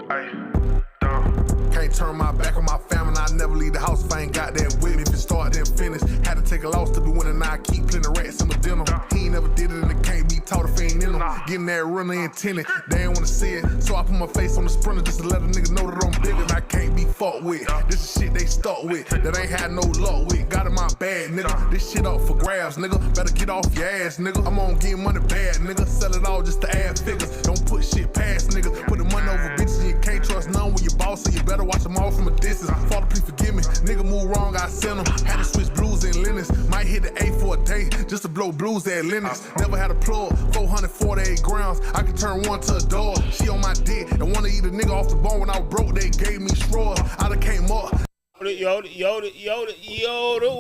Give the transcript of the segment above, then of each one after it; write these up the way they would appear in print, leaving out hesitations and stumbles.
Can't turn my back on my family, I never leave the house if I ain't got that with me. If it start, then finish. Had to take a loss to be winning, now I keep plenty rats in my dinner. He ain't never did it and it can't be taught if he ain't in him. Getting that runner intended, they ain't wanna see it. So I put my face on the sprinter just to let a nigga know that I'm bigger and I can't be fucked with. This is shit they stuck with, that ain't had no luck with. Got in my bag, nigga. This shit up for grabs, nigga. Better get off your ass, nigga. I'm on getting money bad, nigga. Sell it all just to add figures. Don't put shit past, nigga. Put the money over bitches and you can't trust none with your boss, so you better watch them all from a distance. Father, please forgive me. Nigga move wrong, I sent him. Had to switch blues and Linux. Might hit the A for a day just to blow blues at Linux. Never had a plug, 448 grams. I can turn one to a dog. She on my dick and wanna eat a nigga off the bone. When I was broke, they gave me straws. I done came up. Yoda,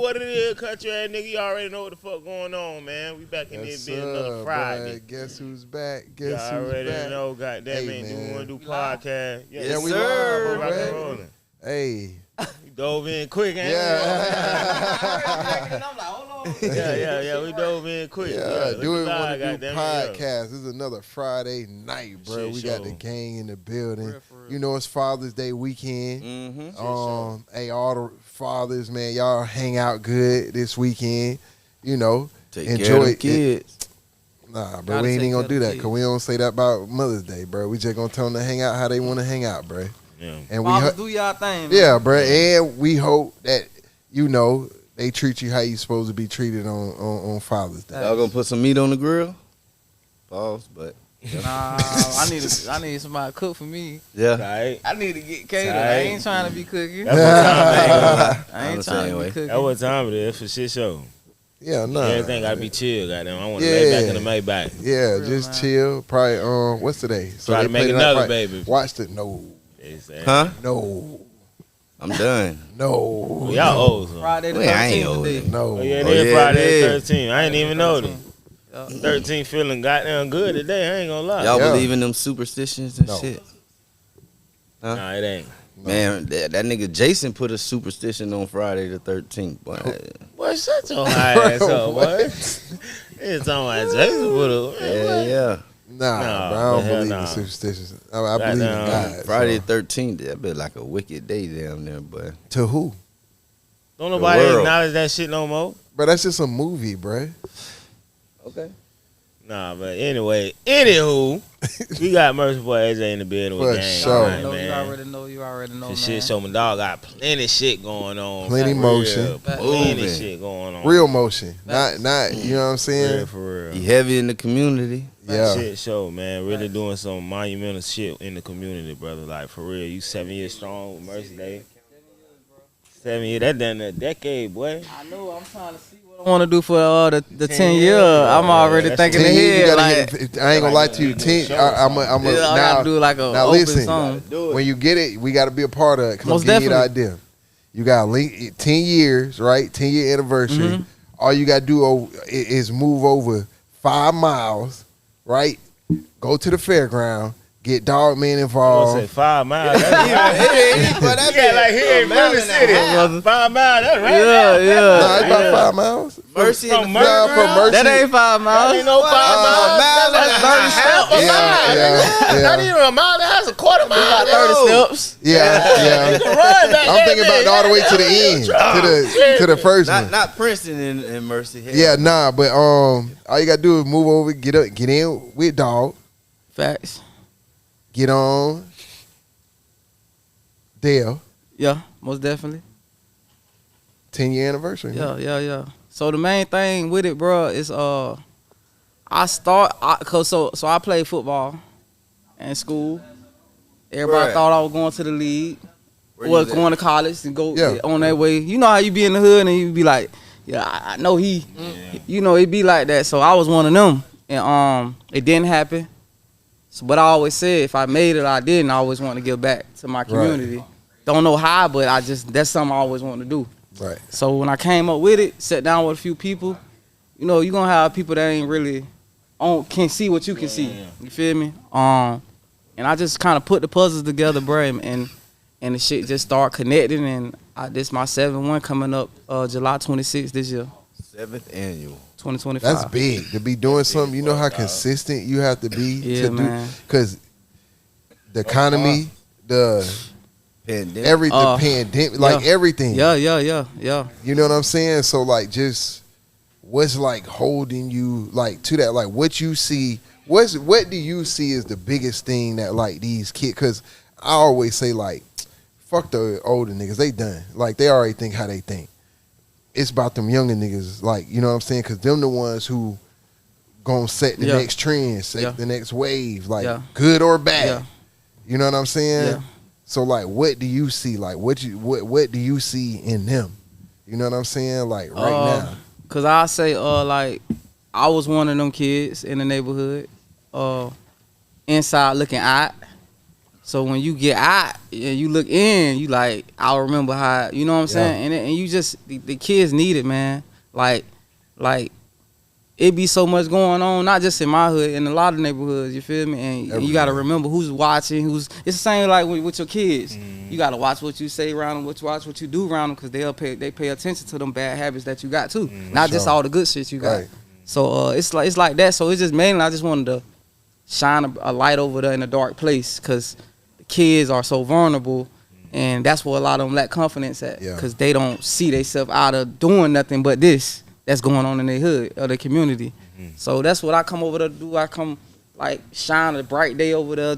what it is, country ass nigga? You already know what the fuck going on, man. We back in this bitch another Friday. Guess who's back? You already know, goddamn, man. Do we want to do podcast? Yeah, we live, bro. Hey. We dove in quick, ain't I'm like, hold on. Yeah, we dove in quick. Yeah, do it want to do podcast. Yeah. This is another Friday night, bro. Shit We got show. the gang in the building. For real. You know, it's Father's Day weekend. Mm-hmm. Hey, all the fathers, man, y'all hang out good this weekend. You know, Take enjoy care of the it. kids. Nah, bro, Gotta we ain't take even gonna care do of that the because we don't say that about Mother's Day, bro. We just gonna tell them to hang out how they want to hang out, bro. Yeah. And Fathers, do y'all thing, man. yeah, bro, and we hope that you know they treat you how you supposed to be treated on Father's Day. Y'all gonna put some meat on the grill? Pause, but Nah, I need somebody to cook for me. yeah. Right. I need to get catered. Right. I ain't trying to be cooking. That's what time it is. I ain't trying to be cooking. That's what time it is for shit show. Yeah, no. Everything gotta be chill, goddamn. I want to lay back in the Maybach. Yeah, Real, just man. chill. Probably what's today? So Try they to make play another tonight, baby. Watch the no, Huh? no, I'm done. no. Y'all old, so. Friday the Wait, I ain't 13th old. today. No. Oh, yeah, it Oh, is yeah, Friday it the is. 13th. I ain't even know that. 13th. 13 feeling goddamn good today. I ain't gonna lie. Y'all Yeah. believe in them superstitions and No. shit? Nah, it ain't. Man, that nigga Jason put a superstition on Friday the 13th. Boy. Boy, shut your high ass up, boy. It's talking about Jason put a... Yeah. Nah, Nah, bro, I don't hell believe nah. in superstitions. I believe in Goddamn. God. Friday so. the 13th, that be like a wicked day down there, boy. To who? Don't nobody world. acknowledge that shit no more. Bro, that's just a movie, bro. Okay. Nah, but anyway, anywho, we got Merciful AJ in the building For with gang. sure. Tonight, You man. already know, For man. shit show, my dog got plenty shit going on. Plenty For motion. real. Plenty Moving. shit going on. Real motion. Not, you know what I'm saying? For real. He heavy in the community. Yeah. Shit show, man. Really doing some monumental shit in the community, brother. Like, for real. You 7 years strong with Mercy Day. 7 years. That done a decade, boy. I know. I'm trying to see what I want to do for the 10 year. I'm already that's thinking 10 years, you ahead. gotta Like, hit, I ain't gonna lie to you. 10. I'm a, I now. gotta do like a Now open listen. song. When you get it, we got to be a part of it. Cause Most I'm giving you the definitely. idea. You got 10 years, right? 10-year anniversary. Mhm. All you got to do is move over 5 miles, right? Go to the fairground. Get Dog Man I involved. say 5 miles. That's right. That Yeah, like here in Philly City. 5 miles. That's right. Yeah, yeah. Nah, it's about 5 miles. Mercy From in the Mercy. Nah, from Mercy. That ain't 5 That miles. ain't no 5 miles. mile That's and a 30 steps. A Yeah, mile. yeah. Not even a mile. That's a quarter mile. 30 steps. Yeah. You can run back I'm that thinking about day. all the way to the end, to the first one. Not Princeton and Mercy. Hell. Yeah, nah, but all you gotta do is move over, get in with Dog, Facts. get on Dale, Yeah, most definitely. 10-year anniversary. Yeah. So the main thing with it, bro, is I play football in school. Everybody Right. thought I was going to the league, Where or you at? going to college and go Yeah. on that way. You know how you be in the hood and you be like, yeah, I know he. You know, it be like that. So I was one of them, and it didn't happen. So, but I always said if I made it or I didn't, I always want to give back to my community. Don't know how, but that's something I always want to do. Right. So when I came up with it, sat down with a few people, you know, you're gonna have people that ain't really can see what you can see. You feel me? And I just kind of put the puzzles together, bro, and the shit just start connecting. And this my 7th coming up July 26th this year, 7th annual. 2025. That's big to be doing something. You know how consistent you have to be Yeah, to man. do, because the economy the Pandemic. the pandemic, like everything. Yeah. You know what I'm saying? So like, just what's like holding you like to that? Like, what you see? What do you see is the biggest thing that like these kids? Because I always say like, fuck the older niggas. They done. Like they already think how they think. It's about them younger niggas. Like, you know what I'm saying? Because them the ones who gonna set the next trend, set the next wave, like good or bad. Yeah. You know what I'm saying? Yeah. So like, what do you see? Like, what do you see in them? You know what I'm saying? Like right now. Cause I say, like, I was one of them kids in the neighborhood, inside looking out. So when you get out and you look in, you like, I'll remember how, you know what I'm saying? And you just, the kids need it, man. Like, it be so much going on, not just in my hood, in a lot of neighborhoods, you feel me? And you got to remember who's watching, it's the same like with your kids. You got to watch what you say around them, watch what you do around them, because they pay attention to them bad habits that you got too. Not just all the good shit you got. Right. So it's like that. So it's just mainly, I just wanted to shine a light over there in a dark place, because the kids are so vulnerable, and that's where a lot of them lack confidence at, because they don't see themselves out of doing nothing but this that's going on in their hood or their community. So that's what I come over there to do. I come like shine a bright day over there.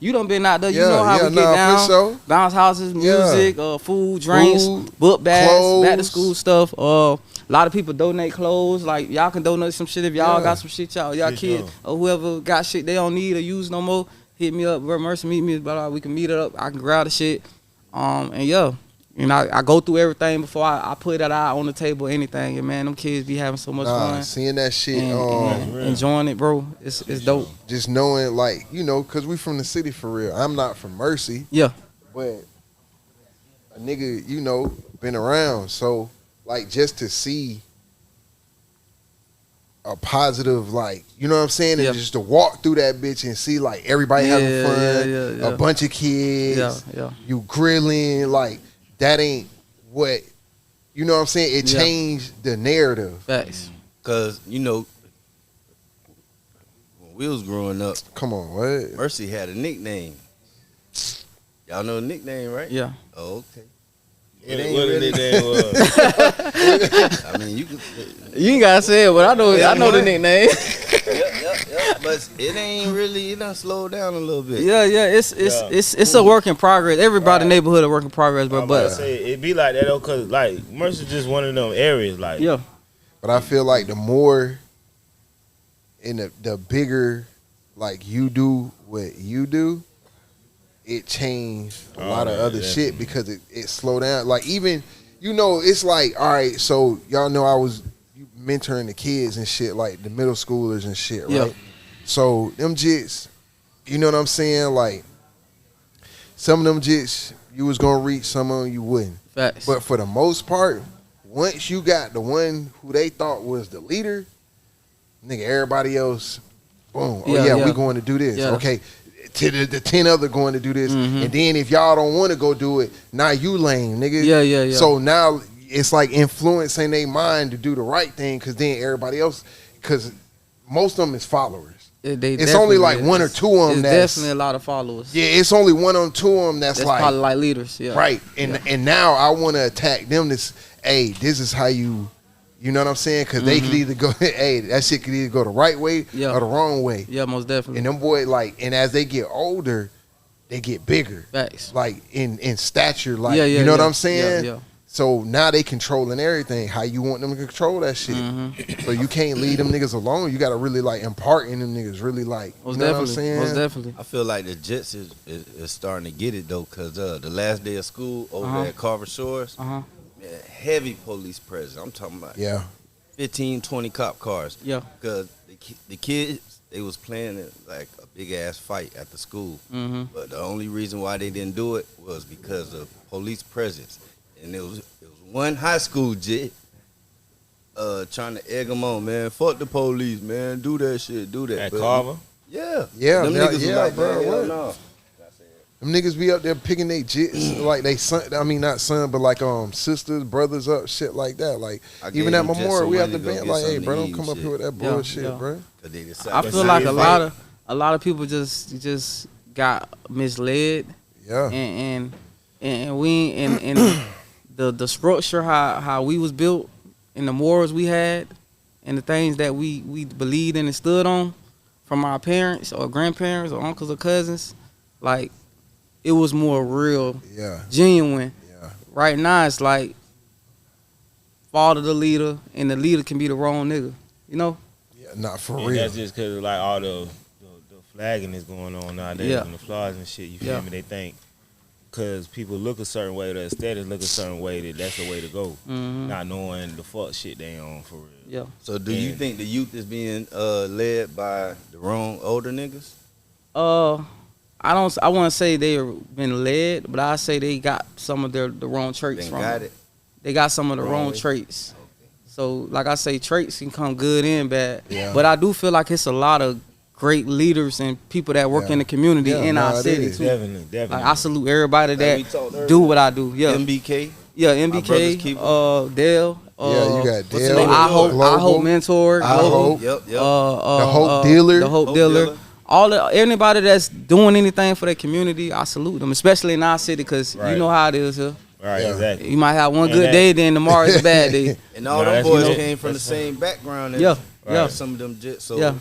You done been out there, you know how we get down. Sure. Bounce houses, music, food, drinks, book bags, clothes. back to school stuff. A lot of people donate clothes. Like y'all can donate some shit if y'all got some shit y'all kids or whoever got shit they don't need or use no more. Hit me up, bro. Mercy, meet me. We can meet up. I can grab the shit. And I go through everything before I put that out on the table, anything. And man, them kids be having so much fun. Seeing that shit, and enjoying it, bro. It's dope. Just knowing, like, you know, because we from the city for real. I'm not from Mercy. Yeah. But a nigga, you know, been around. So, like, just to see a positive, like, you know what I'm saying? And just to walk through that bitch and see, like, everybody having fun. A bunch of kids. You grilling, like, that ain't what, you know what I'm saying? It changed the narrative. Facts. Because, you know, when we was growing up, come on, what? Mercy had a nickname. Y'all know the nickname, right? Yeah. Oh, okay. It ain't what really. The nickname was. I mean, you ain't gotta say it, but I know the nickname. Yep. But it ain't really. It done slowed down a little bit. Yeah. It's a work in progress. Everybody in the neighborhood a work in progress, bro. But say it be like that though, cause like Mercer's just one of them areas, like But I feel like the more in the bigger, like you do what you do, it changed a lot of other shit because it slowed down. Like even, you know, it's like, all right, so y'all know I was mentoring the kids and shit, like the middle schoolers and shit, right? Yeah. So them jits, you know what I'm saying? Like some of them jits you was gonna reach, some of them you wouldn't. Facts. But for the most part, once you got the one who they thought was the leader, nigga, everybody else, boom. We going to do this. Yeah. Okay. To the 10 other going to do this. And then if y'all don't want to go do it, now you lame, nigga. Yeah. So now it's like influencing their mind to do the right thing, because then everybody else, because most of them is followers. It's only like one or two of them that's definitely a lot of followers. Yeah, it's only one or two of them that's like probably like leaders. Yeah. Right. And now I want to attack them. This is how you know what I'm saying? Because they could either go, that shit could either go the right way or the wrong way. Yeah, most definitely. And them boys, like, and as they get older, they get bigger. Facts. Like in stature, like, you know what I'm saying? Yeah. So now they controlling everything. How you want them to control that shit? So you can't leave them niggas alone. You got to really like impart in them niggas. Really like, most you know definitely. what I'm saying? Most definitely. I feel like the Jets is starting to get it though, because the last day of school over at Carver Shores, heavy police presence. I'm talking about 15, 20 cop cars. Yeah. Because the kids, they was playing like a big ass fight at the school. But the only reason why they didn't do it was because of police presence. And it was one high school jet trying to egg them on, man. Fuck the police, man. Do that shit. Do that. At Carver? Yeah. Yeah, Them niggas was like, bro. man, hell What? no. Them niggas be up there picking they jits, like they son. I mean, not son, but like sisters, brothers up, shit like that. Like even at Memorial, we have to band like, hey, bro, don't come up here with that bullshit, bro. I feel like a lot of people just got misled Yeah. And we and the structure how we was built and the morals we had and the things that we believed in and stood on from our parents or grandparents or uncles or cousins, like it was more real, genuine. Yeah. Right now it's like follow the leader and the leader can be the wrong nigga, you know? Yeah, not for And real. that's just because like all the flagging is going on nowadays Yeah. and the flaws and shit. You feel Yeah. me? They think because people look a certain way, the aesthetics look a certain way, that's the way to go. Mhm. Not knowing the fuck shit they on for real. Yeah. So do you think the youth is being led by the wrong older niggas? I wouldn't say they've been led, but I say they got some of the wrong traits They from got them. it. They got some of the Wrong wrong way. traits. So, like I say, traits can come good and bad. Yeah. But I do feel like it's a lot of great leaders and people that work Yeah. in the community Yeah, in no, our it city is. too. Definitely. Like I salute everybody Like we that talked earlier. do what I do. Yeah, MBK. yeah, My brother's MBK, keeper. Dale. Yeah, you got what's the Dale, name? I Global. hope mentor. I Global. Hope. Yep. The Hope Dealer. The Hope Hope Dealer. Dealer. Anybody that's doing anything for their community, I salute them, especially in our city, because Right. you know how it is here. Right, Yeah. exactly. You might have one And good that- day, then tomorrow is a bad day. And all No, them that's boys dope. came from the That's same background as Yeah, yeah. some of them jits, so Yeah.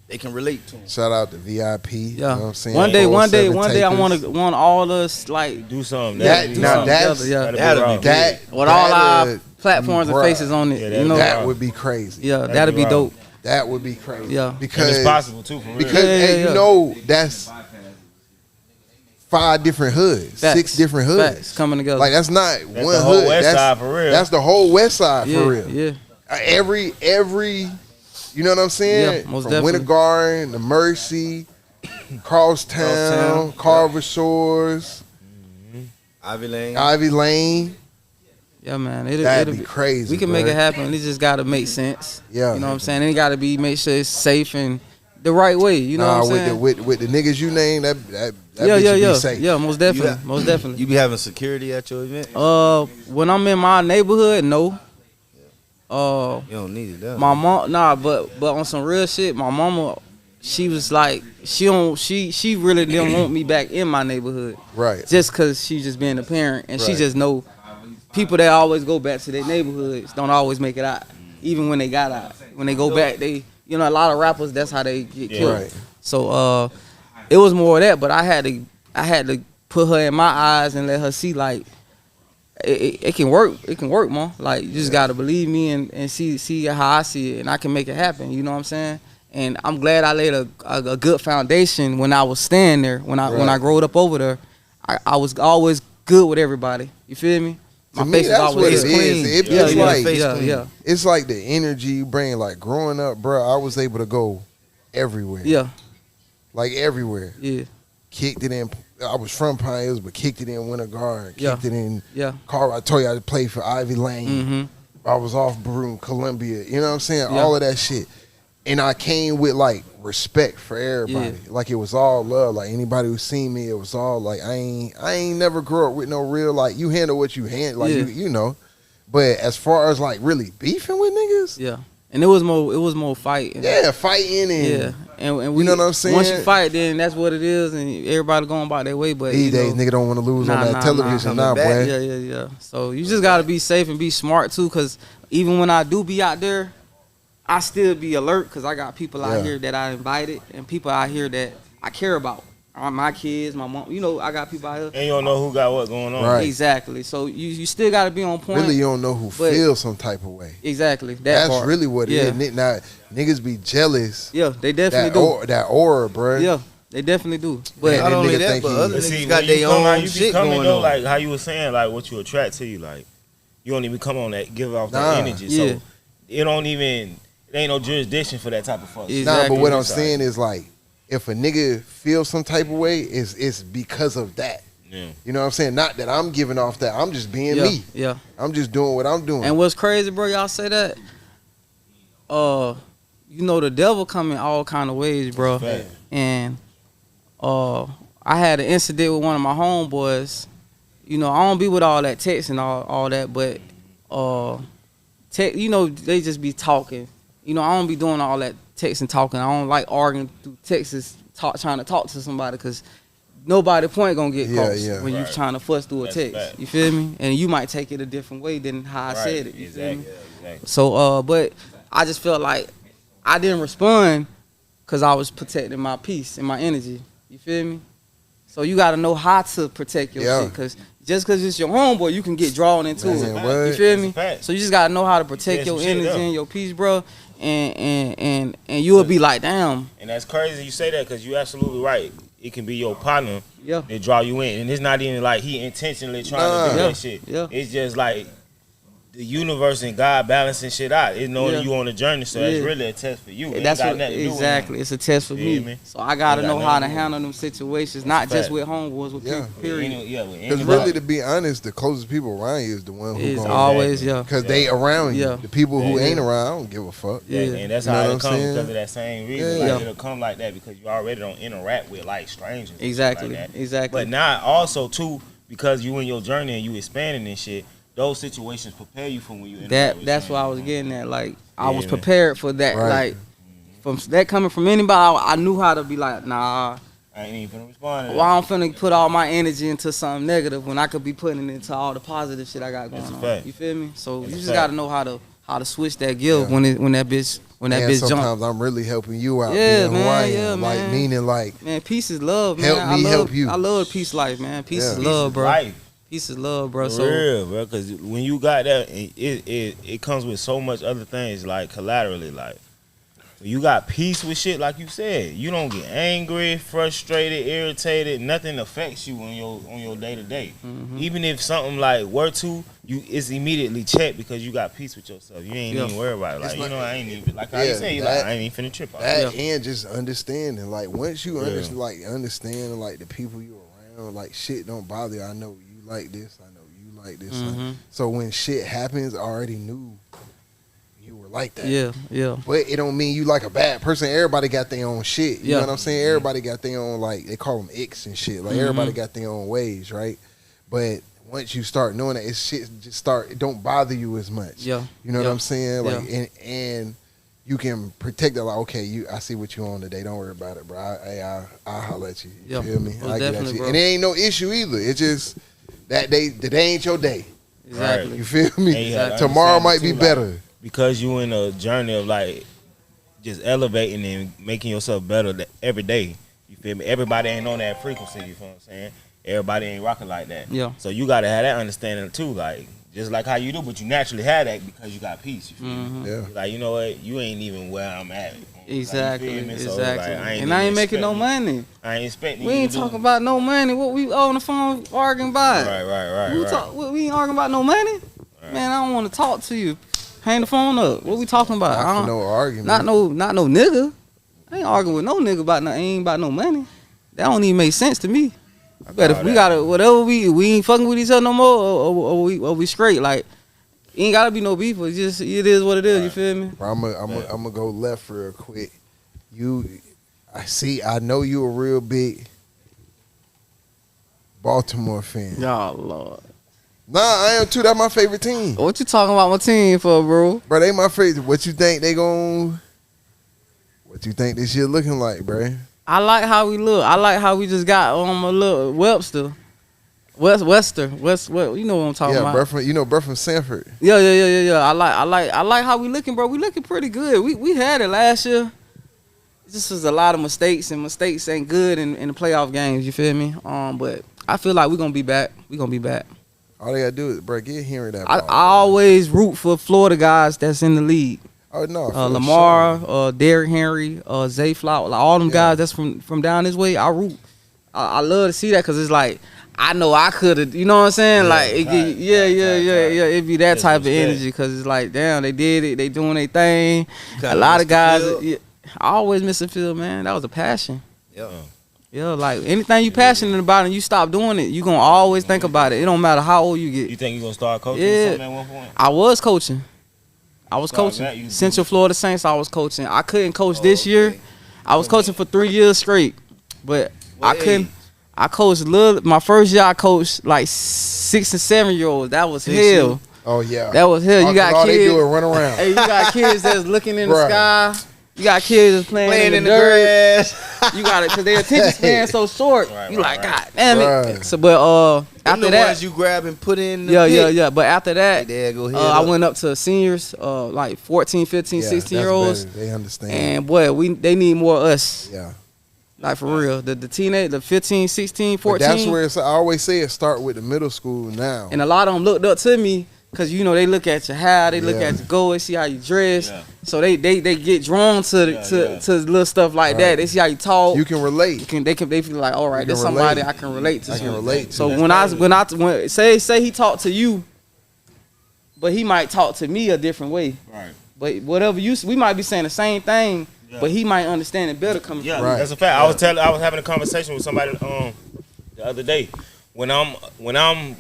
they can relate to them. Shout out to VIP. You Yeah. know what I'm saying? One day, 407 I tapers. want all us like Do something. That- do now something. that's- together, yeah. That'll be raw. That With all our that'd platforms and bruh, faces on it. Yeah, you that'd know, be that raw. would be crazy. yeah, That'd that'd be be raw. dope. That would be crazy. Yeah. And Because it's possible too, for real. because Yeah, hey, yeah. you know that's 5 different hoods, Facts. 6 different hoods Facts coming together. Like that's not That's one the whole hood. West that's, Side for real. That's the whole West Side yeah, for real. yeah, Every you know what I'm saying? Yeah, most From definitely. Winter Garden to Mercy, Crosstown, Carver Shores, Ivy Lane. Ivy Lane. yeah, man. That'd be crazy. We can make bruh. it happen. It just gotta make sense. Yeah. You know what I'm saying? It gotta be make sure it's safe and the right way. You know what I'm saying? with the niggas you name, that yeah, bitch yeah, would yeah, be safe. yeah. Most definitely, Yeah. most definitely. You be having security at your event? When I'm in my neighborhood, no. You don't need it, though. My mom, but on some real shit, my mama, she was like, she really didn't want me back in my neighborhood, Right. just cause she just being a parent, and she Right. just know people that always go back to their neighborhoods don't always make it out, even when they got out. When they go back, they, you know, a lot of rappers, that's how they get killed. Right. So it was more of that, but I had to put her in my eyes and let her see like it can work. It can work, man. Like you just gotta believe me and see how I see it, and I can make it happen. You know what I'm saying? And I'm glad I laid a good foundation when I was staying there. When I growed up over there, I was always good with everybody. You feel me? To me, that's what it is. It's yeah, like yeah. it's like the energy you bring. Like growing up, bro, I was able to go everywhere. Yeah, Like everywhere. yeah, Kicked it in. I was from Pine Hills, but kicked it in Winter Garden. Yeah. Kicked it in yeah. Car. I told you I played for Ivy Lane. Mm-hmm. I was off Broome, Columbia. You know what I'm saying? Yeah. All of that shit. And I came with like respect for everybody. Like it was all love. Like anybody who seen me, it was all like I ain't never grew up with no real like you handle what you handle. Like Yeah. you know. But as far as like really beefing with niggas, Yeah. And it was more fighting. yeah, fighting and Yeah, and we, You know what I'm saying? Once you fight, then that's what it is, and everybody going about their way. But these you days know, nigga don't want to lose on Nah, that nah, television nah. now, boy. Coming yeah, yeah, yeah. So you just gotta be safe and be smart too, cause even when I do be out there, I still be alert, cause I got people out Yeah. here that I invited and people out here that I care about. My kids, my mom. You know, I got people out here. And you don't know who got what going on. Right. Exactly. So you still gotta be on point. Really, you don't know who But- feels some type of way. Exactly. That's part. really what it Yeah. is. Now, niggas be jealous. Yeah, they definitely do. That aura, bro. Yeah, they definitely do. But Yeah, Not that only nigga that, think but he- other But see, niggas when got you their come out, own you shit becoming going though, on. like how you was saying, like what you attract to you, like you don't even come on that, give off Nah. that energy. Yeah. So it don't even, it ain't no jurisdiction for that type of fuck. Yeah. Nah, but Exactly. what I'm It's saying is like, if a nigga feels some type of way, it's because of that. Yeah. You know what I'm saying? Not that I'm giving off that. I'm just being yeah, me. yeah. I'm just doing what I'm doing. And what's crazy, bro, y'all say that? You know the devil come in all kind of ways, bro. Fact. And I had an incident with one of my homeboys. You know, I don't be with all that text and all that, but you know, they just be talking. You know, I don't be doing all that text and talking. I don't like arguing through texts, trying to talk to somebody, because nobody point gonna get Yeah, crossed yeah. when you Right. trying to fuss through a That's text. fact. You feel me? And you might take it a different way than how I said it. You feel me? Exactly. So, but I just felt like I didn't respond because I was protecting my peace and my energy. You feel me? So you got to know how to protect your Yeah. shit, because just because it's your homeboy, you can get drawn into Man, it. what? You feel That's a me? fact. So you just got to know how to protect Set your some shit energy up. and your peace, bro. And you'll be like, damn, And that's crazy you say that because you're absolutely right. It can be your partner yeah, that draw you in, and it's not even like he intentionally trying to do Nah. that shit. Yeah. It's just like the universe and God balancing shit out. It's knowing Yeah. you on a journey, so Yeah. it's really a test for you. It ain't that's got what nothing to do with exactly. him. It's a test for You hear me. me? So I got to Ain't know got how to nothing to do handle them situations, That's not a just fact. with homeboys, with Yeah. people. Period. Yeah, with Because anybody. really, to be honest, the closest people around you is the one who It's gonna. always yeah. Because they around you. Yeah. The people who Yeah. ain't around, I don't give a fuck. Yeah, Yeah. and that's You know how what it'll I'm come saying? because of that same reason. Yeah. Like, it'll come like that because you already don't interact with like strangers. and shit Exactly. Like that. Exactly. But now also too, because you in your journey and you expanding and shit, those situations prepare you for when you interact with That's what I strangers. was getting at. Like I Yeah, was man. prepared for that. Right. Like from that coming from anybody, I knew how to be like, nah. I ain't even finna respond to Why that. I'm finna put all my energy into something negative when I could be putting it into all the positive shit I got going That's a on. fact. You feel me? So That's you a just fact. gotta know how to switch that gear Yeah. when that bitch And jump. sometimes I'm really helping you out. Yeah, being who I man, am. yeah, Like, man. meaning like, Man, peace is love, man. Help I me love, help you. I love peace life, man. Peace Yeah. is Peace love, is bro. life. Peace is love, bro. For So real, bro. Because when you got that, it comes with so much other things like collaterally. Like when you got peace with shit, like you said, you don't get angry, frustrated, irritated. Nothing affects you on your day to day. Even if something like were to you, it's immediately checked because you got peace with yourself. You ain't Yeah. even worried about it. It's Like like- I ain't even like how Yeah, you say, you that- like I ain't even finna trip out. that and just understanding. Like, once you Yeah. understand like the people you around, like shit don't bother you. I know you like this. I know you like this. Mhm. So when shit happens, I already knew you were like that. yeah, yeah. But it don't mean you like a bad person. Everybody got their own shit. You Yeah. know what I'm saying? Everybody got their own, like, they call them icks and shit. Like, everybody got their own ways, right? But once you start knowing that, it don't bother you as much. Yeah. You know what Yeah. I'm saying? Like, and you can protect that. Like, okay, I see what you on today. Don't worry about it, bro. I'll holler at you. You Yeah. feel me? Most I get at definitely, you. bro. And it ain't no issue either. It's just that day ain't your day. Exactly. You feel And me? you gotta Tomorrow understand might it be too, better. Because you in a journey of like just elevating and making yourself better every day. You feel me? Everybody ain't on that frequency. You feel what I'm saying? Everybody ain't rocking like that. Yeah. So you gotta have that understanding too, like just like how you do, but you naturally have that because you got peace. You feel me? Yeah. Like you know what? You ain't even where I'm at. Exactly. Like, you feel me? So, Exactly. like, And I ain't even making no expecting- money. I ain't expecting. We you ain't to do- talking about no money. What we on the phone arguing about? Right. We ain't arguing about no money. Man, I don't want to talk to you. Hang the phone up. What we talking about? I Not for don't- no argument. Not no nigga. I ain't arguing with no nigga about ain't about no money. That don't even make sense to me. But if we gotta whatever we ain't fucking with each other no more, or we straight. Like it ain't gotta be no beef. It is what it is. You feel me? Bro, I'm gonna go left real quick. I know you a real big Baltimore fan. Oh Lord. Nah, I am too. That's my favorite team. What you talking about my team for, bro? Bro, they my favorite. What you think this year looking like, bro? I like how we look. I like how we just got a little Webster. Wester. You know what I'm talking Yeah, about. bro from Sanford. Yeah. I like how we looking, bro. We looking pretty good. We had it last year. This was a lot of mistakes, and mistakes ain't good in the playoff games. You feel me? But I feel like we gonna be back. All they gotta do is, bro, get Henry that I ball. bro. always root for Florida guys that's in the league. Oh no, for Lamar, sure. Derrick Henry, Zay Flower, like all them guys that's from down this way. I root. I love to see that because it's like I know I could have. You know what I'm saying? Yeah, like tight. it be that Yes, type of respect. energy because it's like damn, they did it. They doing their thing. Kinda A lot miss of the guys. field. Yeah, I always miss the field, man. That was a passion. Yeah. Yeah, like anything you passionate about and you stop doing it, you gonna always think about it. It don't matter how old you You get. think you gonna start coaching Yeah. something at one point? I was coaching. So that you- Central Florida Saints. I was coaching. I couldn't coach this okay. year. I was coaching for 3 years straight, but What I couldn't. age? I coached my first year. I coached like 6 and 7 year olds. That was hell. you? Oh yeah, That was hell. You got all they kids. do is run around. Hey, you got kids that's looking in the Bruh. sky. You got kids that's playing in the dirt. grass. You got it because their attention span so short. You like, God damn it. Right. So, but after the that, ones you grab and put in the yeah. But after that, go ahead. I went up to seniors, like 14, 15, 16-year-olds. They understand. And boy, they need more of us. Yeah. Like for real. The teenage, the 15, 16, 14. But that's where I always say it start with the middle school now. And a lot of them looked up to me because, you know, they look at your hair, they look at your go, they see how you dress. Yeah. So they get drawn to little stuff like that. They see how you talk. You can relate. They feel like, all right, there's somebody I can relate to. I can relate to. So when say he talk to you, but he might talk to me a different way. Right. But whatever we might be saying the same thing, but he might understand it better coming from right. That's a fact. I was having a conversation with somebody the other day when I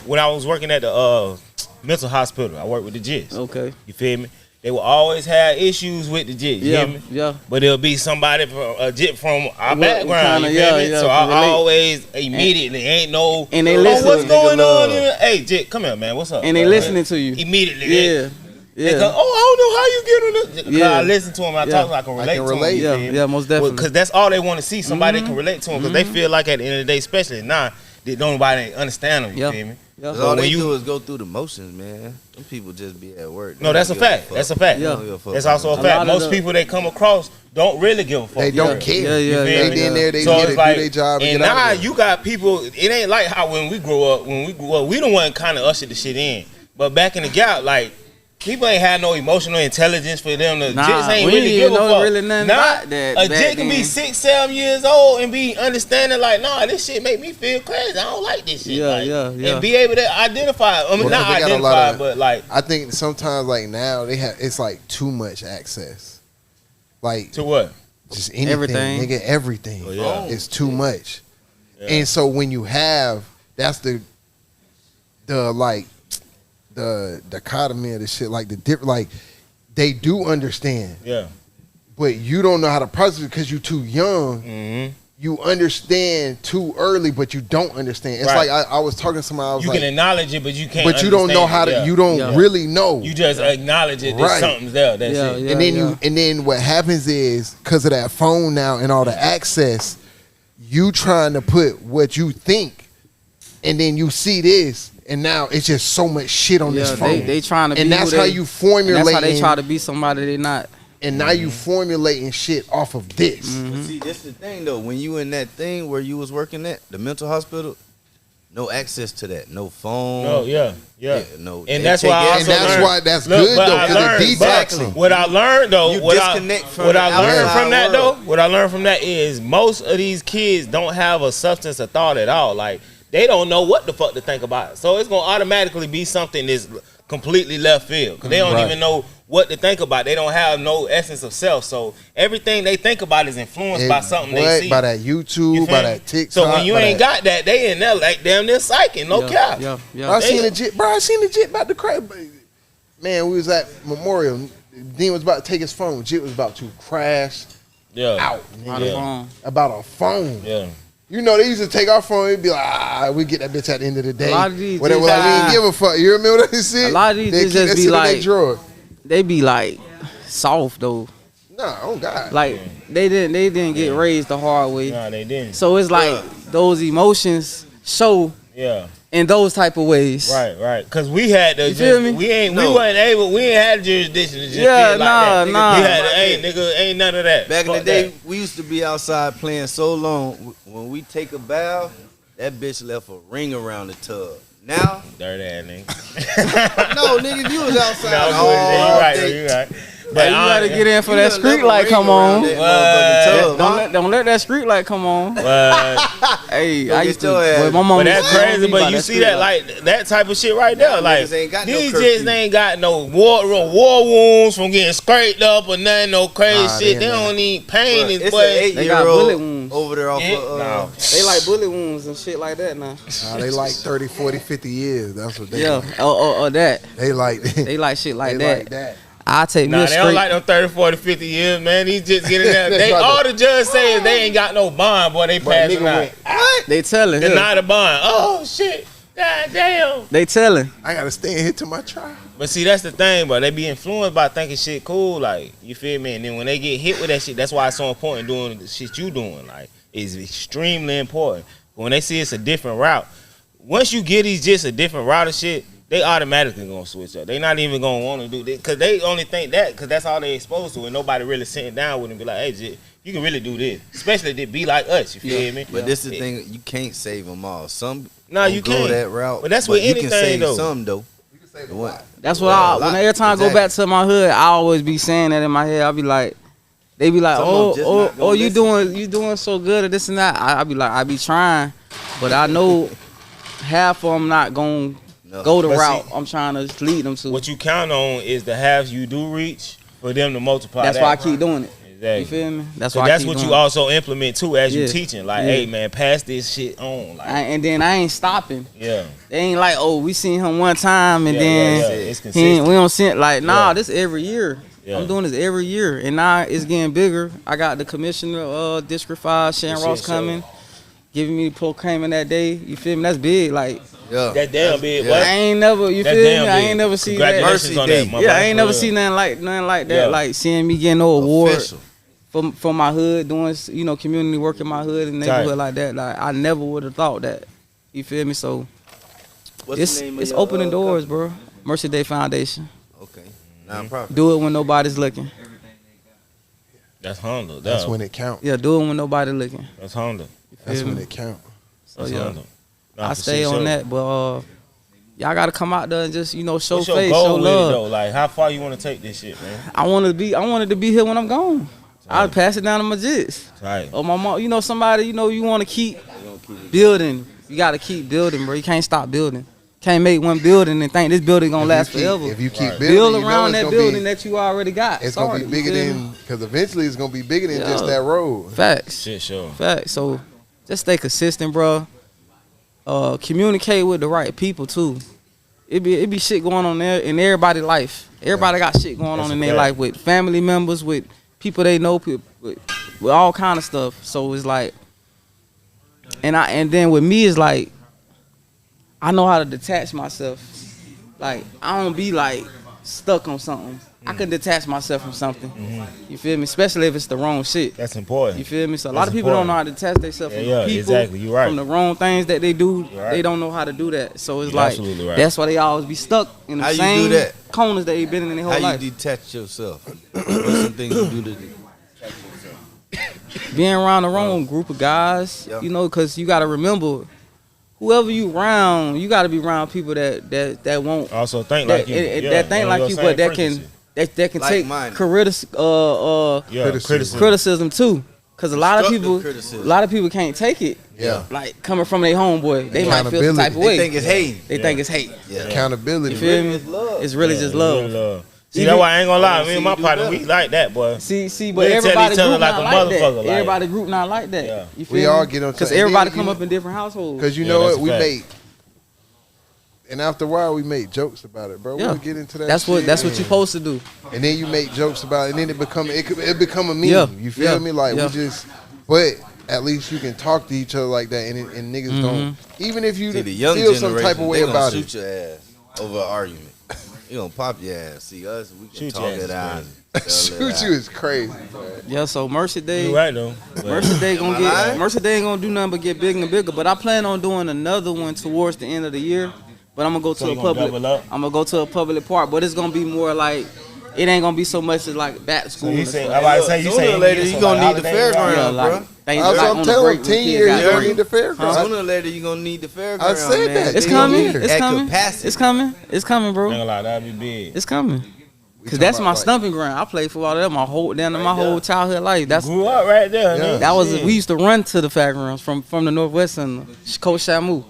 was working at the mental hospital. I worked with the JITs. Okay. You feel me? They will always have issues with the JIT. You hear me? Yeah. But it'll be somebody from a JIT from our background. You feel me? So I always immediately ain't no. And they listen. What's going on? Hey, JIT, come here, man. What's up? And they listening to you immediately. Yeah. Yeah. Go, I don't know how you get on this. I listen to them. I talk. I can relate to them. Yeah, most definitely. Because that's all they want to see. Somebody can relate to them. Because they feel like at the end of the day, especially now, that nobody understand them. You feel me? Yeah. All they do is go through the motions, man. Them people just be at work. No, that's a fact. That's a fact. Yeah. That's also a fact. Most people they come across don't really give a fuck. They don't care. They in there, they get to do their job. And now you got people. It ain't like how when we grew up. We don't want to kind of usher the shit in. But back in the gap, like. People ain't had no emotional intelligence for them. The jits ain't really give a fuck. Really about that. A jit can be 6, 7 years old and be understanding like, nah, this shit make me feel crazy. I don't like this shit. Yeah. And be able to identify. I mean, not identify, but like. I think sometimes like now it's like too much access. Like to what? Just anything. Everything. Everything. Oh, yeah. It's too much. Yeah. And so when you have, that's the like. The dichotomy of the shit, like the different, like they do understand, but you don't know how to process it because you're too young. Mm-hmm. You understand too early, but you don't understand. It's like I was talking to somebody. You can acknowledge it, but you can't. But you don't know how to. You don't really know. You just acknowledge it. That something's there. That's it. And then and then what happens is because of that phone now and all the access, you trying to put what you think, and then you see this. And now it's just so much shit on this phone. They trying to be, and that's how you formulate. That's how they try to be somebody they not. And now you formulating shit off of this. Mm-hmm. But see, this the thing though. When you in that thing where you was working at the mental hospital, no access to that, no phone. No, yeah. No. And that's why. That's good though, because it detoxing. What I learned though, what I learned from that is most of these kids don't have a substance of thought at all. Like. They don't know what the fuck to think about. So it's going to automatically be something that's completely left field. Because they don't even know what to think about. They don't have no essence of self. So everything they think about is influenced by something they see. By that YouTube, by that TikTok. So when you ain't got that, they in there like damn near psychic. No cap. I seen the jit about to crash. Man, we was at Memorial. Dean was about to take his phone. Jit was about to crash out. About a phone. Yeah. You know, they used to take our phone and be like, we get that bitch at the end of the day. A lot of these we didn't give a fuck. You remember what they said? A lot of these just be like, they be like soft though. Nah, oh God. Like they didn't get raised the hard way. Nah, they didn't. So it's like those emotions show in those type of ways. Right. Cause we had the we ain't had jurisdiction to just feel like that. Nah. We had ain't none of that. Back in the day, we used to be outside playing so long. When we take a bath, that bitch left a ring around the tub. Now, dirty ass nigga. No, nigga, you was outside. You right. But you gotta get in for that street light come on. Don't let that street light come on. Hey, I used to. My mom. But that's crazy. But you see that like that type of shit right there. Like these kids ain't got no war wounds from getting scraped up or nothing. No crazy shit. They don't need pain. It's an 8-year-old over there off of. They like bullet wounds and shit like that now. They like 30, 40, 50 years. That's what they. Or that. They like shit like that. Like that. I take me they don't like them 30, 40, 50 years, man. These just getting there. They all the judge say is they ain't got no bond, boy. They passing out. What? They telling. Deny the bond. Oh shit. God damn. They telling. I gotta stay in here till my trial. But see, that's the thing, bro. They be influenced by thinking shit cool, like, you feel me? And then when they get hit with that shit, that's why it's so important doing the shit you doing. Like, it's extremely important. But when they see it's a different route, once you get these just a different route of shit, they automatically gonna switch up. They not even gonna want to do this because they only think that because that's all they exposed to, and nobody really sitting down with them and be like, hey, Jit, you can really do this, especially if they be like us. You feel me? But this is the thing, you can't save them all. Some you go can't. that route, but that's with anything you can save though. some though. That's what when every time I go back to my hood, I always be saying that in my head. I'll be like, they be like, oh, you doing so good at this and that. I be like, I be trying, but I know half of them not gonna go the route I'm trying to lead them to. What you count on is the halves you do reach for them to multiply. That's why I keep doing it. Exactly. You feel me? That's what you also implement too as you teaching. Like, hey man, pass this shit on. Like, and then I ain't stopping. Yeah. They ain't like, oh, we seen him one time and then it's consistent. we don't see it. Like, nah, this every year. Yeah. I'm doing this every year, and now it's getting bigger. I got the commissioner, District 5, Sharon Ross coming, giving me the proclaiming that day. You feel me? That's big. Like, that damn big. I ain't never. You feel me? I ain't never seen that. Mercy on that, I ain't never seen nothing like that. Like seeing me getting no award for my hood, doing community work in my hood and neighborhood like that. Like I never would have thought that. You feel me? So it's opening doors, bro. Mercy Day Foundation. Okay. Non-profit. Do it when nobody's looking. That's Honda. That's when it counts. Yeah, do it when nobody's looking. That's Honda. That's when it counts. So I stay on that, but y'all gotta come out there and just show What's face, your goal show with love. it, though? Like how far you want to take this shit, man? I wanted to be here when I'm gone. I'll pass it down to my jits. Right. Or my mom, somebody, you want to keep building. You got to keep building, bro. You can't stop building. Can't make one building and think this building gonna last forever. If you keep build building, around that building that you already got. It's gonna be bigger than because eventually it's gonna be bigger than just that road. Facts. Shit, sure. Facts. So just stay consistent, bro. Communicate with the right people too. It be shit going on there in everybody's life. Everybody got shit going on in their life with family members, with people they know, with all kind of stuff. So it's like, and then with me it's like, I know how to detach myself. Like I don't be like stuck on something. I can detach myself from something. You feel me? Especially if it's the wrong shit. That's important. You feel me? So a lot of people don't know how to detach themselves from people, exactly. You're right. from the wrong things that they do. Right. They don't know how to do that. So it's You're like absolutely right. that's why they always be stuck in the same corners that they've been in their whole life. How you detach yourself? What's some things you do to detach yourself? Being around the wrong group of guys, because you got to remember, whoever you around, you got to be around people that won't also think like you, that think like you, but that can take criticism too. Because a lot of people can't take it. Yeah. Like coming from their homeboy, they might feel some type of way. They think it's hate. They think it's hate. Yeah. Accountability. You feel me? It's really just love. See, that's why I ain't gonna lie. Me and my partner, we like that, boy. See, but everybody group not like that. Like, everybody group not like that. Yeah. You feel We me? all get on because everybody come up in different households. Because you know what we make, and after a while we make jokes about it, bro. Yeah. We'll get into that. That's what you're supposed to do. And then you make jokes about it, and then it become a meme. Yeah. You feel me? Like we just, but at least you can talk to each other like that, and niggas don't. Even if you feel some type of way about it, shoot your ass over an argument. You gonna pop your ass. See us, we can Shoot talk it out. shoot you is crazy, man. Yeah, so Mercy Day. You right though. Mercy Day ain't gonna do nothing but get bigger and bigger. But I plan on doing another one towards the end of the year. But I'm gonna go to a public. I'm gonna go to a public park, but it's gonna be more like. It ain't gonna be so much as like back to school. So you say later you gonna need the fairground, bro. I'm telling you, 10 years you gonna need the fairground. Sooner or later you gonna need the fairground. I said that. It's coming. It's coming. It's coming. It's coming, bro. Ain't gonna lie, that'd be big. It's coming. Cause that's my stomping ground. I played for all that my whole childhood life. That's grew up right there. Yeah. That was we used to run to the fairgrounds from the Northwest Center, Coach Shamu.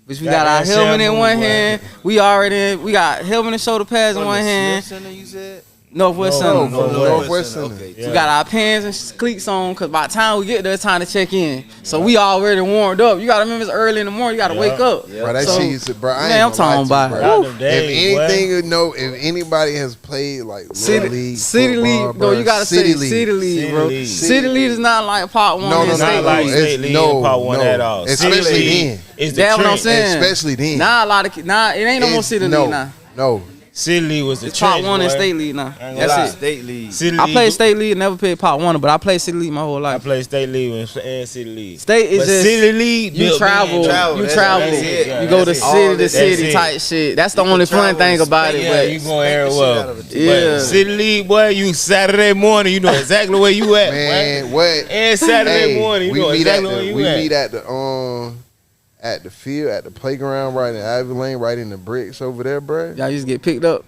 Which we got our helmet in one hand. We got helmet and shoulder pads in one hand. Northwest Center. Northwest Center. Okay. We got our pants and cleats on because by the time we get there, it's time to check in. So we already warmed up. You got to remember it's early in the morning. You got to wake up. Bro, that shit used to, bro. I'm talking about. If anybody has played like City League, no, you gotta say City League, bro. City League is not like Part 1. No, not like State League and Part 1 at all. Especially then. Is that's what I'm saying. Especially then. It ain't no more City League now. No. City League was the It's Pop trench, 1 and boy. State League now. I ain't gonna That's lie. it. State league. City I League- played State League, never played Pop 1, but I played City League my whole I life. played State League and City League. State is But just City League, you built travel, me in. travel. you That's travel. it. Yeah, You go to that's it. city All to that- city that's it. type shit. That's the You only can fun travel thing and about spank- it. Yeah, But you going everywhere. Spank the shit out of a team. Yeah. But City League, boy, you Saturday morning, you know exactly where you at, Man, boy. what? And Saturday Hey, morning, you we know meet exactly at where the you we at. meet at the field, at the playground, right in Ivy Lane, right in the bricks over there, bro. y'all just get picked up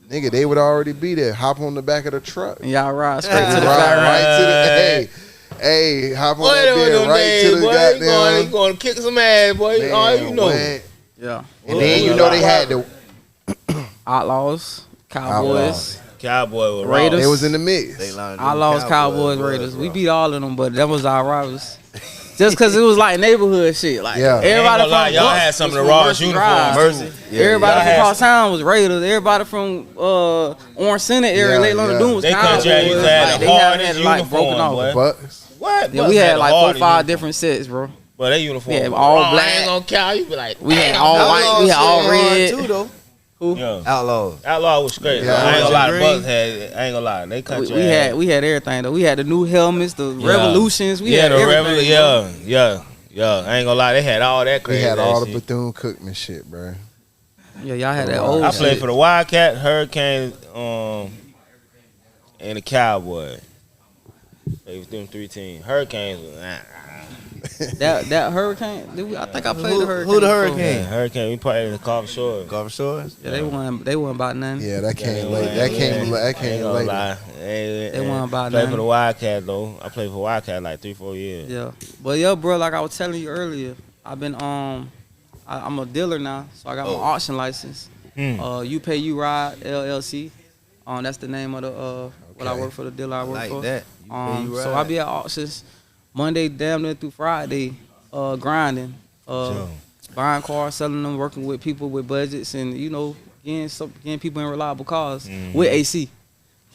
Nigga, they would already be there. Hop on the back of the truck. and y'all ride straight to Ride the right fair. to the hey, hop on Boy, that them bed right days, to the boy, goddamn. you going to kick some ass, boy. Man, All you know. what? Yeah. And then you know they had the Outlaws, Cowboys, Cowboy with Raiders. they was in the mix. They lined up Outlaws, with Cowboys, boys, Raiders. We bro. beat all of them, but that was our rivals. Just because it was like neighborhood shit. Like Yeah. everybody Ain't gonna from lie, y'all Bucks had some of was the from rawest Mercy uniforms, Drive. Mercy. Yeah, Everybody y'all from had across town was Raiders. Everybody from Orange Center area, Yeah, Lake London yeah. Doom was They Cowboys. country used to have Like, the they hardest had like broken uniform, off. boy. Bucks. What? Yeah, we had like 4 or 5 different. different sets, bro. But they uniform. We had was all raw. black. I ain't gonna count. You be like, We had damn, all dog. white. We had all red. too, though. Yeah. Outlaws. Outlaw was straight. Yeah, I ain't gonna lie. The Green. Bucks had. I ain't gonna lie. They country. We had everything though. We had the new helmets, the Yeah. revolutions. We yeah, had the everything. yeah. I ain't gonna lie. They had all that They crazy. had all the shit. Bethune-Cookman shit, bro. Yeah, y'all had that I old I shit. played for the Wildcat, Hurricanes, and the Cowboys. They was them 3 teams. Hurricanes was That Hurricane. I think I played the Hurricane. Who the before. Hurricane? yeah, Hurricane. We played in the Coffee Shores. Golf Shores? Yeah, they won about nothing. Yeah, that came Yeah, late. That yeah. came Ain't late. gonna lie. They won about Played nothing. for the Wildcat though. I played for Wildcat like 3-4 years. Yeah, but yeah, bro, like I was telling you earlier, I've been I'm a dealer now, so I got my auction license. You Pay You Ride LLC. That's the name of the what I Okay. work for, the dealer I work Like for. that. You Pay You So Ride. I be at auctions Monday damn near through Friday, grinding, Sure. buying cars, selling them, working with people with budgets, and getting people in reliable cars with AC.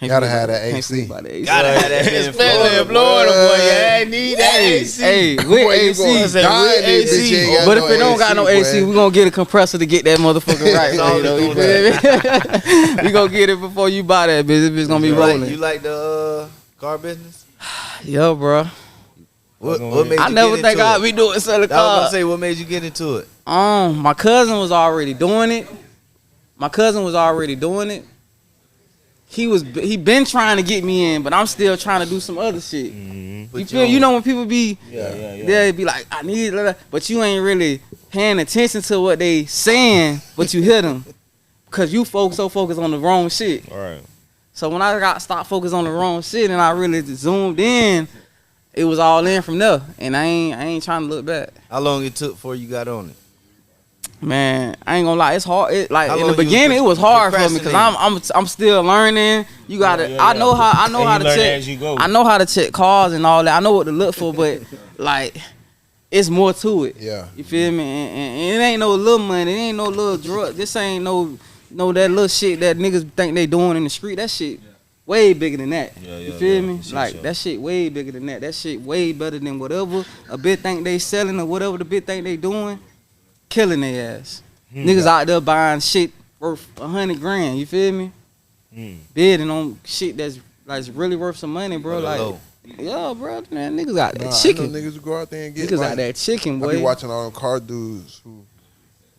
Can't Gotta forget have about- that can't AC. forget about the AC. Gotta have that in Especially in Florida, boy. Yeah, I need that AC. Hey, with Boy, you AC. gonna Say die with in this AC. bitch, you ain't got But if it don't got no AC, boy. we gonna get a compressor to get that motherfucker right. That's all you know, we you doing. feel me? We gonna get it before you buy that bitch. This bitch gonna be You rolling. like the car business? Yo, bro. What made you I never get think into I'd it? be doing selling I was gonna cars. say, what made you get into it? My cousin was already doing it. He been trying to get me in, but I'm still trying to do some other shit. You feel? You know when people be they be like, I need it, but you ain't really paying attention to what they saying, but you hear them because you so focused on the wrong shit. All right. So when I stopped focused on the wrong shit and I really zoomed in, it was all in from there, and I ain't trying to look back. How long it took before you got on it? Man, I ain't gonna lie, it's hard. Like How in long the you beginning, it was hard for me because I'm still learning. You gotta, Yeah. I know how And to you learn check. as you go. I know how to check cars and all that. I know what to look for, but like, it's more to it. Yeah. You feel me? And it ain't no little money. It ain't no little drug. This ain't no that little shit that niggas think they doing in the street. That shit way bigger than that. You feel me? Sure, Like sure. that shit way bigger than that. That shit way better than whatever a bitch think they selling or whatever the bitch think they doing. Killing their ass. Niggas out there buying shit worth $100,000. You feel me? Bidding on shit that's really worth some money, bro. For the Like, low. yeah, bro, man, niggas got that Nah, chicken. I know niggas who go out there and get Niggas like, got that chicken, I boy. be watching all them car dudes who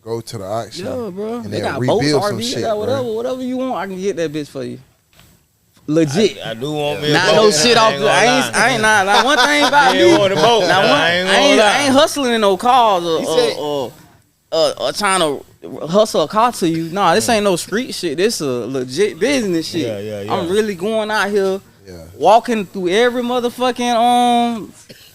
go to the auction. Yeah, bro. And They they'll got boats, rebuild some RV, shit, they got bro. whatever you want. I can get that bitch for you. Legit. I do want me a Not boat. no shit off ain't the. gonna I ain't lie. not. Like one thing about You me. ain't want a boat. Now, Nah, one, I ain't I gonna ain't lie. hustling in no cars said- or trying to hustle a car to you. Nah, this ain't no street shit. This a legit business shit. Yeah. I'm really going out here, Yeah. walking through every motherfucking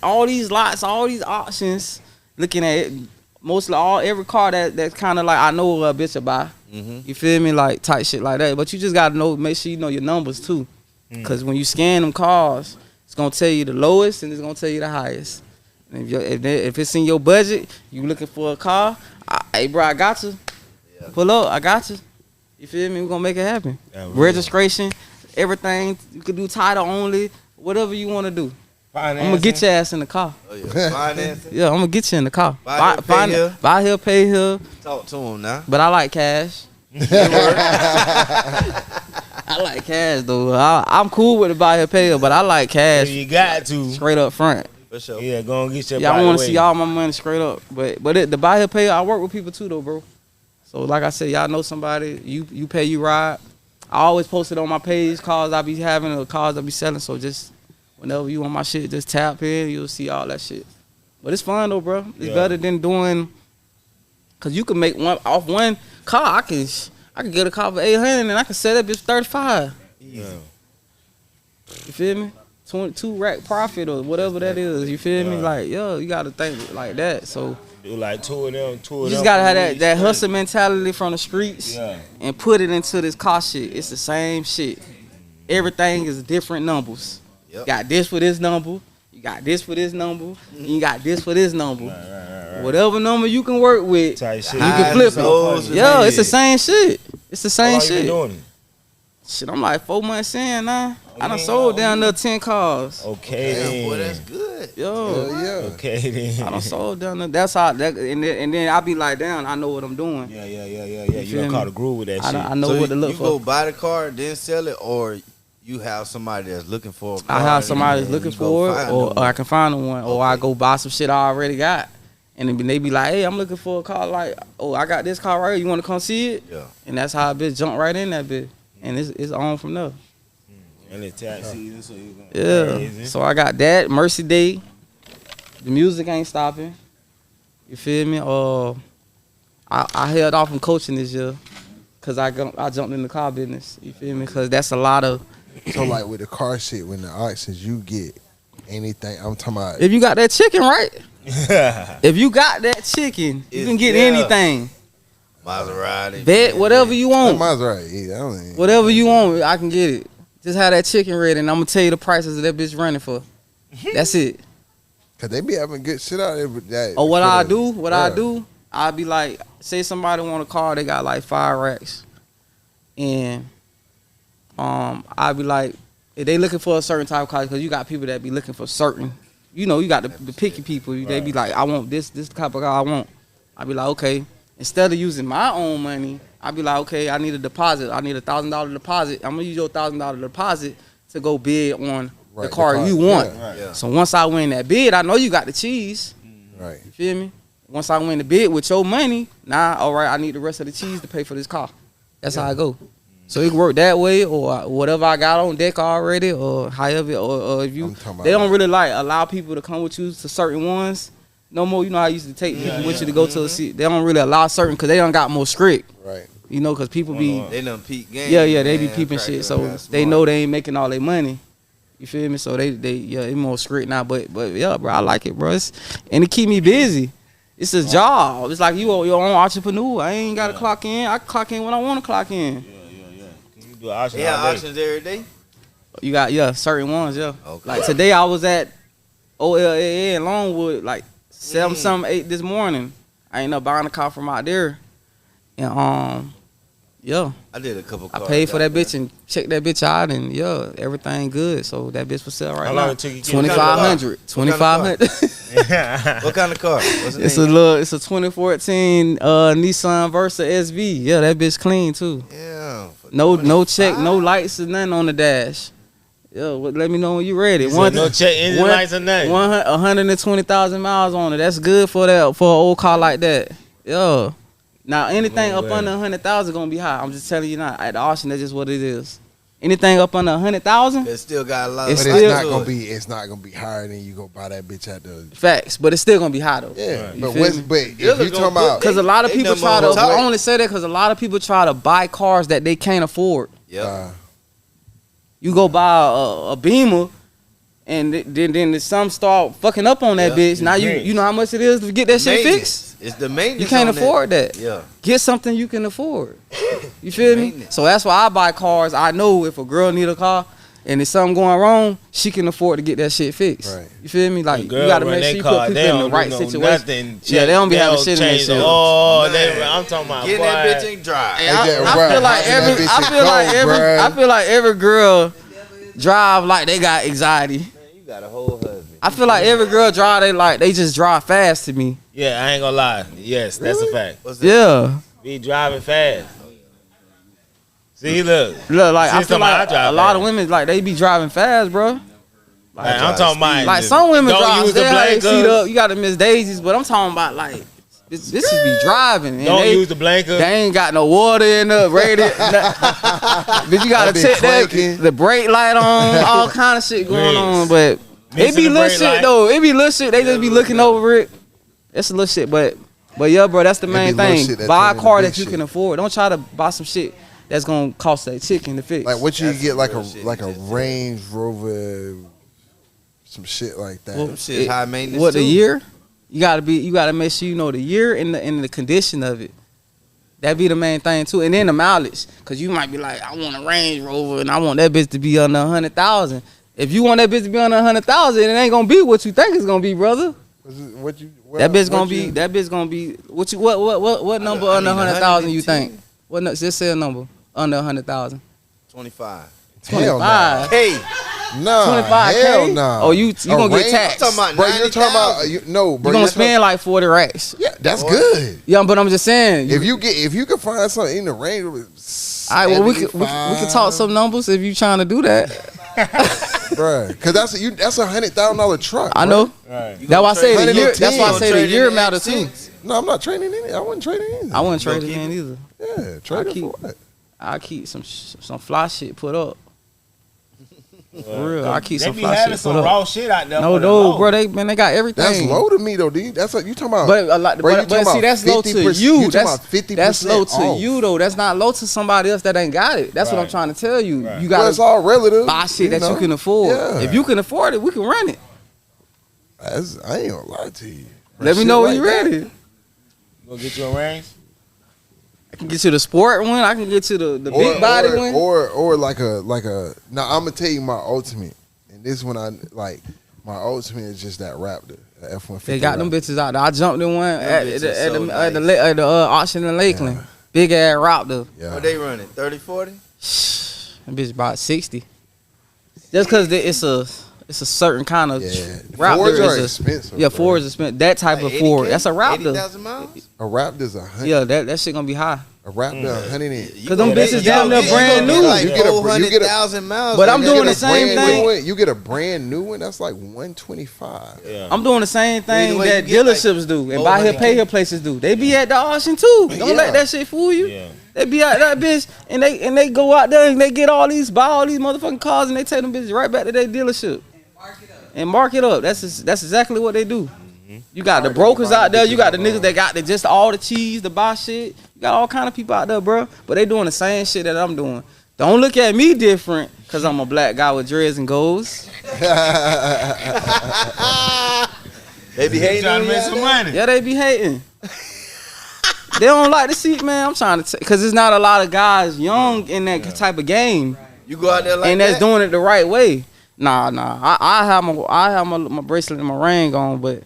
all these lots, all these auctions, looking at it. Mostly every car that's kind of like I know a bitch to buy. You feel me? Like tight shit like that. But you just gotta know, make sure you know your numbers too. Cause when you scan them cars, it's gonna tell you the lowest and it's gonna tell you the highest. And if it's in your budget, you looking for a car, hey bro, I got you. Pull up, I got you. You feel me? We're gonna make it happen. Yeah, we will. Registration, everything. You could do title only, whatever you wanna do. I'm gonna get your ass in the car. Oh, yeah. Financing? Yeah, I'm gonna get you in the car. Buy here, pay here. Buy here, pay here. Talk to him now. But I like cash. I like cash though. I'm cool with the buy here pay, but I like cash. You got to. Straight up front. For sure. Yeah, go and get your Yeah, I body want to weight. see all my money straight up. But the buy here pay, I work with people too though, bro. So like I said, y'all know somebody, you pay, you ride. I always post it on my page, cars I be having or cars I be selling. So just whenever you want my shit, just tap in, you'll see all that shit. But it's fun though, bro. It's better than doing, cause you can make one off one car. I can get a car for 800 and I can sell that bitch 35. Yeah. You feel me? 22 rack profit or whatever that is. You feel me? Like, yo, you gotta think like that. So Do like two of them. you just gotta have that hustle mentality from the streets Yeah. and put it into this car shit. It's the same shit. Everything is different numbers. Yep. Got this for this number. You got this for this number. And you got this for this number. Right. Whatever number you can work with, Type shit. you can flip it. Yo, it's the same shit. It's the same How long you been shit. doing it? Shit, I'm like 4 months in now. I done yeah. sold down there 10 cars. Okay Damn, boy, then. that's good. Yo, Yeah. Okay then. I done sold down there. That's how that, and then I be like, down. I know what I'm doing. Yeah. You feel done me? caught a groove with that shit. I know So what to look you for. go buy the car, then sell it, or you have somebody that's looking for a car. I have somebody and that's looking you go for it, find or them. I can find one, or I Okay. go buy some shit I already got, and then they be like, "Hey, I'm looking for a car. Like, oh, I got this car right here. You want to come see it?" Yeah. And that's how I bitch jump right in that bitch, and it's on from there. And it's tax season, so you going Yeah. crazy. So I got that Mercy Day. The music ain't stopping. You feel me? I held off from coaching this year because I jumped in the car business. You feel me? Because that's a lot of. So like with the car shit, when the auctions you get anything, I'm talking about. If you got that chicken, right? If you got that chicken, you It's can get there. anything. Maserati. Bet whatever you want. Mine's right. Yeah, I don't even- Whatever you want, I can get it. Just have that chicken ready, and I'm gonna tell you the prices of that bitch running for. That's it. Cause they be having good shit out there. But that, Or what for I the- do, yeah. I'll be like, say somebody want a car, they got like 5 racks, and I'll be like, if they looking for a certain type of car, because you got people that be looking for certain, you know, you got the picky people. They be like, I want this type of car I want. I be like, okay. Instead of using my own money, I be like, okay, I need a deposit. I need $1,000 deposit. I'm gonna use your $1,000 deposit to go bid on the Right, car you want. Yeah, Yeah. So once I win that bid, I know you got the cheese. right. You feel me? Once I win the bid with your money, all right, I need the rest of the cheese to pay for this car. That's how I go. So it can work that way, or whatever I got on deck already, or however, or if you, I'm talking they about- don't really like allow people to come with you to certain ones. No more, you know, I used to take people with you to go to a seat. They don't really allow certain because they don't got more strict, Right. you know, because people be, They done peep game. yeah, they be man. peeping Crack shit. it So up. they Smart. know they ain't making all their money. You feel me? So they more strict now. But yeah, bro, I like it, bro. And it keep me busy. It's a job. It's like you are your own entrepreneur. I ain't got to clock in. I clock in when I want to clock in. Yeah. Can you do an auction Yeah, all day? auctions every day. You got certain ones, yeah. Okay. Like today I was at OLAA in Longwood, like 7-8 this morning. I ain't up buying a car from out there. And yeah. I did a couple I cars paid for out that there. bitch and checked that bitch out, and yeah, everything good. So that bitch for sale right How long now. it took you to get 2,500. What kind of car? 2,500. What kind of car? What's the It's name? it's a 2014 Nissan Versa SV. Yeah, that bitch clean too. Yeah. for No check, 25? no lights or nothing on the dash. Yo, let me know when you ready. So no check engine lights or nothing. 120,000 miles on it. That's good for an old car like that. Yo. Now anything No up way. under 100,000 gonna be high. I'm just telling you now. At the auction, that's just what it is. Anything up under 100,000, It still got a lot It's But of it's still- not to gonna it. be. It's not gonna be higher than you go buy that bitch at the. facts. But it's still gonna be high though. Yeah, You but feel what's me? but if Dealers you gonna talking about Because a lot of They people done try to. more I top. only say that because a lot of people try to buy cars that they can't afford. Yep. You go buy a Beamer, and then some start fucking up on that Yeah, bitch. Now maintenance. you know how much it is to get that shit Maintenance. fixed. It's the maintenance. You can't on afford that. Yeah. Get something you can afford. You feel me? Maintenance. So that's why I buy cars. I know if a girl need a car and there's something going wrong, she can afford to get that shit fixed. Right. You feel me? Like you Girl gotta run make they sure you car, put they people in don't the right do no situation. nothing. Yeah, they don't be having shit in their change shit. Oh, Man. I'm talking about Getting boy. that bitch ain't dry. Hey, Hey, I bruh, feel like how did every that I bitch feel like go, every bruh? I feel like every girl drive like they got anxiety. Man, you got a whole husband. I feel like every girl drive they just drive fast to me. Yeah, I ain't gonna lie. Yes, that's a fact. What's that? Yeah. Be driving fast. See, look, like I See, feel like I drive a lot of fast. women like they be driving fast, bro. Like, I'm talking about Like some women don't drive, use the they have their blanker. feet up. You got to miss daisies, but I'm talking about like this is be driving. And Don't use the blanker. They ain't got no water in the rated. But you got to check the brake light on, all kind of shit going on. But it be little shit though. It be little shit. They just be looking over it. It's a little shit, but yeah, bro, that's the main thing. Buy a car that you can afford. Don't try to buy some shit that's gonna cost that chicken to fix. Like what you get like a Range Rover, some shit like that. Them shit high maintenance. What too. the year? You gotta make sure you know the year and the condition of it. That be the main thing too, and then the mileage, cause you might be like, I want a Range Rover and I want that bitch to be under 100,000. If you want that bitch to be under 100,000, it ain't gonna be what you think it's gonna be, brother. That bitch gonna be what number under 100,000 you think? What just say a number under 100,000? 25. 25. Hey, Nah, 25K? hell nah. Oh, you gonna get Range- taxed? I'm talking about Bro, you're talking about 90,000. no, bro. You gonna you're spend like 40 racks? talking- Yeah, that's good. Yeah, but I'm just saying. If you can find something in the Range Rover, All right, well we can talk some numbers if you trying to do that. bro, because that's a $100,000 truck. I bruh. know. Right. That's why I say the year. 110. That's why I say the Trade year in matter too. X6. No, I'm not trading in it. I wouldn't trade it in. I wouldn't trade it keep in it. either. Yeah, trade it keep- for what? I keep some fly shit put up. For real, I keep They some be fly having shit some put up. raw shit out there. No, for the no, low. bro, they got everything. That's low to me though, dude. That's what you talking about. But a lot, Bro, you but talking see, about that's low to 50%, you. you talking about 50% That's low to off. you though. That's not low to somebody else that ain't got it. That's what I'm Right. trying to tell you. Right. You Well, gotta it's all relative. buy shit that know? you can afford. Yeah. If you can afford it, we can run it. I ain't gonna lie to you. Let me Shit know when like you that. ready. Go get you a range. I can get you the sport one. I can get you the big body one. or like a. Now I'm gonna tell you my ultimate, and this one I like. My ultimate is just that Raptor, the F-150. They got them bitches out there. I jumped in one at bitches the so auction in Lakeland. Big ass Raptor. Yeah. What they running? 30, 40? That bitch about 60. Just cause it's a certain kind of Yeah. Raptor. Fords are is a- expensive. Yeah, bro. Ford is expensive. That type Like of Ford. 80K? That's a Raptor. 80,000 miles? A Raptor's 100. Yeah, that shit gonna be high. A Raptor 100. Cause them bitches down there brand new. Like You get a- 400,000 miles. But I'm and doing that the is same brand thing. new. You get a brand new one. That's like 125. Yeah. I'm doing the same thing Either way, that you get like dealerships do and buy here, 400K. pay here places do. They be at the auction too. Don't Yeah. let that shit fool you. Yeah. They be out that bitch and they go out there and they get buy all these motherfucking cars and they take them bitches right back to their dealership and mark it up. That's exactly what they do. You got the brokers out there. You got the niggas that got just all the cheese to buy shit. You got all kind of people out there, bro. But they doing the same shit that I'm doing. Don't look at me different because I'm a black guy with dreads and goals. They be hating Trying on to you make out some there? money. Yeah, they be hating. They don't like to see, man. I'm trying to, cause there's not a lot of guys young in that type of game, You go out there like and that's that? doing it the right way. Nah. I have my bracelet and my ring on, but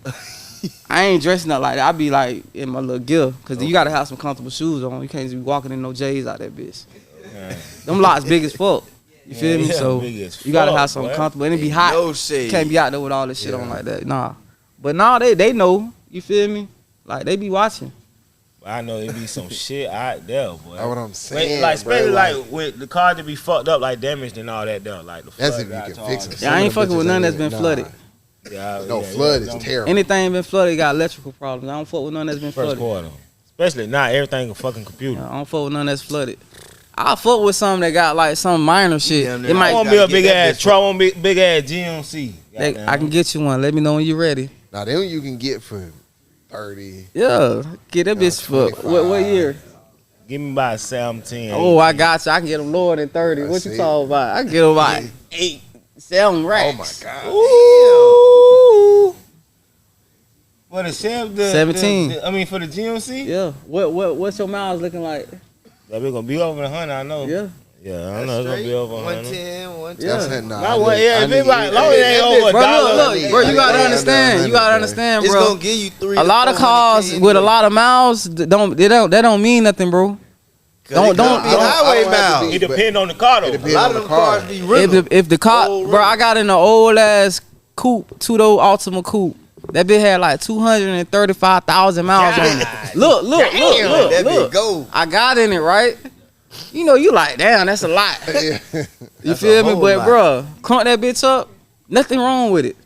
I ain't dressing up like that. I be like in my little gear, cause you gotta have some comfortable shoes on. You can't just be walking in no J's out that bitch. Them lots big as fuck. You feel me? Yeah, So big as you gotta fuck, have something boy. comfortable, and it be hot. No You shade. can't be out there with all this shit on like that. Nah. But nah, they know. You feel me? Like they be watching. I know it be some shit out there, boy. That's what I'm saying. Like, especially bro, like with the car to be fucked up, like damaged and all that, though. Like the That's flood if you got can to fix all it. Yeah, I ain't Some of fucking the with bitches none that's ain't- been nah. flooded. that. Yeah, No, yeah, flood yeah, is terrible. Anything been flooded got electrical problems. I don't fuck with none that's been First flooded. quarter, especially not everything a fucking computer. Yeah, I don't fuck with none that's flooded. I fuck with some that got like some minor shit. Damn near It I might. want gotta me a get big that ass bitch truck, I want big ass GMC. I can get you one. Let me know when you're ready. Now them you can get for 30. Yeah, get that bitch for 25. what year? Give me about 17. Oh, I got you. I can get them lower than 30. I What you see. talking about? I can get them about 8, 7 Oh racks. my god. Ooh. For the Chevy, 17. For the GMC, Yeah. What's your miles looking like? that we gonna be over 100. I know. Yeah. Yeah, I know it's gonna be over 100. 110, 110. Yeah. That's it. Nah, Not one, yeah, if it like long as it ain't over Bro, a dollar. look, bro, you gotta I need understand. You gotta 100, understand, It's bro. gonna give you 3 A lot of cars with a lot of miles that don't mean nothing, bro. don't- be highway don't have to miles. be- It depend on the car though. It A depends lot on of the them car. cars be ripping. If the car, Old bro, I got in an old ass coupe, 2-door Altima coupe. That bitch had like 235,000 miles on it. Look. That Bitch be gold. I got in it, right? you know, you like, damn, that's a lot. Yeah. You feel me? But bro, crunk that bitch up, nothing wrong with it.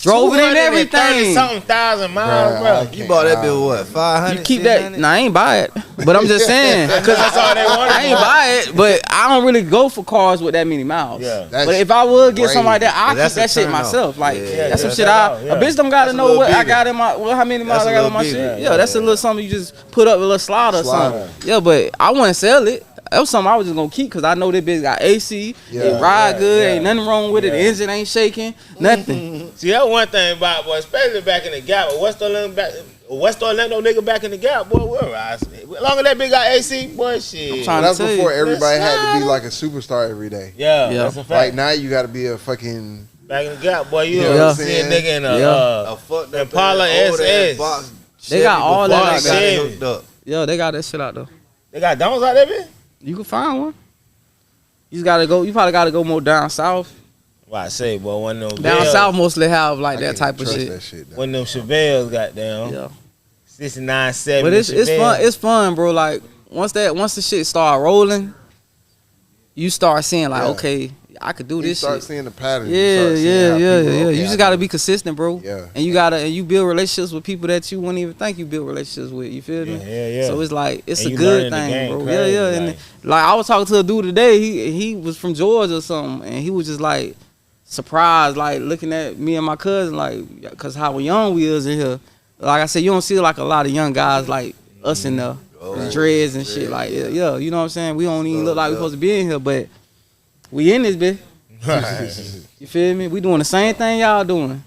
Drove it and everything. Something thousand miles, bro. You bought that bill what? 500. You keep that. Nah, I ain't buy it. But I'm just saying, Because that's all they wanted. I ain't buy it. But I don't really go for cars with that many miles. Yeah. But if I would get something like that, I That's keep that a shit turn myself. off. Like Yeah, that's some yeah, shit. that's a A bitch don't gotta That's a know little what I bitty. got in my. Well, how many miles That's I a got on my little shit. bitty. Yeah, that's a little something you just put up a little slide or something. Yeah, but I wouldn't sell it. That was something I was just gonna keep because I know this bitch got AC. It ride good. Ain't nothing wrong with it. The engine ain't shaking. Nothing. See, that's one thing about, boy, especially back in the Gap. West Orlando nigga back in the Gap, boy, we'll ride. As long as that bitch got AC, boy, shit. trying That's to tell before you. everybody had to be like a superstar every day. Yeah, Yeah. that's a fact. Like now you got to be a fucking. Back in the Gap, boy, you Yeah. don't see a nigga in A fucked up Impala old ass SS. box. They got all that out got there. it hooked up. Yeah, they got that shit out though. They got domes out there, bitch? You can find one. You just gotta go. You probably gotta go more down south. Why I say, boy, one of them Down Bells, south mostly have like I that can't type of trust shit. That shit though. one of them Chevelles, goddamn. Yeah. 69, 70. But it's Chevelle. fun. It's fun, bro. Like once the shit start rolling, you start seeing like, Yeah. okay, I could do You this start shit. seeing the pattern. Yeah. You just gotta be consistent, bro. Yeah. And you build relationships with people that you wouldn't even think you build relationships with. You feel me? Yeah. So it's like it's And a you good learning the thing, game bro. crazy, Yeah. And like- like I was talking to a dude today. He was from Georgia or something, and he was just like surprised, like looking at me and my cousin, like, cause how young we is in here. Like I said, you don't see like a lot of young guys like us in there, dreads and shit. Like yeah, you know what I'm saying? We don't even look like we supposed to be in here, but we in this bitch. You feel me? We doing the same thing y'all doing.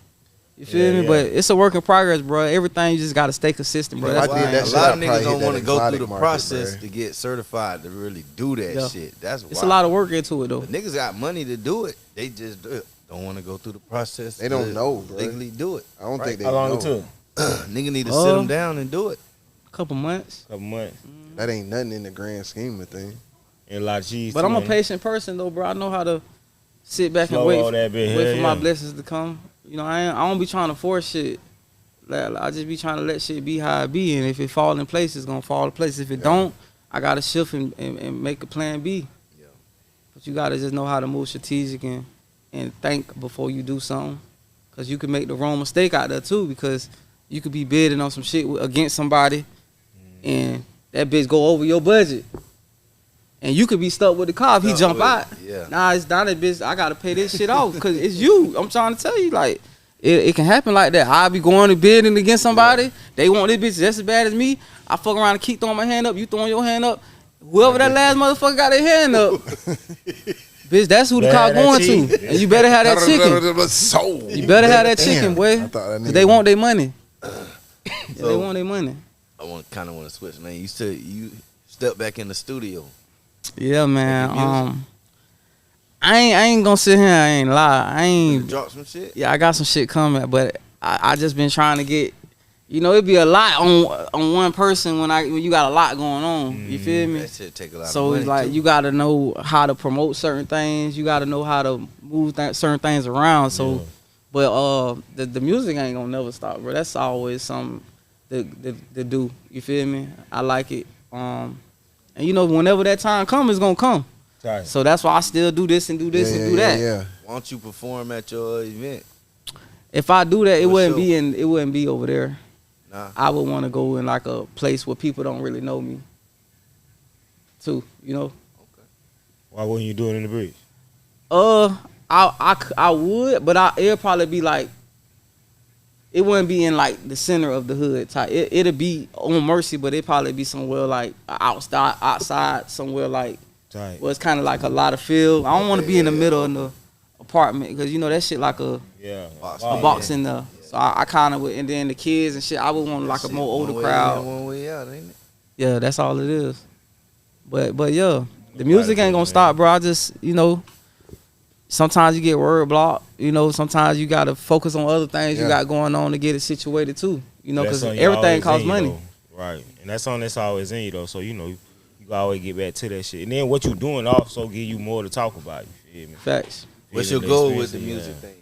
You feel me? Yeah. But it's a work in progress, bro. Everything you just gotta stay consistent, bro. If That's I the did thing. that A shit, lot I'd of niggas probably don't hit want that to go through exotic the market, process bruh. to get certified to really do that Yeah. shit. That's It's why. a lot of work into it though. But niggas got money to do it. They just don't want to go through the process. They don't to know, bro. legally do it. I don't think they How long know. it took? Nigga need to sit them down and do it. Couple months. Couple months. That ain't nothing in the grand scheme of things. And a lot of cheese. But too, I'm a man. patient person though, bro. I know how to sit back Slow and wait, all that bit. wait Hell for my yeah. blessings to come. You know, I don't be trying to force shit. Like, I just be trying to let shit be how it be, and if it fall in place, it's gonna fall in place. If it don't, I gotta shift and make a plan B. Yeah. But you gotta just know how to move strategic and think before you do something, cause you can make the wrong mistake out there too. Because you could be bidding on some shit against somebody, and that bitch go over your budget, and you could be stuck with the car if he Stuck jump with it, out. yeah. Nah, it's not that bitch. I gotta pay this shit off because it's you. I'm trying to tell you, like, it can happen like that. I'll be going to bidding against somebody. They want this bitch just as bad as me. I fuck around and keep throwing my hand up. You throwing your hand up. Whoever that last motherfucker got their hand up, bitch, that's who the Better car have that going cheese. to. And you better have that chicken. Sold. You better have that chicken, Damn. boy. I thought that 'Cause nigga- they want their money. Yeah, they So- want their money. I kind of want to switch, man. You said you step back in the studio. Yeah, man. Making music? I ain't gonna sit here. I ain't lie. I You ain't. drop some shit. Yeah, I got some shit coming, but I just been trying to get. You know, it'd be a lot on one person when you got a lot going on. You feel me? That shit take a lot So of money. it's like too. you got to know how to promote certain things. You got to know how to move certain things around. So, but the music ain't gonna never stop, bro. That's always something to do. You feel me? I like it. And you know, whenever that time comes, it's gonna come. Right. So that's why I still do this and do this and do that. Yeah. Why don't you perform at your event? If I do that, it For wouldn't sure. be it wouldn't be over there. Nah. I would want to go in like a place where people don't really know me. Too, you know. Why wouldn't you do it in the bridge? I would, but it'll probably be like, it wouldn't be in like the center of the hood type. It'll be on Mercy, but it'd probably be somewhere like outside somewhere like Right. where it's kind of like a lot of field. I don't want to be in the middle of the apartment because you know that shit like a Yeah. box in there. So I kind of would, and then the kids and shit. I would want like a Shit, more older one way crowd. in, one way out, ain't it? Yeah, that's all it is. But yeah, the music ain't gonna stop, bro. I just, you know, sometimes you get word blocked. You know, sometimes you gotta focus on other things you Yeah. got going on to get it situated too. You know, That's because something you everything always costs in you, money. though. Right. And that's something that's always in you though. So you know you always get back to that shit. And then what you doing also give you more to talk about. You feel me? Facts. What's Feeling your goal with the experience, music thing?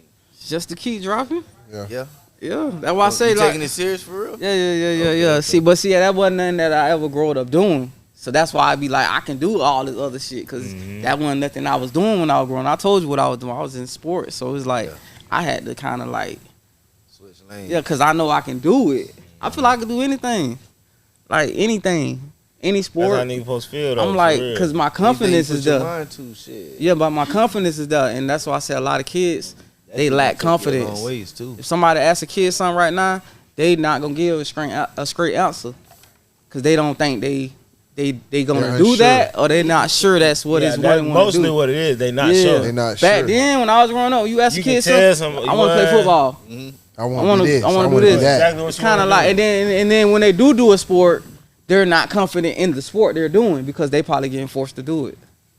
Just to keep dropping. Yeah. Yeah, that's why I say you like. taking it serious for real? Yeah. See, that wasn't nothing that I ever growed up doing. So that's why I be like, I can do all this other shit because that wasn't nothing I was doing when I was growing. I told you what I was doing. I was in sports, so it's like I had to kind of like Switch lanes. yeah, because I know I can do it. I feel like I can do anything, like anything, any That's sport. how niggas supposed to feel, though. I'm for like, real. because my confidence is there. Mind to, shit. Yeah, but my confidence is there, and that's why I say a lot of kids they lack confidence. Long ways too. If somebody asks a kid something right now, they not gonna give a straight answer, because they don't think they gonna They're do unsure. that, or they not sure that's what Yeah, is what that's they want to mostly do. what it is. They not Yeah. sure. They not Back sure. then, when I was growing up, you ask You a can kid tell something, some. I want to play football. I want to do this. I wanna do wanna this. that. Exactly what It's you kind of wanna like, do. and then when they do a sport, they're not confident in the sport they're doing because they probably getting forced to do it.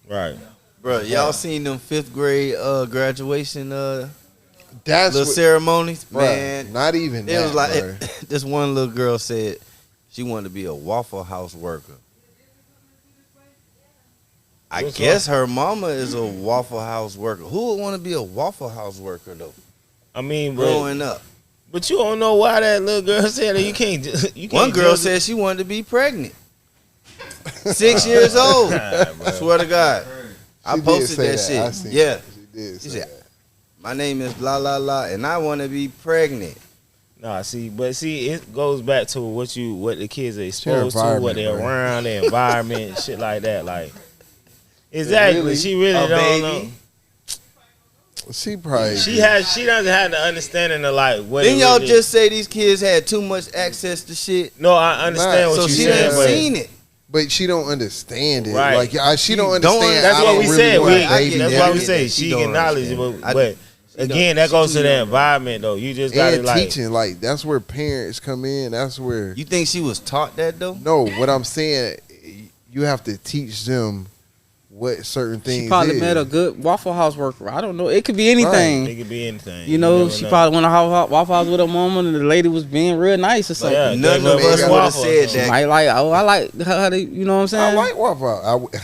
Right. Bro, y'all seen them 5th grade graduation That's little what, ceremonies? bruh, Man, not even it that, was like bruh. this one little girl said she wanted to be a Waffle House worker. I What's guess her mama is a Waffle House worker. Who would want to be a Waffle House worker though? I mean, Growing up, but you don't know why that little girl said that. You can't. You can't one girl judge said she wanted to be pregnant. 6 years old. Nah, bro. Swear to God, I She did posted say that I shit. seen Yeah, it. She did she say said, that. my name is blah blah blah, and I want to be pregnant. Nah, see, it goes back to what the kids are exposed to, environment, what they're bro. around, their environment, shit like that. Like, exactly. Really? She really A don't baby? know. She probably. She doesn't have the understanding of like what. Didn't it y'all really just say these kids had too much access to shit? No, I understand Nah, what So you she saying, done but seen it. But she don't understand it. Right. Like she don't She don't- understand. that's I what don't we really said. want a I baby get That's that. why daddy. we get say that. She she don't get knowledge, understand. but again, that goes to the environment though. You just gotta And like. teaching, like that's where parents come in. That's where. You think she was taught that though? No, what I'm saying, you have to teach them what certain things. She probably is. met a good Waffle House worker. I don't know. It could be anything. It could be anything. You know, never she know. probably went to Waffle House with her mama, and the lady was being real nice or something. Yeah, None gave of her us a would have waffle or said something. that. Might like, oh, I like how they, you know what I'm I saying? like Waffle House. I won't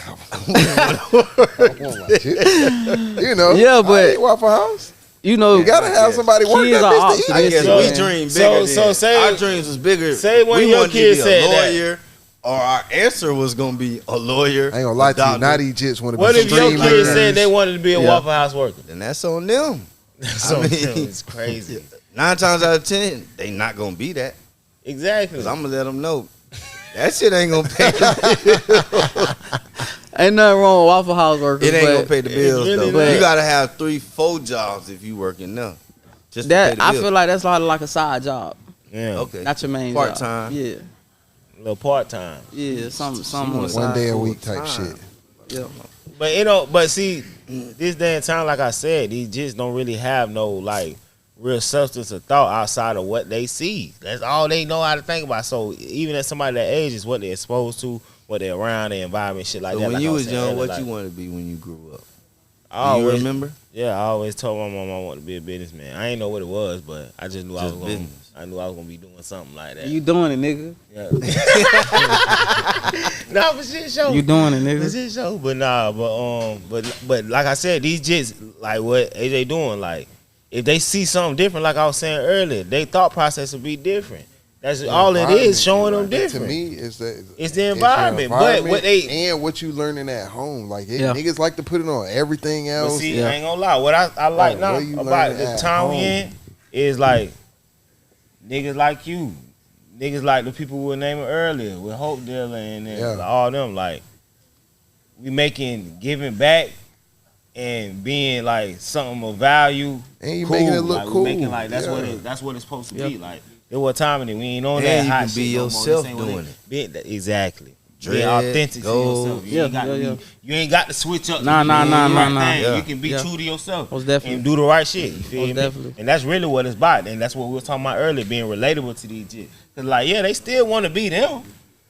like it. You know. Yeah, I but- eat Waffle House. You know, You gotta have somebody work Kids that are bitch to eat I it. guess So- we dream bigger. so say- our dreams was bigger. say one we of your wanted kids to be said a that. lawyer, or our answer was gonna be a lawyer. I ain't gonna lie a to you. doctor. Naughty jits want to be What if your streamers. kids said they wanted to be a Yeah. Waffle House worker? Then that's on them. So I mean- it's crazy. 9 times out of 10, they not gonna be that. Exactly. Cause I'm gonna let them know that shit ain't gonna pay. ain't nothing wrong with Waffle House workers. It ain't but gonna pay the bills really though. not. You gotta have 3-4 jobs if you working now. Just to that pay the I bills. feel like that's like a side job, Yeah. Okay. not your main Part-time. job. Yeah, A little part time. yeah, some on the wants side. One day a Full week type time. shit. Yeah. But see, this day and time, like I said, these just don't really have no like real substance of thought outside of what they see. That's all they know how to think about. So even at somebody that age is what they're exposed to, what they're around, their environment, shit like So that. when Like you I was saying young, earlier, what like, you wanted to be when you grew up? I Do you always, remember? yeah, I always told my mom I wanted to be a businessman. I ain't know what it was, but I just knew I Just was gonna. business. I knew I was gonna be doing something like that. You doing it, nigga? Yeah. Nah, for shit show. You doing it, For nigga? shit show. But nah, but like I said, these jits like what AJ doing. Like if they see something different, like I was saying earlier, their thought process will be different. That's all it is, showing them different. To me, it's the It's the environment. But what they and what you learning at home, like Yeah. niggas like to put it on everything but else. see, Yeah. I ain't gonna lie. What I like Like, now what you about learning the at time we home. in is like niggas like you, niggas like the people we were naming earlier with Hope Dealer and Yeah. all them. Like we making giving back and being like something of value. And you making it look like, we cool. Making like that's Yeah. what it's supposed to Yep. be. Like there was time in it. We ain't on And that you hot can shit be no more. yourself This ain't what doing Exactly. Being Dread, authentic gold. to yourself. You Yeah, ain't got to yeah, be, you ain't got to switch up. Nah, to nah, do nah, the nah, right nah. thing. Yeah. You can be Yeah. true to yourself. Most definitely. And do the right shit. You feel Most me? definitely. And that's really what it's about. And that's what we were talking about earlier, being relatable to these shit. Cause like, yeah, they still want to be them.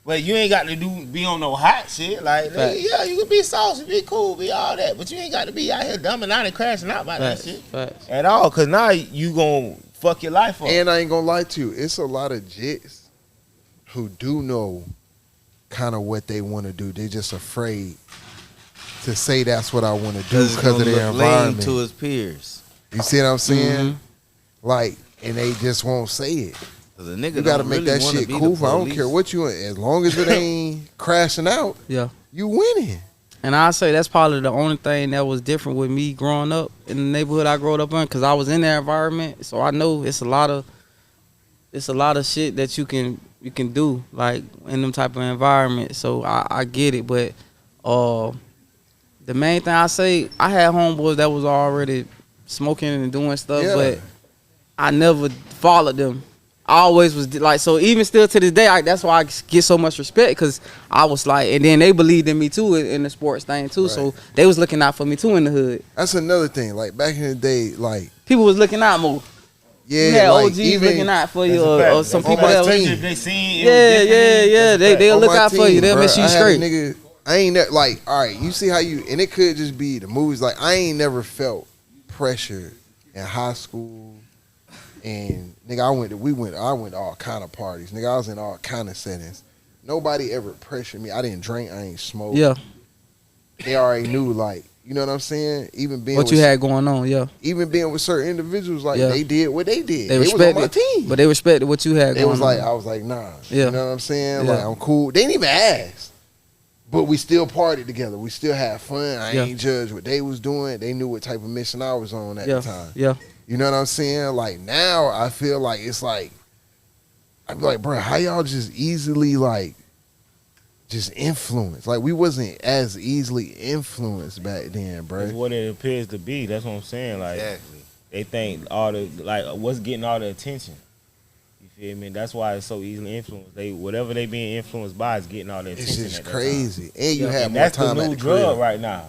But you ain't got to be on no hot shit. Like, Facts. yeah, you can be saucy, be cool, be all that. But you ain't got to be out here dumbing out and crashing out by Facts, that shit. facts. At all. Cause now you gonna fuck your life up. And I ain't gonna lie to you, it's a lot of jits who do know kind of what they want to do. They're just afraid to say that's what I want to do because of their lame environment. to his peers. You see what I'm saying? Mhm. Like, and they just won't say it. 'Cause a nigga You gotta don't make really that wanna shit be the cool. I don't police. care what you in. As long as it ain't crashing out, Yeah. you winning. And I say that's probably the only thing that was different with me growing up in the neighborhood I grew up in, because I was in that environment. So I know it's a lot of shit that you can do like in them type of environment. So I get it, but the main thing I say, I had homeboys that was already smoking and doing stuff, Yeah. but I never followed them. I always was like, so even still to this day, that's why I get so much respect, because I was like, and then they believed in me too in the sports thing too, so they was looking out for me too in the hood. That's another thing. Like back in the day, like People was looking out more. yeah, You had like OGs even looking out for you, That's a fact. or some On people my that team. If they seen it, yeah, they'll on look my out for team, you. They'll make bruh, sure you I had a straight. nigga, I ain't like, all right, you see how you, and it could just be the movies. Like I ain't never felt pressure in high school, and nigga, I went to all kind of parties. Nigga, I was in all kind of settings. Nobody ever pressured me. I didn't drink. I ain't smoke. Yeah, They already knew, like, you know what I'm saying. Even being what with, you had going on, yeah. even being with certain individuals, like Yeah. they did what they did. They They was on my respected, team. but they respected what you had It going was like, on. I was like, nah. Yeah. You know what I'm saying? Yeah. Like, I'm cool. They didn't even ask. But we still partied together. We still had fun. I Yeah. ain't judged what they was doing. They knew what type of mission I was on at Yeah, the time. yeah, You know what I'm saying? Like, now I feel like it's like, I be like, bro, how y'all just easily, like, just influenced? Like, we wasn't as easily influenced back then, bro. It's what it appears to be. That's what I'm saying. Like Exactly. they think all the what's getting all the attention. You feel me? That's why it's so easily influenced. Whatever they being influenced by is getting all the It's attention. just at that crazy. And you time. have And more that's time the at new the drug crib. right now.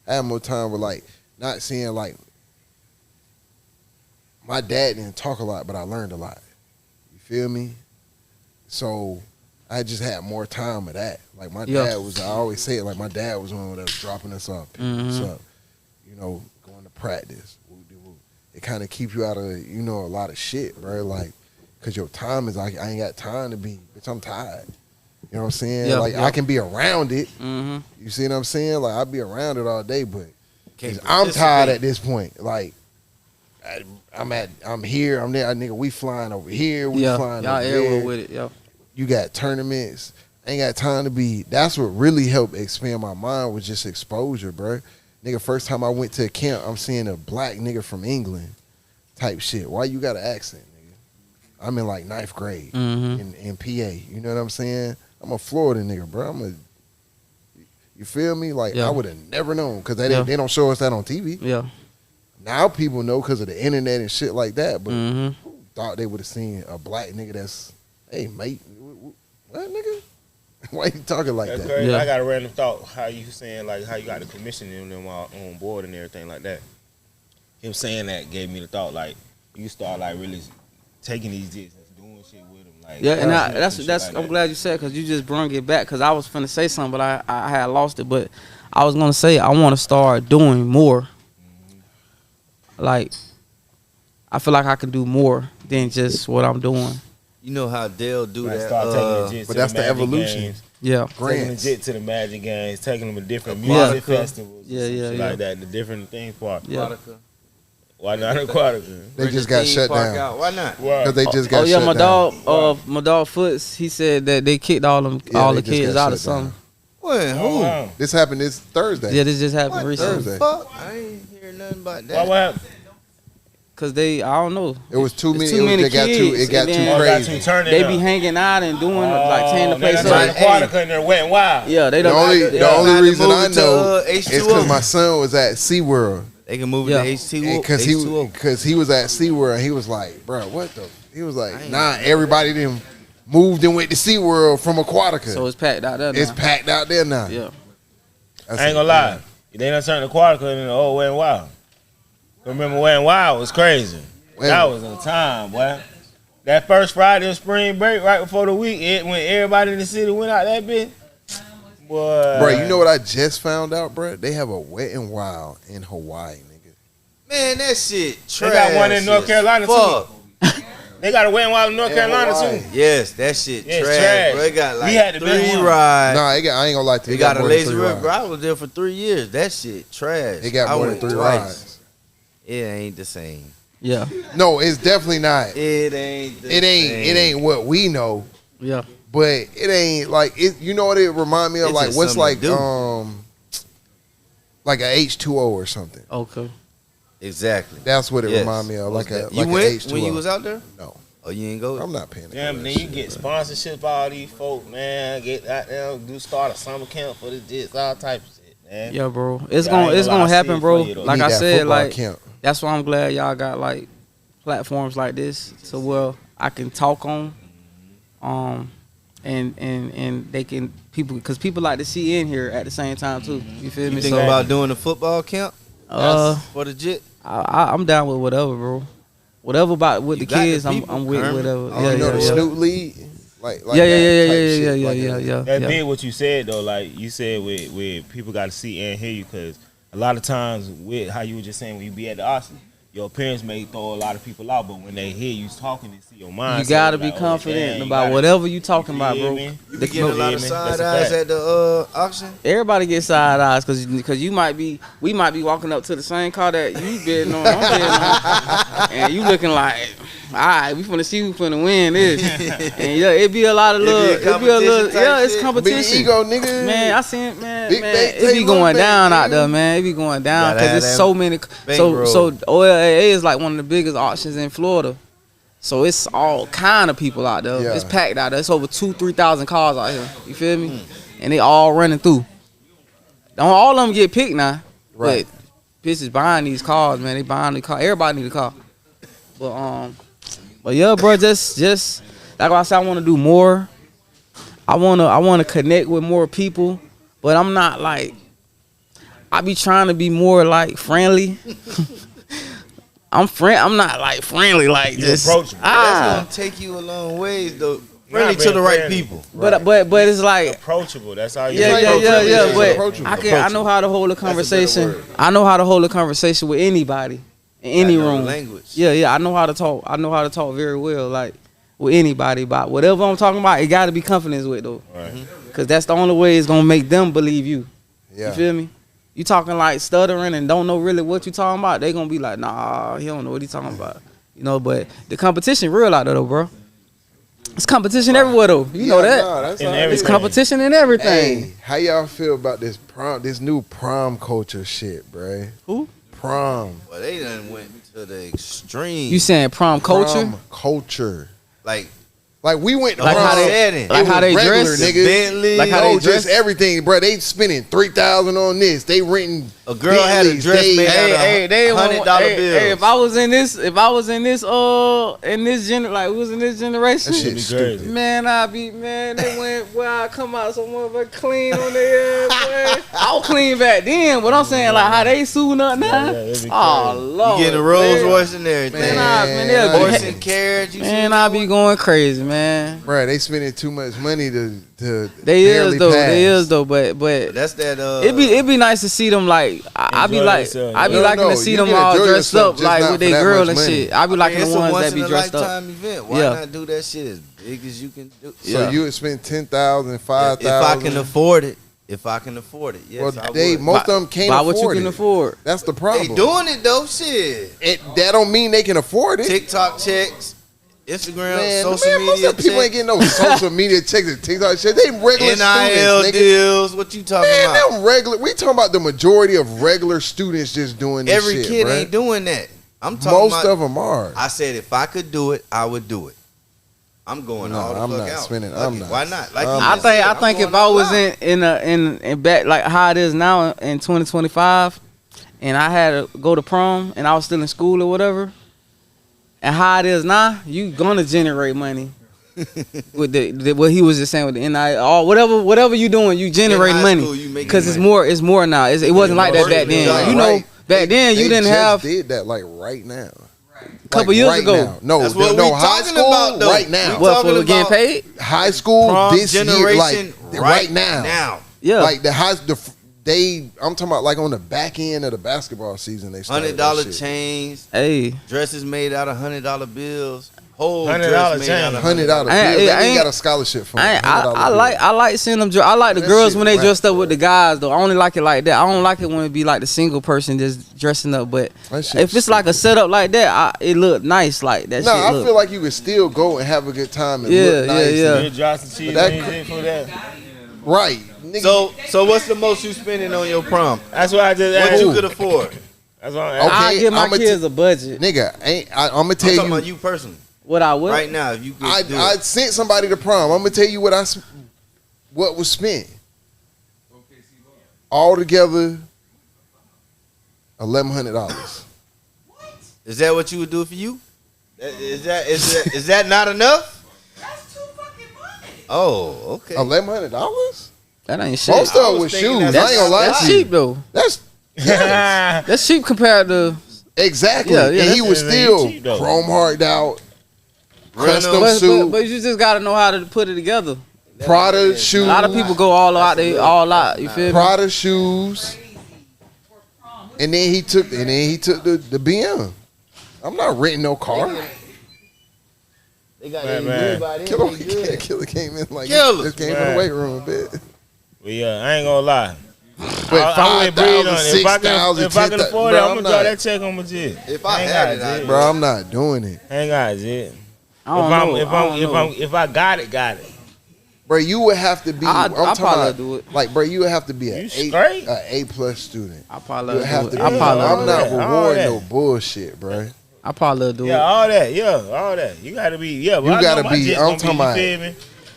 I had more time with, like, not seeing, like, my dad didn't talk a lot, but I learned a lot. You feel me? So I just had more time of that. Like, my Yeah. dad was, I always say it, like, my dad was one with us, dropping us off, picking us up, you know, going to practice. Woo-de-woo. It kind of keeps you out of, you know, a lot of shit, bro. Like, because your time is like, I ain't got time to be, bitch, I'm tired. You know what I'm saying? Yeah, like, yeah. I can be around it. mm-hmm. You see what I'm saying? Like, I'll be around it all day, but Can't I'm tired participate. at this point. Like, I'm here, I'm there. Nigga, we flying over here, we Yeah, flying y'all over everywhere there. with it, yeah. You got tournaments. Ain't got time to be. That's what really helped expand my mind was just exposure, bro. Nigga, first time I went to a camp, I'm seeing a black nigga from England type shit. Why you got an accent, nigga? I'm in like 9th grade Mm-hmm. in PA. You know what I'm saying? I'm a Florida nigga, bro. You feel me? Like, Yeah. I would have never known because Yeah. they don't show us that on TV. Yeah. Now people know because of the internet and shit like that, but Mm-hmm. thought they would have seen a black nigga that's, hey, mate, what nigga? Why you talking like That's that? crazy. Yeah. I got a random thought. How you saying like how you got the commission in them all on board and everything like that. Him saying that gave me the thought like you start like really taking these hits and doing shit with them. Like Yeah, and shit that's like I'm that. glad you said, because you just brung it back, because I was finna say something, but I had lost it. But I was gonna say I want to start doing more. Like, I feel like I can do more than just what I'm doing. You know how Dale do Like, that? start taking legit but to that's the Magic evolution. Games, Yeah, taking Grants. legit to the Magic Games, taking them to different Yeah. music festivals, Yeah, and yeah, shit yeah. like that. The different things part. yeah. Why not Aquatica? They just got shut down Out. Why not? Why? because they just got Oh yeah, shut my down. dog, my dog Foots. He said that they kicked all Yeah, the they just kids got out of shut down. something. What? Oh, Who? wow. This happened this Thursday. Yeah, this just happened What recently. Thursday. the fuck? I ain't hear nothing about Why that. what happened? Cause they, I don't know. It was too It's many. too many It got too. kids, It got and too then- Oh, got crazy. you turning They up. be hanging out and doing like tearing the Oh, place they done up. turned Aquatica and they went wild. Yeah, they The don't. only, yeah. the only They reason moved I it to, know H2O. is because my son was at SeaWorld. They can move it Yeah. to H2O. Because he was at SeaWorld and he was like, bro, what the? He was I like, ain't nah, everybody done moved and went to SeaWorld from Aquatica. So it's packed out there now. It's packed out there now. Yeah. That's I ain't gonna lie. They done turned Aquatica into old Wet n Wild. Remember Wet n Wild was crazy. That was a time, boy. That first Friday of spring break, right before the week, when everybody in the city went out that bitch. Boy. Bro, you know what I just found out, bro? They have a Wet n Wild in Hawaii, nigga. Man, that shit trash. They got one in North as Carolina, too. fuck. They got a Wet n Wild in North Carolina, Hawaii. too. Yes, that shit Yeah, it's trash, trash. bro. It got We like had the best 3 one. rides. Nah, I ain't gonna lie to you. They got a more than lazy 3 river. rides. I was there for 3 years. That shit trash. They got I more than went 3 twice. rides. It ain't the same. Yeah. No, it's definitely not. It ain't. It ain't what we know. Yeah. But it ain't like it. You know what it remind me of? It's Like just what's something like to do. like a H2O or something. Okay. Exactly. That's what it Yes. remind me of. Like a You like went a H2O. when you was out there? No, Oh, you ain't go? I'm not paying. Damn, for then that you shit, get bro. sponsorship by all these folk, man. Get out there, do start a summer camp for the jits, all types of shit, man. Yeah, bro. It's Yeah, I gonna ain't it's gonna lie, gonna I see happen, it bro. for you, though. Like Need I that said, football like camp. that's why I'm glad y'all got like platforms like this, so well I can talk on, and they can people because people like to see in here at the same time too. You feel You me? think So about doing a football camp? For the JIT? I'm down with whatever, bro. Whatever about with You the got the kids, people, I'm with Kermit. whatever. Oh, Yeah, You know the yeah, Snoop League, like yeah, yeah, that type yeah, shit, yeah, like yeah, a- yeah. That's yeah. big what you said though. Like you said, with people got to see and hear you, because a lot of times with how you were just saying when you be at the auction, your parents may throw a lot of people out, but when they hear you talking and see your mind, You gotta be confident about whatever you talking about, bro. You The- be getting a lot of That's side a eyes fact. at the auction? Everybody get side eyes because we might be walking up to the same car that you bidding on, I'm bidding on, and you looking like, all right, we finna see who finna win this, and yeah, it be a lot of competition type yeah, it's shit? Big competition. ego, nigga. Man, I seen it, man. Big Man, bank it be take going one down bank, out there, nigga. man. It be going down Gotta because have it's that so many. bankroll. So OLAA is like one of the biggest auctions in Florida. So it's all kind of people out there. Yeah. It's packed out there. It's over 2,000-3,000 cars out here. You feel me? And they all running through. Don't all of them get picked now. Right. But bitches buying these cars, man. They buying the car. Everybody need a car. But yeah, bro, just like I said, I want to do more. I wanna connect with more people, but I'm not like. I be trying to be more like friendly. I'm not like friendly, like You just approachable. That's gonna take you a long ways, though. Friendly to the right people. But it's like approachable. That's how you. yeah. approachable. But I know how to hold a conversation. word. I know how to hold a conversation with anybody in any I know the room. language. Yeah. I know how to talk. I know how to talk very well, like with anybody about whatever I'm talking about. It got to be confidence with though, Right. because that's the only way it's gonna make them believe you. Yeah. You feel me? You talking like stuttering and don't know really what you talking about, they gonna be like, nah, he don't know what he talking about. You know, but the competition real out there though, bro. It's competition everywhere though. You know that. Nah, that's In how it everything. is. It's competition in everything. Hey, how y'all feel about this new prom culture shit, bruh? Who? Prom. Well, they done went to the extreme. You saying prom culture? Prom culture. like Like we went to Like prom. how they- setting. like It how was they regular, dress? nigga. Bentley. Like how No, they dress? just everything, bro. They spending $3,000 on this. They renting. A girl had a Bentleys. dress They- made out of they $100 bills. Hey, if I was in this like was in this generation, That shit be stupid. crazy. man, they went I come out so motherfucker clean on their ass, boy. I was clean back then, but I'm saying like how they suiting up now. Yeah, it'd be Oh crazy. Lord, You getting a Rolls man. Royce and everything. Man, Man, Horse and carriage. You Man, see I be going crazy, man. Bruh, they spending too much money to They barely is though, pass. they is though, but That's that. it be nice to see them like I be Enjoy like themselves. I be No, liking no, to see you them can all enjoy dressed yourself, up just like not with for their that girl much and money. shit. I be liking it's the a ones once that be in a dressed up. lifetime event. Why Yeah. not do that shit as big as you can do? So Yeah. you would spend 10,000, 5,000. If I can afford it. If I can afford it, yes, Well, I they would. most of them can't Buy afford what you can it. afford. That's the They problem. doing it though. Shit. That don't mean they can afford it. TikTok checks, Instagram, Man, social man, most media of the people ain't checks, getting no social media checks and TikTok shit. They regular NIL students, nigga. deals. What you talking Man, about? them regular. We talking about the majority of regular students just doing this Every shit, kid bruh. ain't doing that. I'm talking Most about. of them are. I said if I could do it, I would do it. I'm going No, all the I'm fuck not out. spending- Fuck I'm it. not. Why not? Like I'm you not. just said, I I'm think going if I all was out. in back like how it is now in 2025, and I had to go to prom and I was still in school or whatever, and how it is now, you gonna generate money. With the what he was just saying with the NIL, or whatever you doing, you generate high money school, you making because it's money. more now. It wasn't like that back then. Right. You know, Right. back then you They didn't just have did that like right now. couple Like, years right ago. now. No, That's what no, we high talking school about, though. right now. We what talking for getting about paid. High school Prom this year, generation like right now. Yeah, Like I'm talking about like on the back end of the basketball season. They started that $100 shit. chains, hey, dresses made out of $100 bills. whole $100 dress made chain. out of $100. They ain't got a scholarship for it. I like seeing them. I like the That girls shit when they whack, dressed up bro. with the guys though. I only like it like that. I don't like it when it be like the single person just dressing up. But That shit if it's like a setup like that, it look nice like that. No, shit I look. feel like you could still go and have a good time and Yeah, look nice. yeah. and- You drop some cheese But that- and shit for that. right. Nigga, So what's the most you spending on your prom? That's why I just What asked. you could afford? That's why I Okay. asked. I give my I'ma kids a budget. nigga, I'm gonna I'm tell talking you. about you personally. What I would. Right now, if you could do I it. sent somebody to prom. I'm gonna tell you what was spent. All together, $1,100. Is that what you would do for you? Is that not enough? That's too fucking much. Oh, okay. $1,100? That ain't shit. Most I of it was was thinking shoes. that's- I ain't gonna lie That's to you. cheap though. That's That's cheap compared to. exactly. Yeah, yeah, and he that's- was still cheap, though. chrome hard out, Real custom But, suit, but you just gotta know how to put it together. Prada shoes. A lot of people go all out. They all out. You feel me? Prada shoes. And then he took the BM. I'm not renting no car. They got Man, that man. good by them. Killer came in like Killer. just came in Man. the weight room a bit. But yeah, I ain't gonna lie. But I wouldn't breathe on 5,000, it. If I 6,000, can afford it, bro, I'm I'm gonna draw not, that check on my jit. If I had it, I'd bro, I'm not doing it. Hang on, jit. I don't know. If I got it, got it. Bro, you would have to be. I I'm talking probably about, do it. like, bro, you would have to be You an straight? A+ student. I You probably would have do to it. be. I probably I'm not all rewarding that. no bullshit, bro. I probably do Yeah, it. all that. Yeah, all that. You gotta be. Yeah, but You I know gotta my be- jit's I'm gonna talking be, about- you feel me?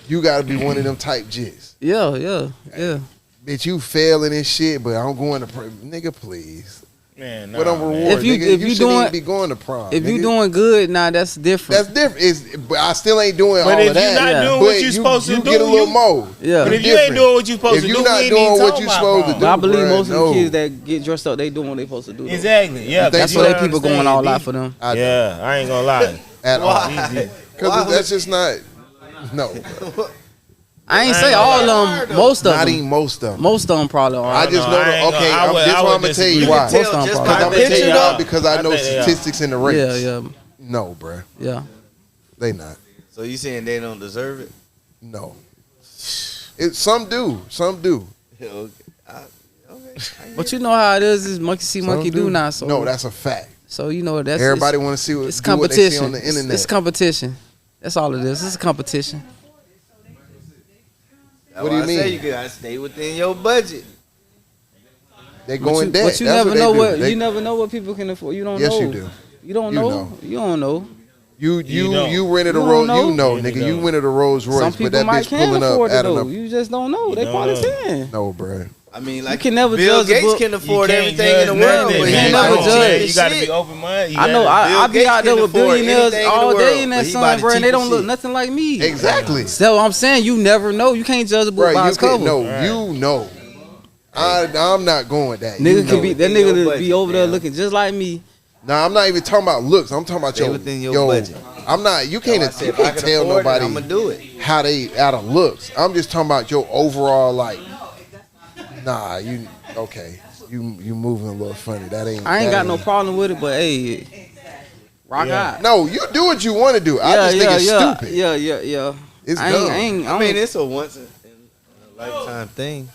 You got to be one of them type jits. Yeah. Bitch, you failing and shit, but I'm going to nigga, please. Man, What I'm man. rewarding? If you- nigga, if you you shouldn't doing- even be going to prom. If you nigga. doing good, that's different. That's different. But I still ain't doing But all if of you're that. not Yeah. doing But what you're supposed to you do, get a little more. Yeah. But if you ain't doing what you're supposed If to you do, not we ain't doing even what talking you about supposed to prom. do, But I believe bruh, most of the no. kids that get dressed up, they doing what they supposed to do. though. Exactly. Yeah, think That's so? why you people understand, going all D. out for them. I Yeah, I ain't gonna lie. at all. Why? Because that's just not. No, I ain't I say ain't all gonna of them. Most of not them. even most of them. Most of them probably are. I just No, know. I ain't Okay, gonna- I would- this I why I'm would gonna tell you disagree. why. You can Most tell of them just probably. by I'm the gonna tell picture you though. why because I I know think they are. statistics in the race. Yeah. No, bruh. Yeah. They not. So you saying they don't deserve it? No. Some do. Some do. Okay. But you know how it is monkey see, monkey Some do now. So no, that's a fact. so you know that's Everybody want to see it's do what they see competition. on the internet. It's competition. That's all it is. It's a competition. That's What do why you I say mean? you gotta stay within your budget. They go in debt. But you That's never what they know do. what They- you never know what people can afford. You don't Yes, know. you do. You don't You know. know. You don't know. You don't. rented a You Rolls. don't You know, know. nigga. You You don't. rented a Rolls Royce, Some but people that might bitch can pulling up afford it adding though. up. You just don't know. They don't probably know. can. No, bruh. I mean, like can never Bill judge a Gates book. can afford You can't everything in the judge world, nothing, but You he can't not never gonna judge. change You gotta shit. be open minded. I know. Bill I be Gates out there can with afford billionaires anything in all the day world, in but that he sun, buy the bro. And they don't cheapest look shit. nothing like me. Exactly. So I'm saying you never know. You can't judge a book Bruh, by you its cover. can no. You know. I'm not going with that. Nigga You could know. be that Within your nigga to budget, be over there man. looking just like me. Nah, I'm not even talking about looks. I'm talking about Stay your within your budget. I'm not. You can't. That's why I said, You if I can't can tell afford it, nobody I'ma do it. how they out of looks. I'm just talking about your overall like. Nah, you okay? You moving a little funny. That ain't. I ain't that got no problem with it, but hey, rock Yeah. out. No, you do what you want to do. I just think it's stupid. Yeah. It's I dumb. ain't. I mean, it's a once in a lifetime thing.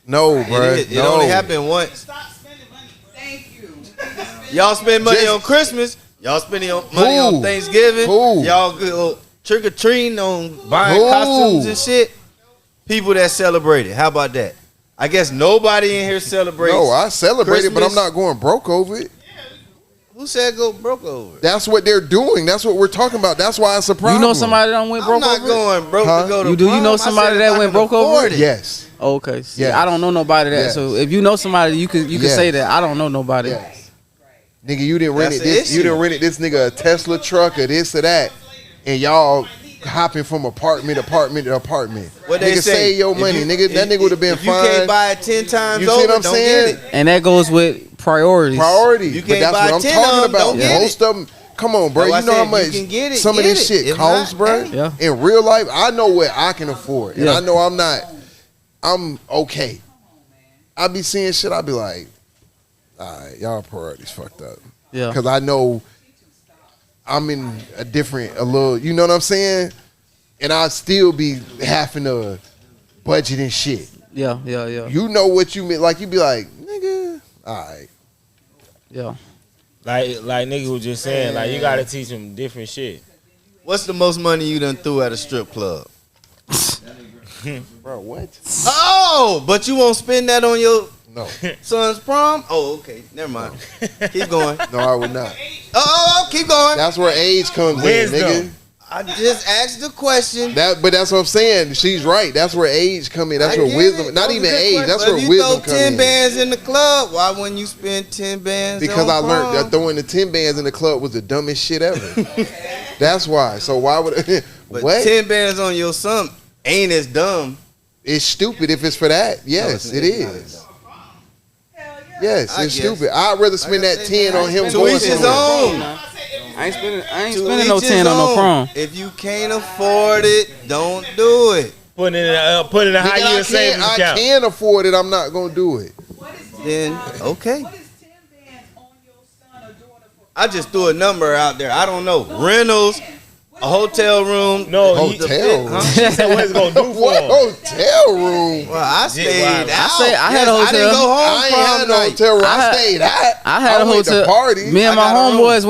No, bro. It only happened once. Stop spending money. Thank you. Y'all spend money Just- on Christmas. Y'all spending money Who? on Thanksgiving. Who? Y'all go trick or treating on buying Who? costumes and shit. People that celebrate it. How about that? I guess nobody in here celebrates. No, I celebrate it, but I'm Christmas. not going broke over it. Who said go broke over it? That's what they're doing. That's what we're talking about. That's why it's a problem. You know somebody that went I'm broke not over it? going broke Huh? to go to You do? You prom. know I said somebody if that I went can broke over afford it? Yes. Okay. See, Yes. I don't know nobody that. Yes. So if you know somebody, you can Yes. say that. I don't know nobody. Yes. Nigga, you didn't rent That's it. the This, you issue. didn't rent it. This nigga a Tesla truck or this or that, and y'all hopping from apartment to apartment. What they nigga, say? save your If money, you- nigga. That nigga would have been if you fine. can't buy it 10 times You see over, what I'm don't saying? get it. And that goes with priorities. Priority. You But can't that's buy what I'm 10 of talking them, about. don't get Most of them. Come on, bro. That's why You know I how said if much you can get it, some of get this it. shit If costs, not, bro. hey. Yeah. In real life, I know what I can afford, and Yeah. I know I'm okay. I be seeing shit. I be like, all right, y'all priorities fucked up. Yeah. Because I know I'm in a little, you know what I'm saying? And I'll still be having to budget and shit. Yeah. You know what you mean? Like you be like, nigga, all right. Yeah. Like nigga was just saying, like you gotta teach them different shit. What's the most money you done threw at a strip club? Bro, what? Oh, but you won't spend that on your No. son's prom? Oh, okay. Never mind. Keep going. No, I would not. Oh, keep going. That's where age comes Wisdom. in, nigga. I just asked the question. But that's what I'm saying. She's right. That's where age come in. That's I where get wisdom. it. Not That was even a good age. question. That's But where if wisdom you comes throw 10 in. bands in the club, why wouldn't you spend 10 bands? Because on I learned prom? that throwing the 10 bands in the club was the dumbest shit ever. That's why. So why would But what? 10 bands on your son ain't as dumb. It's stupid if it's for that. Yes, No, it it's not. is. Yes, I it's guess. stupid. I'd rather spend Like I that said, 10 on him to going each his somewhere. own. I ain't To spending no each 10 his on no own. prom. If you can't afford it, don't do it. Put it in a high Nigga, yield savings I account. can afford it. I'm not gonna do it. Then okay. What is 10 bands on your son or daughter for? I just threw a number out there. I don't know. Rentals, a hotel room. No, Hotel room. He said what it's gonna do for What him. hotel room? Well, I stayed wild. out. I had a I didn't hotel. go home I ain't had prom no night. hotel room. I I had- stayed at. I had a went to hotel. party. Me and I my got a room. homeboys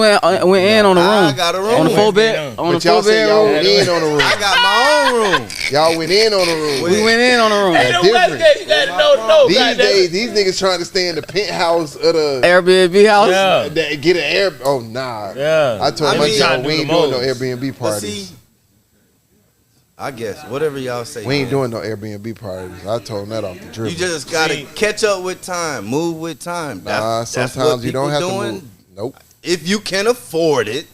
went in on the room. I got a room. On the four Went bed. in. On the But y'all four said y'all went bedroom. in on the room. I got my own room. Y'all went in on the room. We went in on the room. Hey, the different. West, you gotta know, These goddamn days, it. these niggas trying to stay in the penthouse of the Airbnb house. Yeah. get an air. Oh nah. Yeah. I told I my mean- son we ain't doing no Most. Airbnb But parties. see, I guess whatever y'all say. We ain't man. doing no Airbnb parties. I told him that off the dribble. You just gotta See- catch up with time, move with time. Nah, That's what sometimes you don't have people to doing. move. Nope. If you can afford it,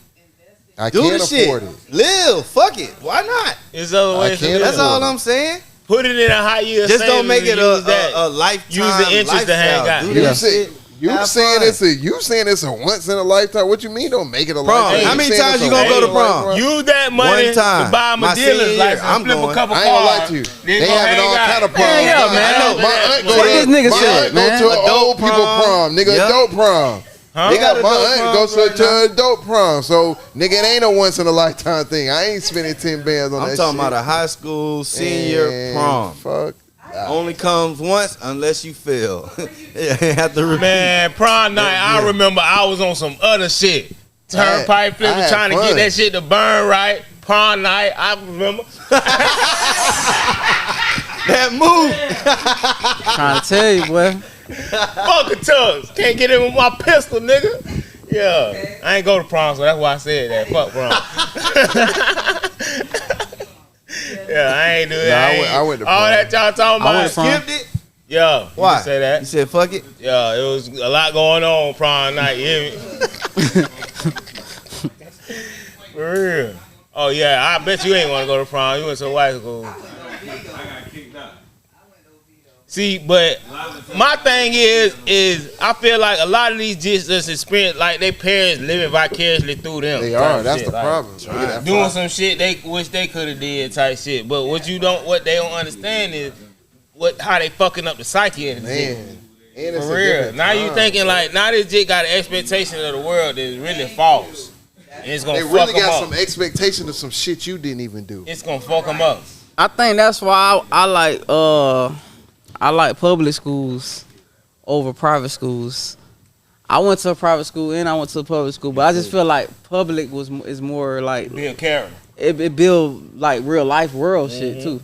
I do can't the shit. afford it. Live, fuck it. Why not? It's other ways to can't do That's it. all I'm saying. Put it in a high yield Just savings don't make it and use that. a lifetime. Use the interest to hang lifestyle. out. Do You that say- shit. You Have saying fun. it's a once in a lifetime? What you mean? Don't make it a Prom. lifetime. How You many saying times it's you a gonna go to once in a prom? lifetime? Use that money One time. to buy my My dealer's senior license, year, I'm flip a going. couple I ain't gonna lie cars. to you. then They go having hang all out. kind of proms. Yeah, My man. aunt go What to- this nigga my said, aunt man? go to an Adult old people prom. prom, nigga. Yeah. Adult prom. Huh? They got My adult aunt proms goes right to now. adult prom, so nigga, it ain't a once in a lifetime thing. I ain't spending 10 bands on I'm that talking shit. about a high school senior Man, prom. Fuck. Only comes once unless you fail. You have to repeat. Man, prom night, I remember I was on some other shit. Turnpike I flipping, had trying to fun. get that shit to burn right. Prom night, I remember. That move. Trying to tell you, boy. Fuck a tugs. Can't get in with my pistol, nigga. Yeah. I ain't go to prom, so that's why I said that. Fuck prom. Yeah, I ain't do that. I went to All prom. that y'all talking I about. went to prom. Skipped it. Yeah. you Why? can say You that. said fuck it. Yeah, it was a lot going on prom night. You hear me? For real. Oh, yeah, I bet you ain't want to go to prom. You went to white school. See, but my thing is I feel like a lot of these just experience like their parents living vicariously through them. They type are. That's shit. the Like, problem. Yeah, that's Doing why. some shit they wish they could have did type shit. But what they don't understand is how they fucking up the psyche of the shit. Man. And it's For a real. different Now you time. thinking like now this jit got an expectation of the world that is really false. And it's gonna They fuck really them got up. some expectation of some shit you didn't even do. It's gonna fuck them up. I think that's why I like public schools over private schools. I went to a private school and I went to a public school, but I just feel like public is more like Be a character. it build like real life world shit too.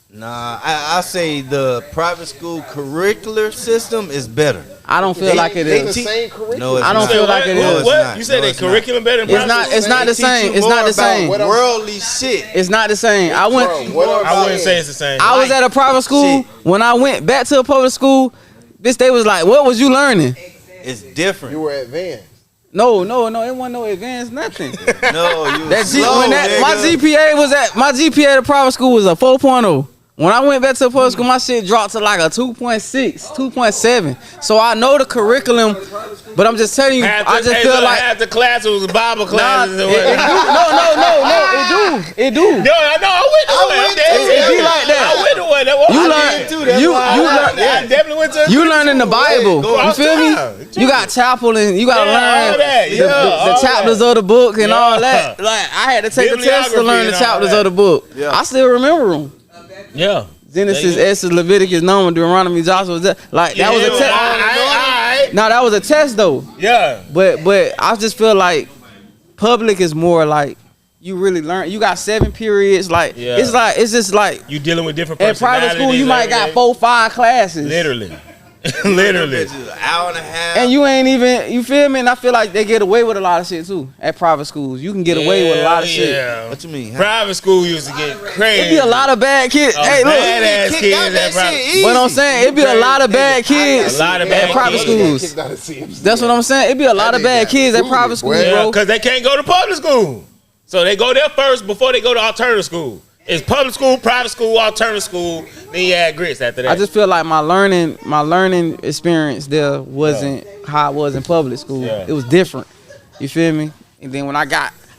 Nah, I say the private school curricular system is better. I don't feel like it They is. the same curriculum. No, it's I don't not. feel like it What? is. What? not. You said No, they it's not. curriculum better than It's private not. school? It's not the They teach same. you It's not more the same. about worldly shit. It's not the same. I went. Bro, what I'm I wouldn't saying- say it's the same. I was at a private school. Shit. When I went back to a public school, bitch, they was like, "What was you learning?" It's different. You were advanced. No, it wasn't no advanced nothing. No, you That G, slow, when that, my nigga. GPA at the private school was a 4.0. When I went back to the public school, my shit dropped to like a 2.6, 2.7. So I know the curriculum, but I'm just telling you, I just feel like half the class was Bible nah, classes. it do. No, it do. No, I know. I went to one. It be like that. I went to one. That's You learn. definitely went to. You learning the Bible. go You feel me? outside. You got chapel and you gotta Yeah, all learn that. the, Yeah, the all chapters that. of the book and Yeah. all that. Like I had to take a test to Bibliography learn the and all chapters that. of the book. Yeah. I still remember them. Yeah. Genesis, There you go. Exodus, Leviticus, Numbers, Deuteronomy, Joshua. Like that was a test. test. No, that was a test though. Yeah. But I just feel like public is more like you really learn. You got 7 periods. Like Yeah. it's just like You dealing with different in private school you personalities might every got day. 4-5 classes. Literally. Literally. Bitch is an hour and a half. And you ain't even, you feel me? And I feel like they get away with a lot of shit too at private schools. You can get away with a lot of shit. Yeah. What you mean? Private school used to get crazy. It be a lot of bad kids. Hey, look. badass Kick kids out at that private. shit easy. But I'm saying it be a lot of bad kids A lot of at bad private kids. schools. That's what I'm saying. It be a lot of bad kids at private schools, Yeah, bro. because they can't go to public school. So they go there first before they go to alternative school. It's public school, private school, alternative school. Then you add grits after that. I just feel like my learning experience there wasn't how it was in public school. Yeah. It was different. You feel me? And then when I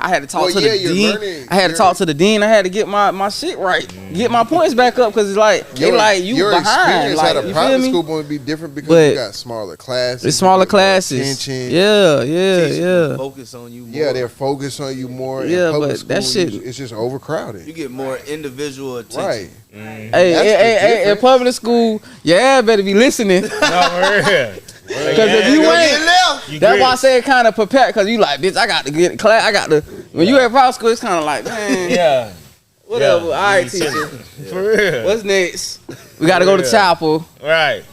had to talk Well, to yeah, the you're dean. learning- I had to talk to the dean. I had to get my shit right, get my points back up because it's like they like you your behind. experience Like, at a you private feel me? school would be different because But you got smaller classes. It's smaller you get more classes. attention. Yeah. Focus on you more. Yeah, they're focused on you more. In Yeah, public but that school, shit- it's just overcrowded. You get more individual attention. Right. Hey, That's the in difference. public school, yeah, better be listening. No, for real. Because if you ain't, You that's why I grits. say it kind of prepared. Because you like, bitch, I got to get in class. I got to. When you at private school, it's kind of like, man, Yeah. whatever. Yeah. All right, You teacher. For real. What's next? We got to go to Yeah. chapel. Right.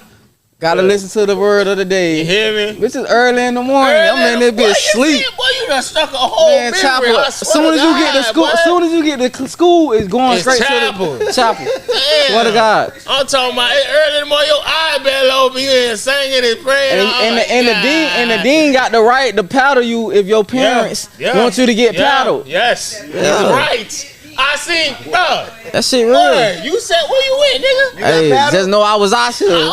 Got to listen to the word of the You day. hear me? Which is early in the morning. I'm in this bitch sleep. Boy, you done stuck a whole Man, memory. chapel. I As swear soon as you get to God, school, boy. as soon as you get to school, it's going It's straight chapel. to the chapel. Damn. Swear to God. I'm talking about it early in the morning. Your eye bell open, you in singing and praying. And the dean got the right to paddle you if your parents want you to get paddled. Yes. Yeah. That's right. I seen, bro. That shit real. Boy, you said where you went, nigga? Hey, just know I was out here.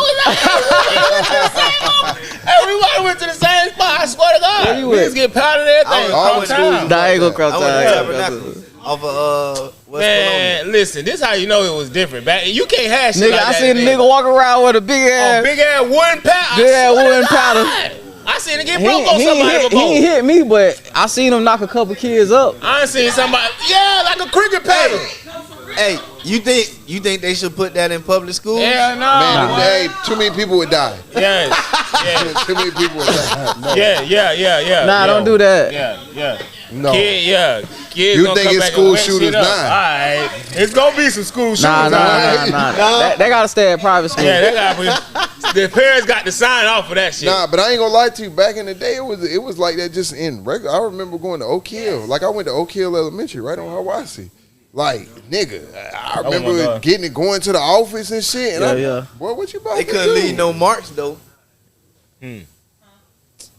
Everybody went to the same spot. I swear to God. Where you We at? just get powdered and everything. I All the went to time. Nah, I ain't gonna cross I went to time. Tabernacle off of West Columbia. Man, listen, this how you know it was different. Back, you can't have shit Nigga, like I that seen a today. nigga walk around with a big Oh, ass. big ass wooden paddle. Big ass wooden paddle. I seen it get He broke on ain't somebody hit, before. he ain't hit me, but I seen him knock a couple kids up. I done seen somebody, yeah, like a cricket paddle. Hey, you think they should put that in public school? Yeah, no. Man, boy. hey, too many people would die. Yes. Too many people would die. No. Yeah. Nah, don't do that. Yeah. No. Kids You gonna think come it's back school and wet shooters shit up. now? All right. It's gonna be some school shooters. Nah. all right. They gotta stay at private school. Yeah, they got the parents got to sign off for that shit. Nah, but I ain't gonna lie to you. Back in the day, it was like that just in regular. I remember going to Oak Hill. Like I went to Oak Hill Elementary right on Hiwassee. Like nigga, I Oh my remember God. going to the office and shit. And Yeah. Boy, what you about They to couldn't do? leave no marks though.